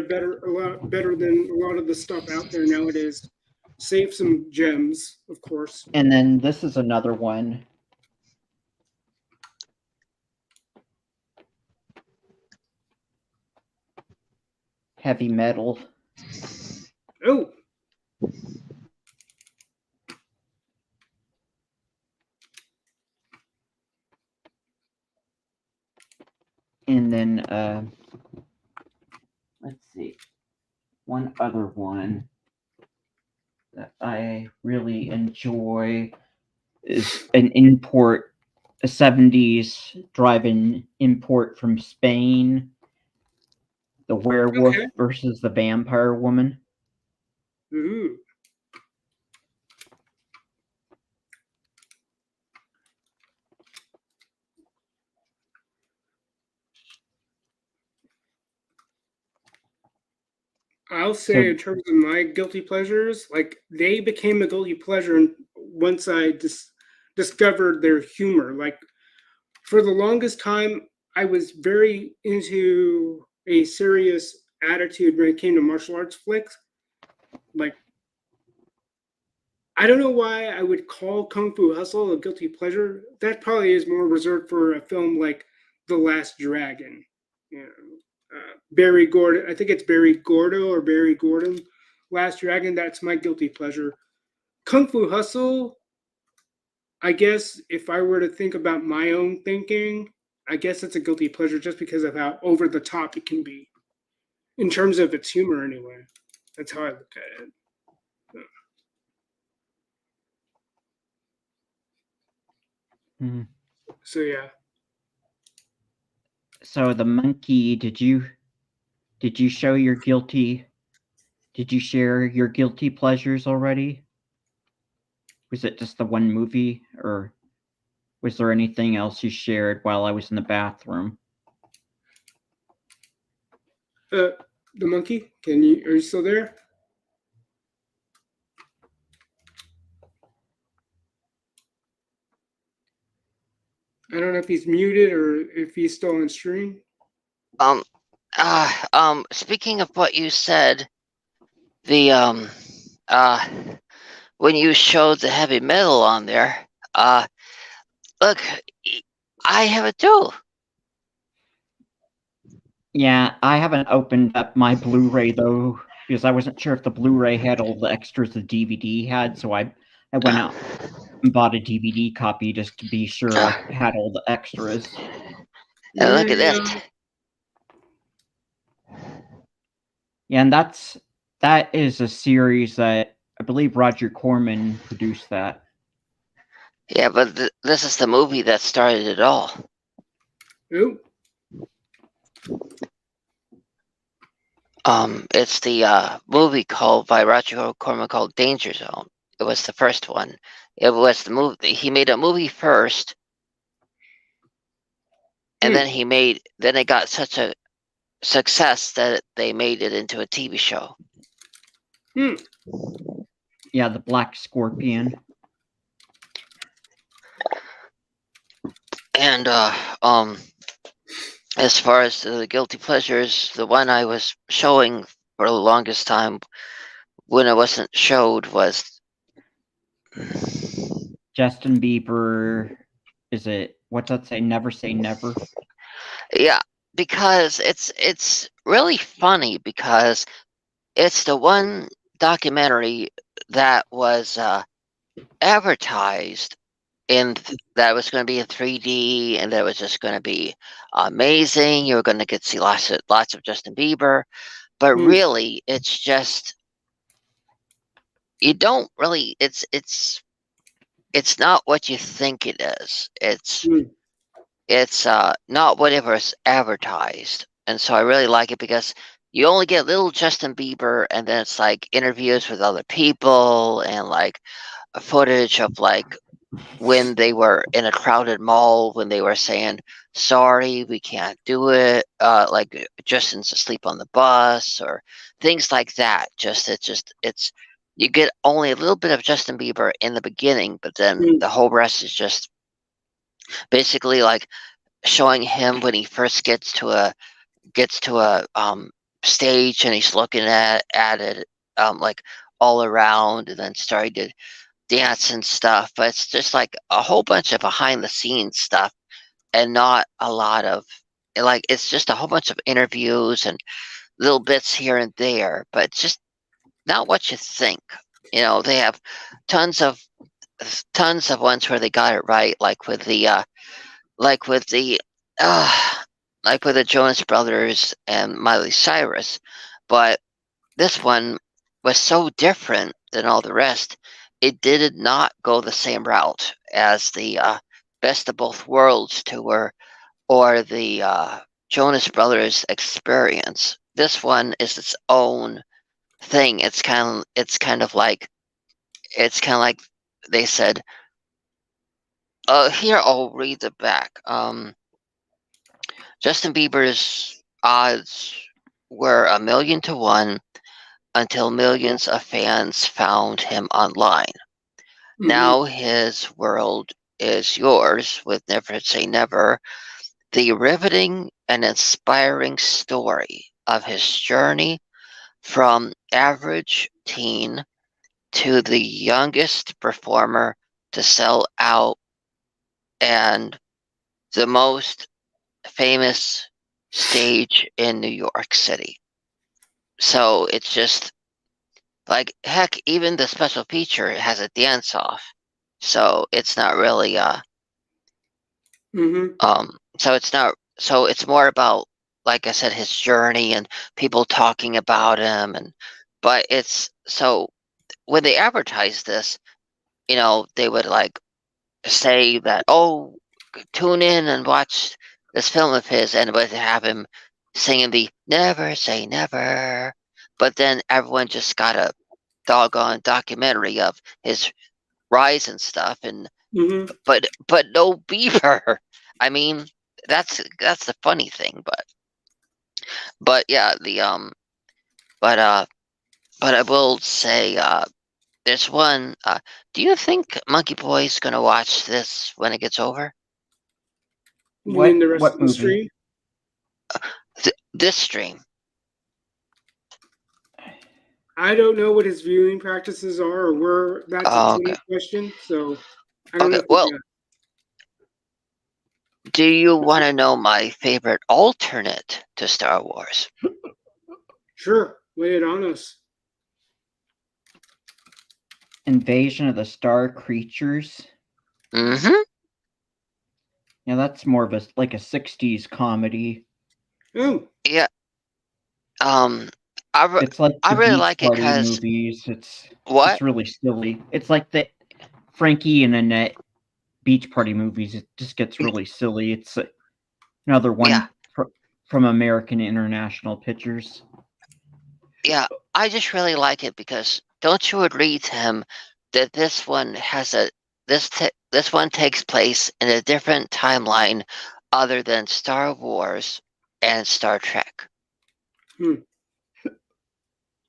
better than a lot of the stuff out there nowadays. Save some gems, of course. And then this is another one. Heavy metal. Oh. And then let's see. One other one that I really enjoy. is an import, a 70s drive-in import from Spain. The werewolf versus the vampire woman. Ooh. I'll say in terms of my guilty pleasures, like they became a guilty pleasure once I discovered their humor. Like for the longest time, I was very into a serious attitude when it came to martial arts flicks. Like I don't know why I would call Kung Fu Hustle a guilty pleasure. That probably is more reserved for a film like The Last Dragon. You know, Barry Gordon. I think it's Barry Gordo or Barry Gordon. Last Dragon. That's my guilty pleasure. Kung Fu Hustle. I guess if I were to think about my own thinking, I guess it's a guilty pleasure just because of how over the top it can be, in terms of its humor. Anyway, that's how I look at it. So yeah. So the monkey, did you show your guilty? Did you share your guilty pleasures already? Was it just the one movie, or was there anything else you shared while I was in the bathroom? The monkey, are you still there? I don't know if he's muted or if he's still on stream. Speaking of what you said, the when you showed the heavy metal on there, look, I have it too. Yeah, I haven't opened up my Blu-ray though, because I wasn't sure if the Blu-ray had all the extras the DVD had, so I went out and bought a DVD copy just to be sure I had all the extras. And look at this. Yeah, and that is a series that I believe Roger Corman produced that. Yeah, but this is the movie that started it all. Who? It's the movie by Roger Corman called Danger Zone. It was the first one. It was the movie. He made a movie first, and then it got such a success that they made it into a TV show. Yeah, the Black Scorpion. And as far as the guilty pleasures, the one I was showing for the longest time when it wasn't showed was Justin Bieber. Is it, what's that say? Never Say Never. Yeah, because it's really funny because it's the one documentary that was advertised that was going to be in 3D and that was just going to be amazing. You were going to get to see lots of Justin Bieber, but really it's just you don't really. It's not what you think it is. It's not whatever is advertised, and so I really like it because you only get little Justin Bieber, and then it's like interviews with other people and like footage of like when they were in a crowded mall when they were saying sorry we can't do it, like Justin's asleep on the bus or things like that. It's you get only a little bit of Justin Bieber in the beginning, but then the whole rest is just basically like showing him when he first gets to a stage and he's looking at it like all around and then starting to dance and stuff. But it's just like a whole bunch of behind the scenes stuff and not a lot of like it's just a whole bunch of interviews and little bits here and there, but it's just not what you think. You know, they have tons of ones where they got it right, like with the Jonas Brothers and Miley Cyrus, but this one was so different than all the rest. It did not go the same route as the Best of Both Worlds tour or the Jonas Brothers Experience. This one is its own thing. It's kind of like they said. Here I'll read the back. Justin Bieber's odds were 1,000,000 to 1 until millions of fans found him online. Mhm. Now his world is yours with Never Say Never, the riveting and inspiring story of his journey from average teen to the youngest performer to sell out and the most famous stage in New York City. So it's just like, heck, even the special feature has a dance off. So it's not really Mhm. so it's not, so it's more about, like I said, his journey and people talking about him. But it's, so when they advertise this, they would like say that, oh, tune in and watch this film of his, and it would have him singing the Never Say Never. But then everyone just got a doggone documentary of his rise and stuff, and Mhm. but no Bieber. I mean, that's the funny thing, but yeah, but I will say, there's one. Do you think Monkey Boy's gonna watch this when it gets over? You mean the rest What of the movie? stream? This stream. I don't know what his viewing practices are, or where. That's a Oh, Twitter okay. question, so I don't Okay. know. If Well, do you want to know my favorite alternate to Star Wars? Sure, lay it on us. Invasion of the Star Creatures. Mm-hmm. Yeah, that's more of a like a '60s comedy. Oh, Yeah. It's like I the really Beach like it Party because movies. what? It's really silly. It's like the Frankie and Annette Beach Party movies. It just gets really silly. It's another one Yeah. from American International Pictures. Yeah, I just really like it because don't you agree, Tim, that this one has this one takes place in a different timeline other than Star Wars and Star Trek?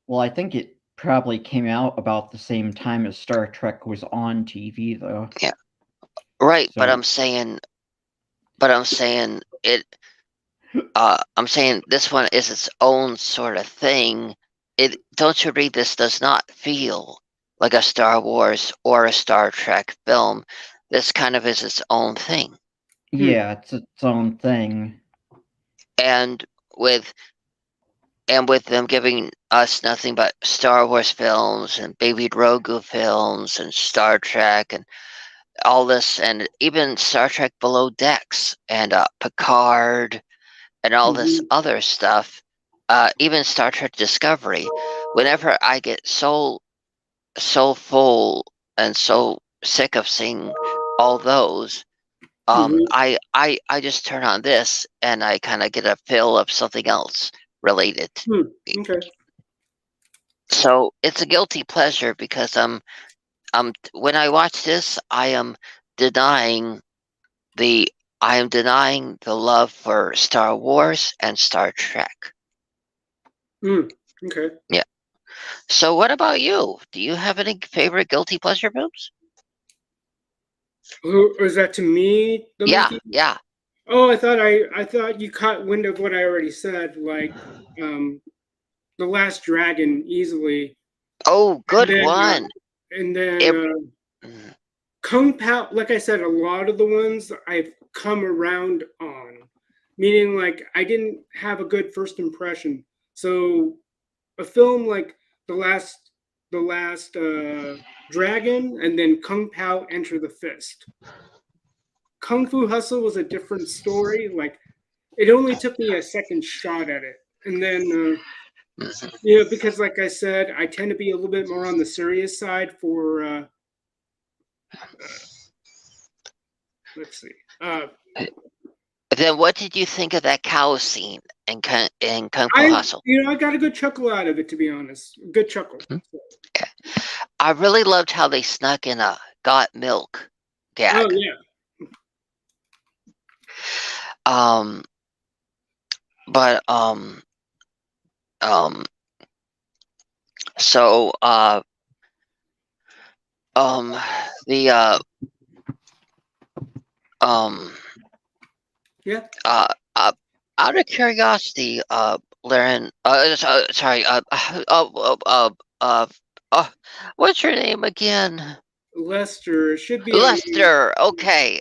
Well, I think it probably came out about the same time as Star Trek was on TV, though. Yeah. Right, but So I'm saying it I'm saying this one is its own sort of thing. Don't you agree this does not feel like a Star Wars or a Star Trek film. This kind of is its own thing. yeah, it's its own thing. And with them giving us nothing but Star Wars films and Baby Grogu films and Star Trek and all this, and even Star Trek Below Decks and Picard and all this other stuff, even Star Trek Discovery. Whenever I get so full and so sick of seeing all those, I just turn on this and I kind of get a feel of something else related. Okay. So it's a guilty pleasure because when I watch this, I am denying the love for Star Wars and Star Trek. Okay. Yeah. So what about you? Do you have any favorite guilty pleasure films? Is that to me? The Yeah, monkey? yeah. Oh, I thought you caught wind of what I already said. Like, The Last Dragon, easily. Oh, good and then, one. And then Kung Pao. Like I said, a lot of the ones I've come around on, meaning like I didn't have a good first impression. So a film like the last Dragon, and then Kung Pao Enter the Fist. Kung Fu Hustle was a different story. Like, it only took me a second shot at it, and then because like I said, I tend to be a little bit more on the serious side for let's see. Then what did you think of that cow scene in Kung Fu Hustle? I got a good chuckle out of it, to be honest. Good chuckle. Yeah. I really loved how they snuck in a got milk gag. Oh yeah. So Yeah. Out of curiosity, Laren, sorry, what's your name again? Lester. It should be Lester. Okay.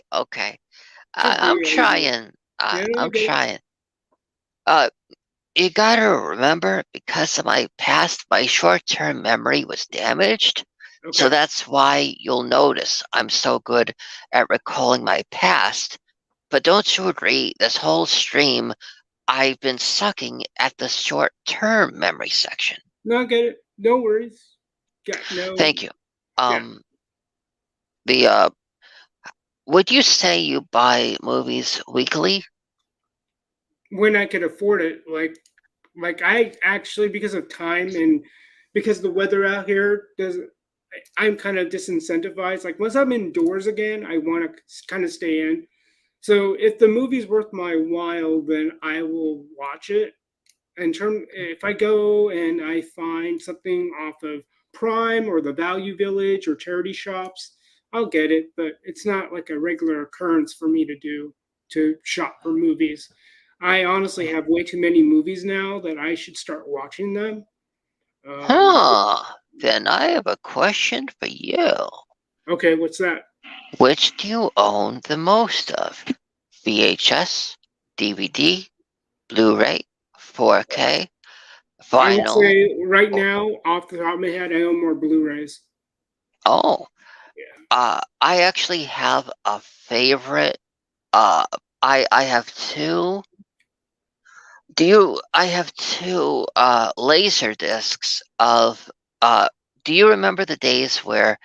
I'm be trying. I'm trying. You gotta remember, because of my past, my short-term memory was damaged. Okay. So that's why you'll notice I'm so good at recalling my past. But don't you agree, this whole stream, I've been sucking at the short-term memory section. No, I get it. No worries. No. Thank you. Would you say you buy movies weekly? When I could afford it, like I actually, because of time and because the weather out here I'm kind of disincentivized. Like once I'm indoors again, I want to kind of stay in. So if the movie's worth my while, then I will watch it. If I go and I find something off of Prime or the Value Village or charity shops, I'll get it. But it's not like a regular occurrence for me to shop for movies. I honestly have way too many movies now that I should start watching them. Then I have a question for you. Okay, what's that? Which do you own the most of? VHS, DVD, Blu-ray, 4K, vinyl? I would say right now, off the top of my head, I own more Blu-rays. Oh. Yeah. I actually have a favorite. I have two. I have two laser discs of. Do you remember the days where,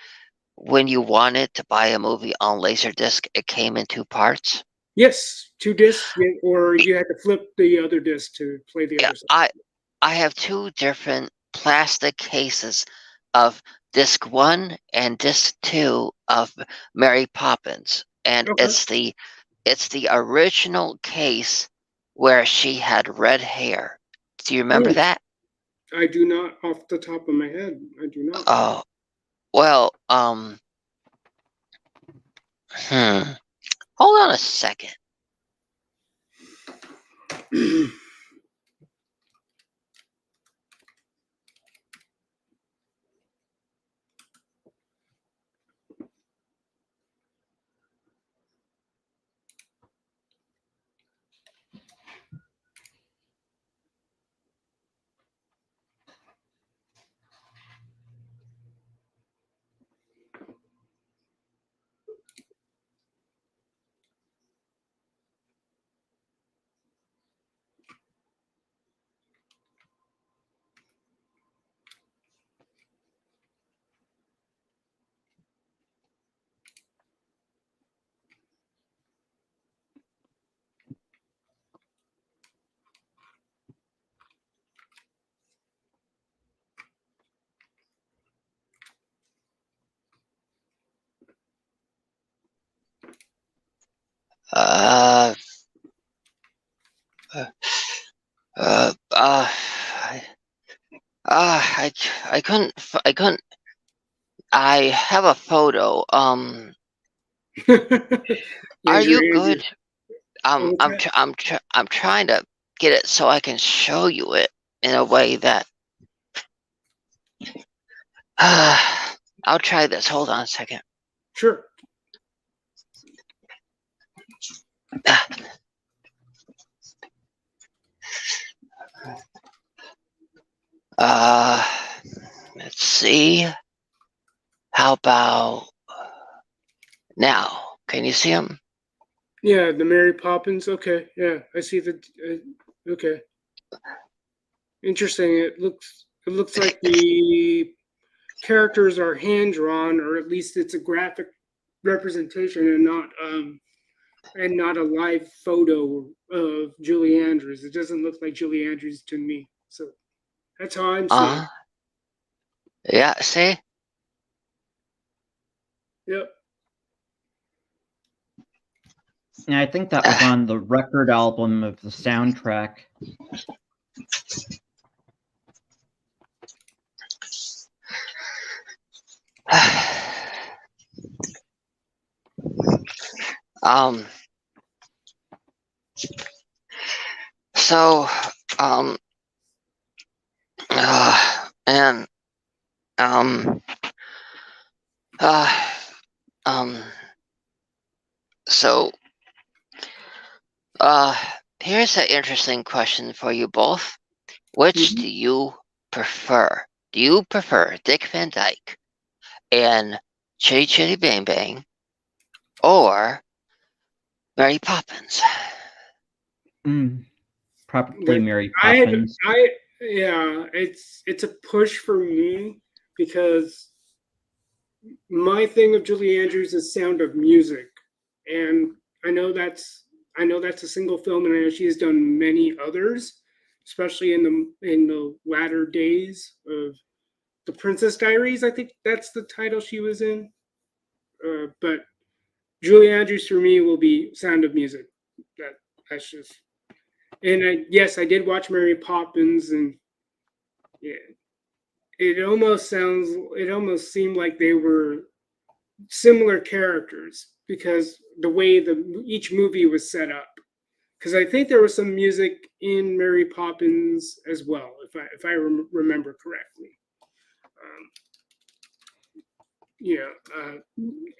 when you wanted to buy a movie on Laserdisc, it came in two parts? Yes, 2 discs, or you had to flip the other disc to play the other side. I have two different plastic cases of disc 1 and disc 2 of Mary Poppins, and Okay. it's the original case where she had red hair. Do you remember that? I do not, off the top of my head. I do not. Oh, well, hold on a second. I couldn't. I have a photo. Are you good? I'm trying to get it so I can show you it in a way that. I'll try this. Hold on a second. Sure. Let's see. How about now? Can you see them? Yeah, the Mary Poppins. Okay, yeah, I see the. Okay, interesting. It looks like the characters are hand drawn, or at least it's a graphic representation and not and not a live photo of Julie Andrews. It doesn't look like Julie Andrews to me. So that's how I'm seeing. Yeah. See. Yep. And I think that was on the record album of the soundtrack. So, and so, here's an interesting question for you both. Which do you prefer? Do you prefer Dick Van Dyke and Chitty Chitty Bang Bang, or Mary Poppins? Probably Mary Poppins. Yeah, it's a push for me because my thing of Julie Andrews is Sound of Music, and I know that's a single film, and I know she has done many others, especially in the latter days of The Princess Diaries. I think that's the title she was in. But Julie Andrews for me will be Sound of Music. That's just. And yes, I did watch Mary Poppins, and yeah, it almost seemed like they were similar characters because the way each movie was set up. Because I think there was some music in Mary Poppins as well, if I remember correctly.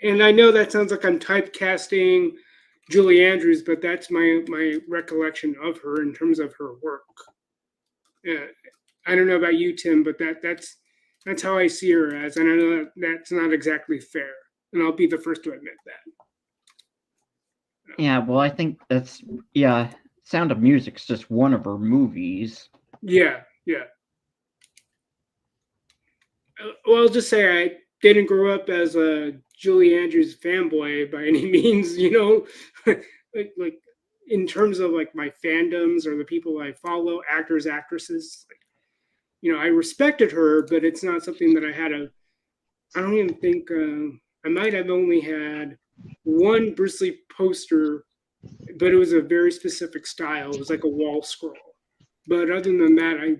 And I know that sounds like I'm typecasting Julie Andrews, but that's my recollection of her in terms of her work. Yeah, I don't know about you, Tim, but that's how I see her as, and I know that's not exactly fair, and I'll be the first to admit that. Yeah, well, I think Sound of Music's just one of her movies. Yeah. Well, I'll just say I didn't grow up as a Julie Andrews fanboy by any means, like in terms of like my fandoms or the people I follow, actors, actresses. I respected her, but it's not something that I don't even think I might have only had one Bruce Lee poster, but it was a very specific style. It was like a wall scroll. But other than that, I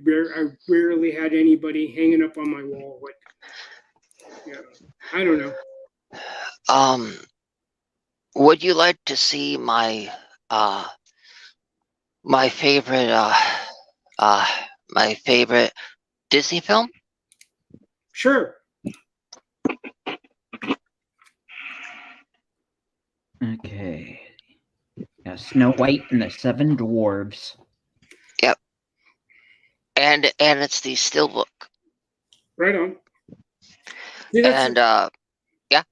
rarely had anybody hanging up on my wall. I don't know. Would you like to see my favorite Disney film? Sure. Okay. Yeah, Snow White and the Seven Dwarves. Yep. And it's the Steelbook. Right on. And yeah.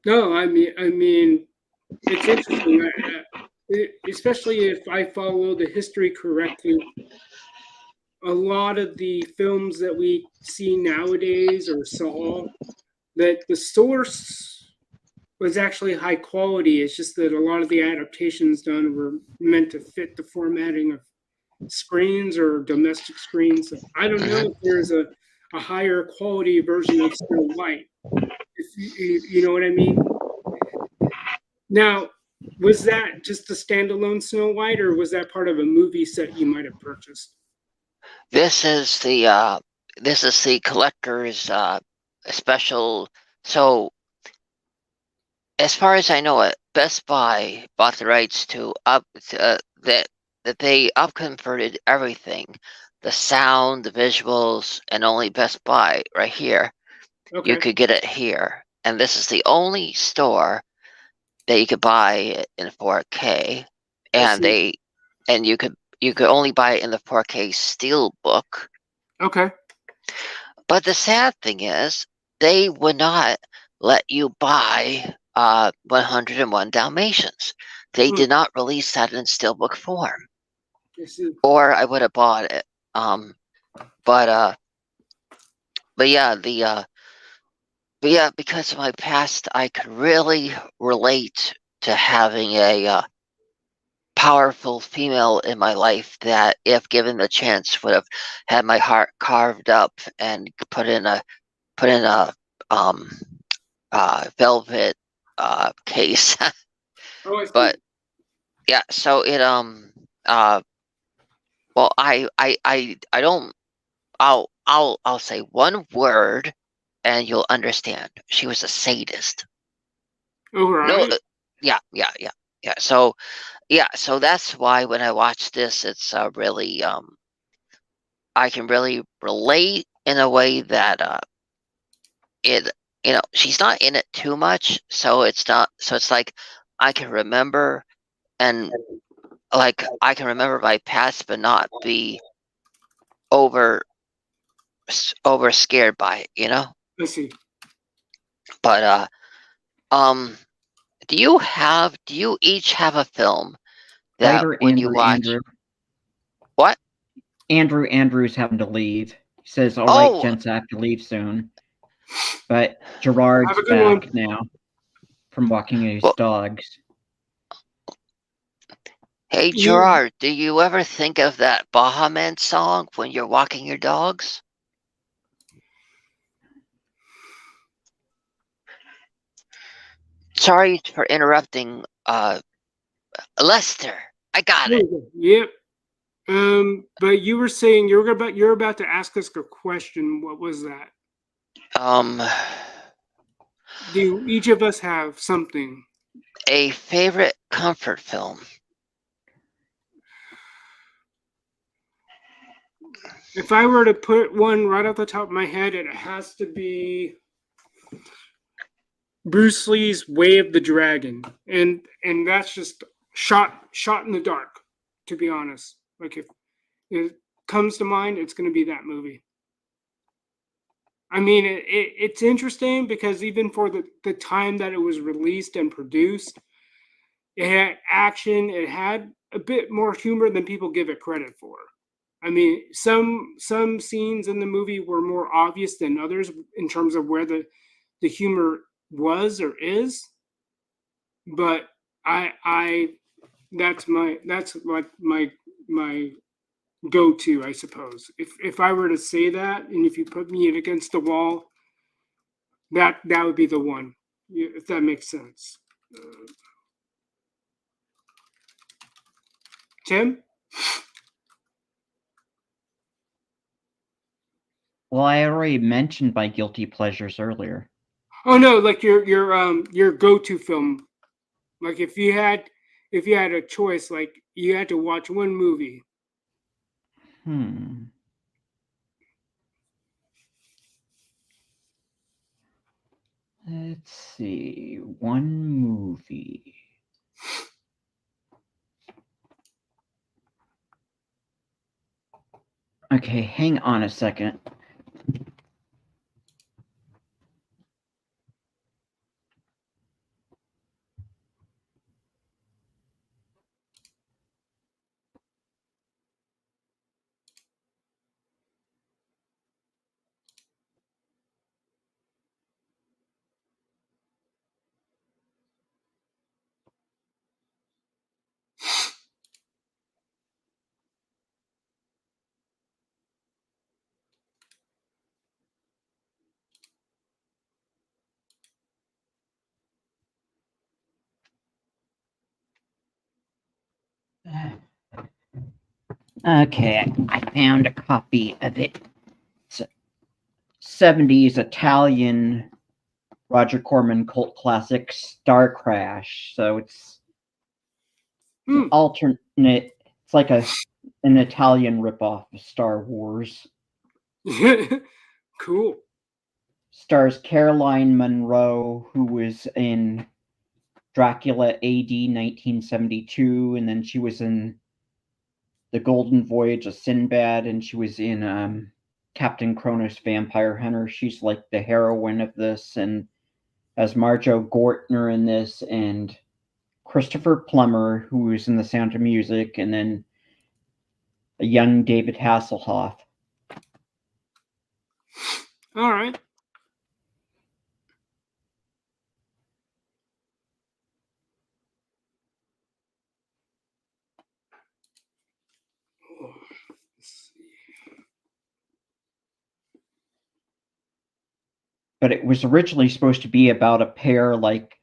No, I mean, it's interesting, especially if I follow the history correctly. A lot of the films that we see nowadays or saw, that the source was actually high quality. It's just that a lot of the adaptations done were meant to fit the formatting of screens or domestic screens. So I don't know if there's a higher quality version of Snow White. If you know what I mean? Now, was that just a standalone Snow White, or was that part of a movie set you might have purchased? This is the collector's special. So, as far as I know, it Best Buy bought the rights to that they upconverted everything, the sound, the visuals, and only Best Buy right here. Okay. You could get it here, and this is the only store that you could buy it in 4K, and you could only buy it in the 4K Steelbook. Okay. But the sad thing is, they would not let you buy 101 Dalmatians. They did not release that in Steelbook form, or I would have bought it. But yeah, because of my past, I could really relate to having a powerful female in my life that, if given the chance, would have had my heart carved up and put in a velvet case. But yeah, so it well, I don't. I'll say one word, and you'll understand. She was a sadist. All right. No, yeah. So that's why when I watch this, it's really I can really relate in a way that it she's not in it too much, so it's not. So it's like I can remember, and like I can remember my past, but not be over scared by it. I see. But do you each have a film that Writer when you watch Andrew. what? Andrew's having to leave. He says, "All right, Oh, gents, I have to leave soon." But Gerard's Have a good back one. now from walking his Well- dogs. hey Gerard, do you ever think of that Baha Man song when you're walking your dogs? Sorry for interrupting, Lester. I got it. Yep. But you were saying you're about to ask us a question. What was that? Do each of us have something? A favorite comfort film. If I were to put one right off the top of my head, it has to be Bruce Lee's Way of the Dragon, and that's just shot in the dark. To be honest, like if it comes to mind, it's going to be that movie. I mean, it's interesting because even for the time that it was released and produced, it had action. It had a bit more humor than people give it credit for. I mean, some scenes in the movie were more obvious than others in terms of where the humor was or is. But I that's like my go-to, I suppose. If I were to say that, and if you put me against the wall, that would be the one, if that makes sense. Tim? Well, I already mentioned my guilty pleasures earlier. Oh no, like your go-to film. Like if you had a choice, like you had to watch one movie. Let's see. One movie. Okay, hang on a second. Okay, I found a copy of it. It's a 70s Italian Roger Corman cult classic, Star Crash. So it's an alternate. It's like an Italian ripoff of Star Wars. Cool. Stars Caroline Munro, who was in Dracula AD 1972, and then she was in The Golden Voyage of Sinbad, and she was in Captain Kronos Vampire Hunter. She's like the heroine of this, and as Marjo Gortner in this, and Christopher Plummer, who was in The Sound of Music, and then a young David Hasselhoff. All right. but it was originally supposed to be about a pair like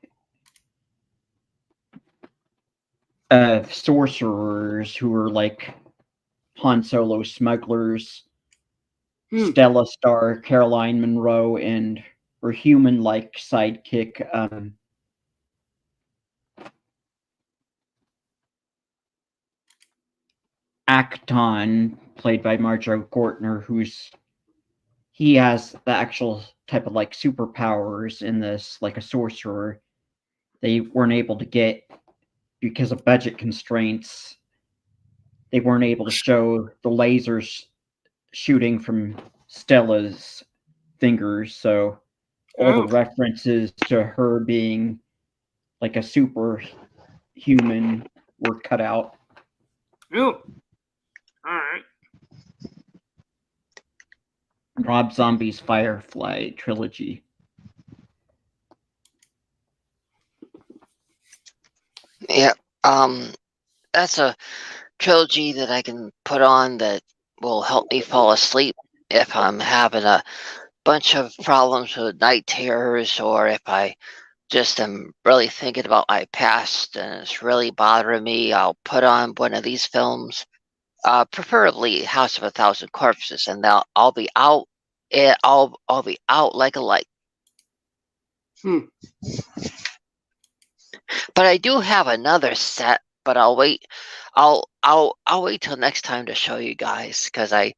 of sorcerers who were like Han Solo smugglers, Stella Star, Caroline Munro, and her human-like sidekick, Acton, played by Marjoe Gortner, he has the actual type of like superpowers in this, like a sorcerer. They weren't able to get because of budget constraints. They weren't able to show the lasers shooting from Stella's fingers, so all the references to her being like a superhuman were cut out. Oh, all right. Rob Zombie's Firefly trilogy. Yeah, that's a trilogy that I can put on that will help me fall asleep if I'm having a bunch of problems with night terrors, or if I just am really thinking about my past and it's really bothering me. I'll put on one of these films, preferably House of a Thousand Corpses, and I'll be out. I'll be out like a light. But I do have another set, but I'll wait. I'll wait till next time to show you guys, because I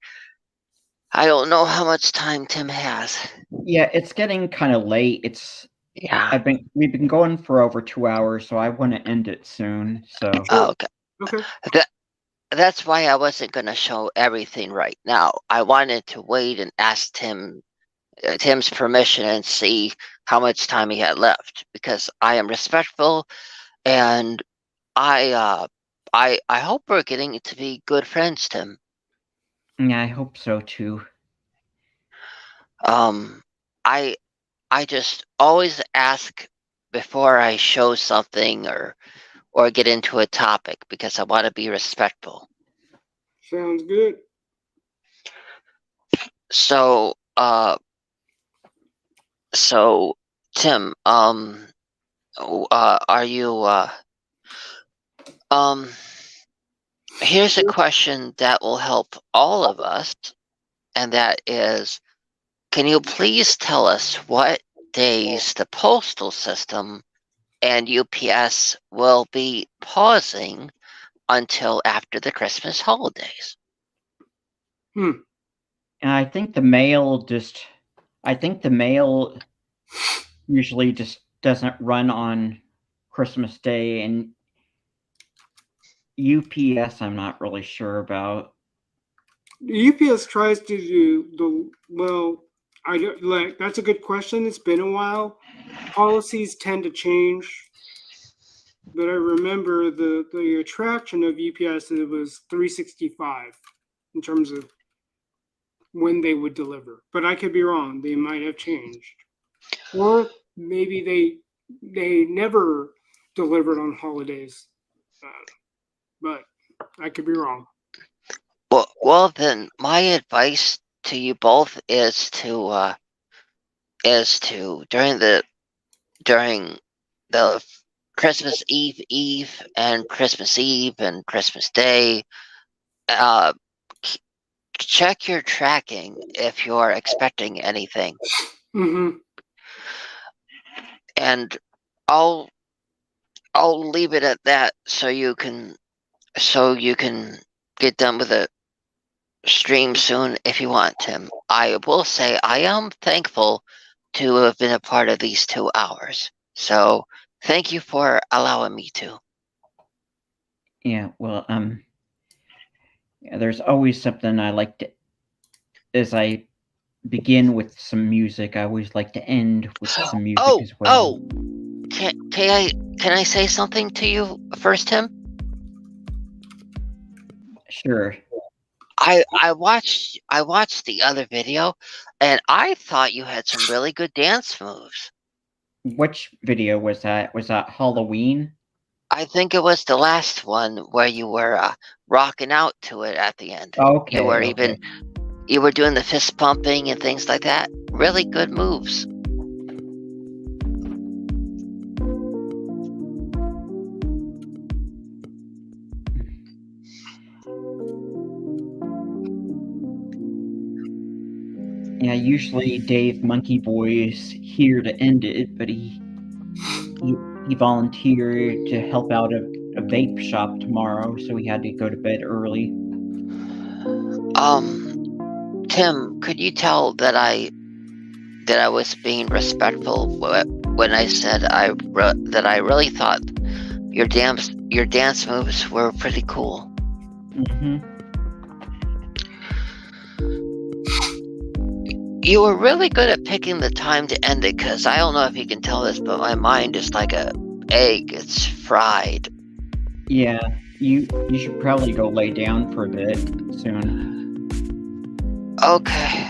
don't know how much time Tim has. Yeah, it's getting kind of late. We've been going for over 2 hours, so I want to end it soon. So okay. That's why I wasn't going to show everything right now. I wanted to wait and ask Tim's permission and see how much time he had left, because I am respectful, and I hope we're getting to be good friends, Tim. Yeah, I hope so too. I just always ask before I show something or get into a topic, because I want to be respectful. Sounds good. So Tim, are you here's a question that will help all of us, and that is, can you please tell us what days the postal system and UPS will be pausing until after the Christmas holidays? And I think the mail usually just doesn't run on Christmas Day, and UPS I'm not really sure about. UPS tries to do that's a good question. It's been a while. Policies tend to change, but I remember the attraction of UPS, it was 365 in terms of when they would deliver. But I could be wrong. They might have changed, or maybe they never delivered on holidays. But I could be wrong. Well, then my advice to you both is to during the Christmas Eve and Christmas Eve and Christmas Day, check your tracking if you're expecting anything. And I'll leave it at that, so you can get done with the stream soon if you want, Tim. I will say I am thankful to have been a part of these 2 hours. So thank you for allowing me to. Yeah, well, there's always something I like to, as I begin with some music, I always like to end with some music as well. Can I say something to you first, Tim? Sure. I watched the other video, and I thought you had some really good dance moves. Which video was that? Was that Halloween? I think it was the last one where you were rocking out to it at the end. Okay. You were doing the fist pumping and things like that. Really good moves. Yeah, usually Dave Monkey Boy is here to end it, but he volunteered to help out a vape shop tomorrow, so he had to go to bed early. Tim, could you tell that I was being respectful when I said that I really thought your dance moves were pretty cool? Mm-hmm. You were really good at picking the time to end it, because I don't know if you can tell this, but my mind is like a egg. It's fried. Yeah, you should probably go lay down for a bit soon. Okay.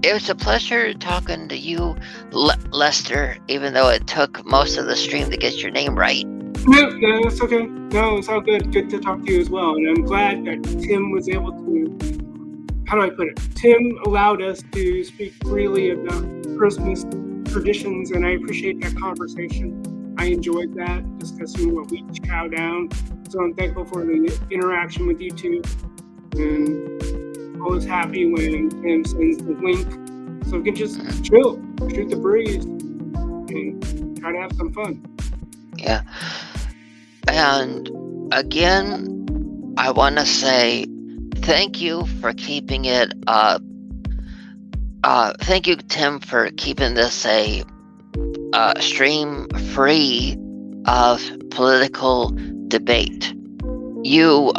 It was a pleasure talking to you, Lester, even though it took most of the stream to get your name right. Yeah, that's okay. No, it's all good. Good to talk to you as well. And I'm glad that Tim was able to, how do I put it? Tim allowed us to speak freely about Christmas traditions, and I appreciate that conversation. I enjoyed that, discussing what we chow down. So I'm thankful for the interaction with you two. And always happy when Tim sends the link, so we can just chill, shoot the breeze, and try to have some fun. Yeah. And again, I want to say thank you for keeping it thank you, Tim, for keeping this a stream free of political debate. You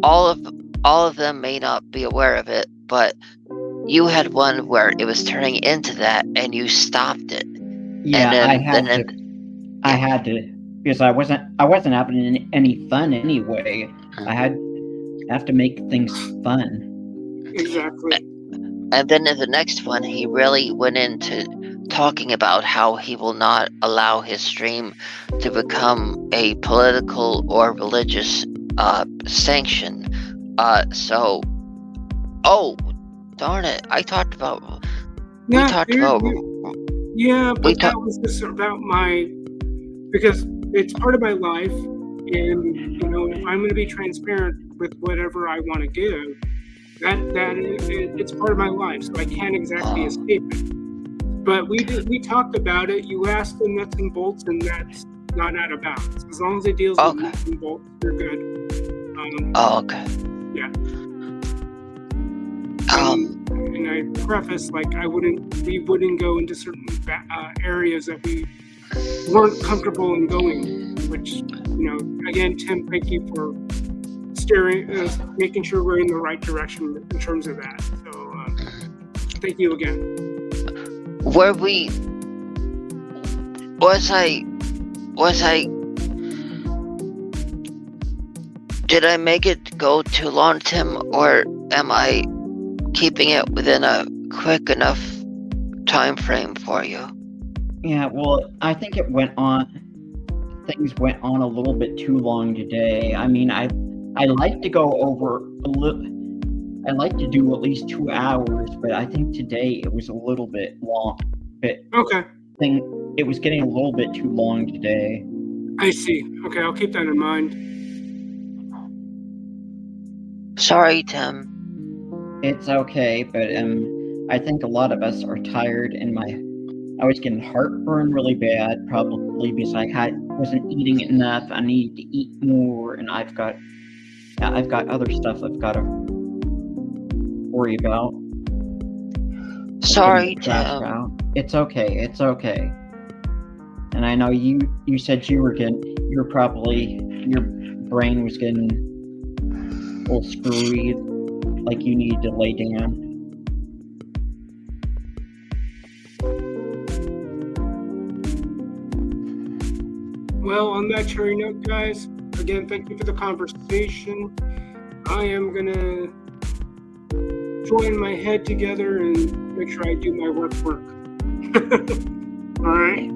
all of them may not be aware of it, but you had one where it was turning into that, and you stopped it. Yeah, And I had to, because I wasn't having any fun anyway. I have to make things fun. Exactly. And then in the next one, he really went into talking about how he will not allow his stream to become a political or religious sanction. So, oh, darn it! I talked about. Yeah, we talked about. Yeah, but that was just about because it's part of my life, and if I'm going to be transparent with whatever I want to give, it's part of my life, so I can't exactly escape it. But we talked about it. You asked the nuts and bolts, and that's not out of bounds. As long as it deals with nuts and bolts, you're good. Okay. Yeah. And I preface, like, we wouldn't go into certain areas that we weren't comfortable in going, which, again, Tim, thank you for making sure we're in the right direction in terms of that. So thank you again. Did I make it go too long, Tim, or am I keeping it within a quick enough time frame for you? Yeah, well, I think things went on a little bit too long today. I mean, I like to go over a little. I like to do at least 2 hours, but I think today it was a little bit long. Okay. It was getting a little bit too long today. I see. Okay, I'll keep that in mind. Sorry, Tim. It's okay, but I think a lot of us are tired, and I was getting heartburn really bad, probably because I wasn't eating enough. I need to eat more, and I've got other stuff I've got to worry about. Sorry, Tim. It's okay. And I know you said your brain was getting a little screwy, like you need to lay down. Well, on that cheery note, guys, again, thank you for the conversation. I am going to join my head together and make sure I do my work. All right?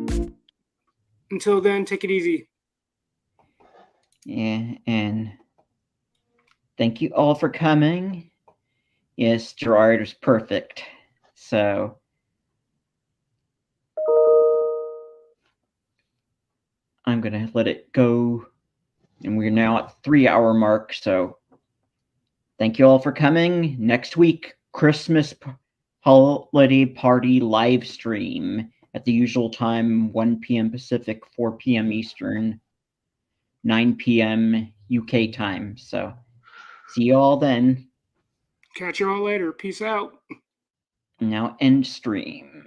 Until then, take it easy. Yeah, and thank you all for coming. Yes, Gerard was perfect. So I'm going to let it go And we're now at 3-hour mark, so thank you all for coming. Next week, Christmas holiday party live stream at the usual time, 1 p.m. Pacific, 4 p.m. Eastern, 9 p.m. UK time. So see you all then. Catch you all later. Peace out. Now end stream.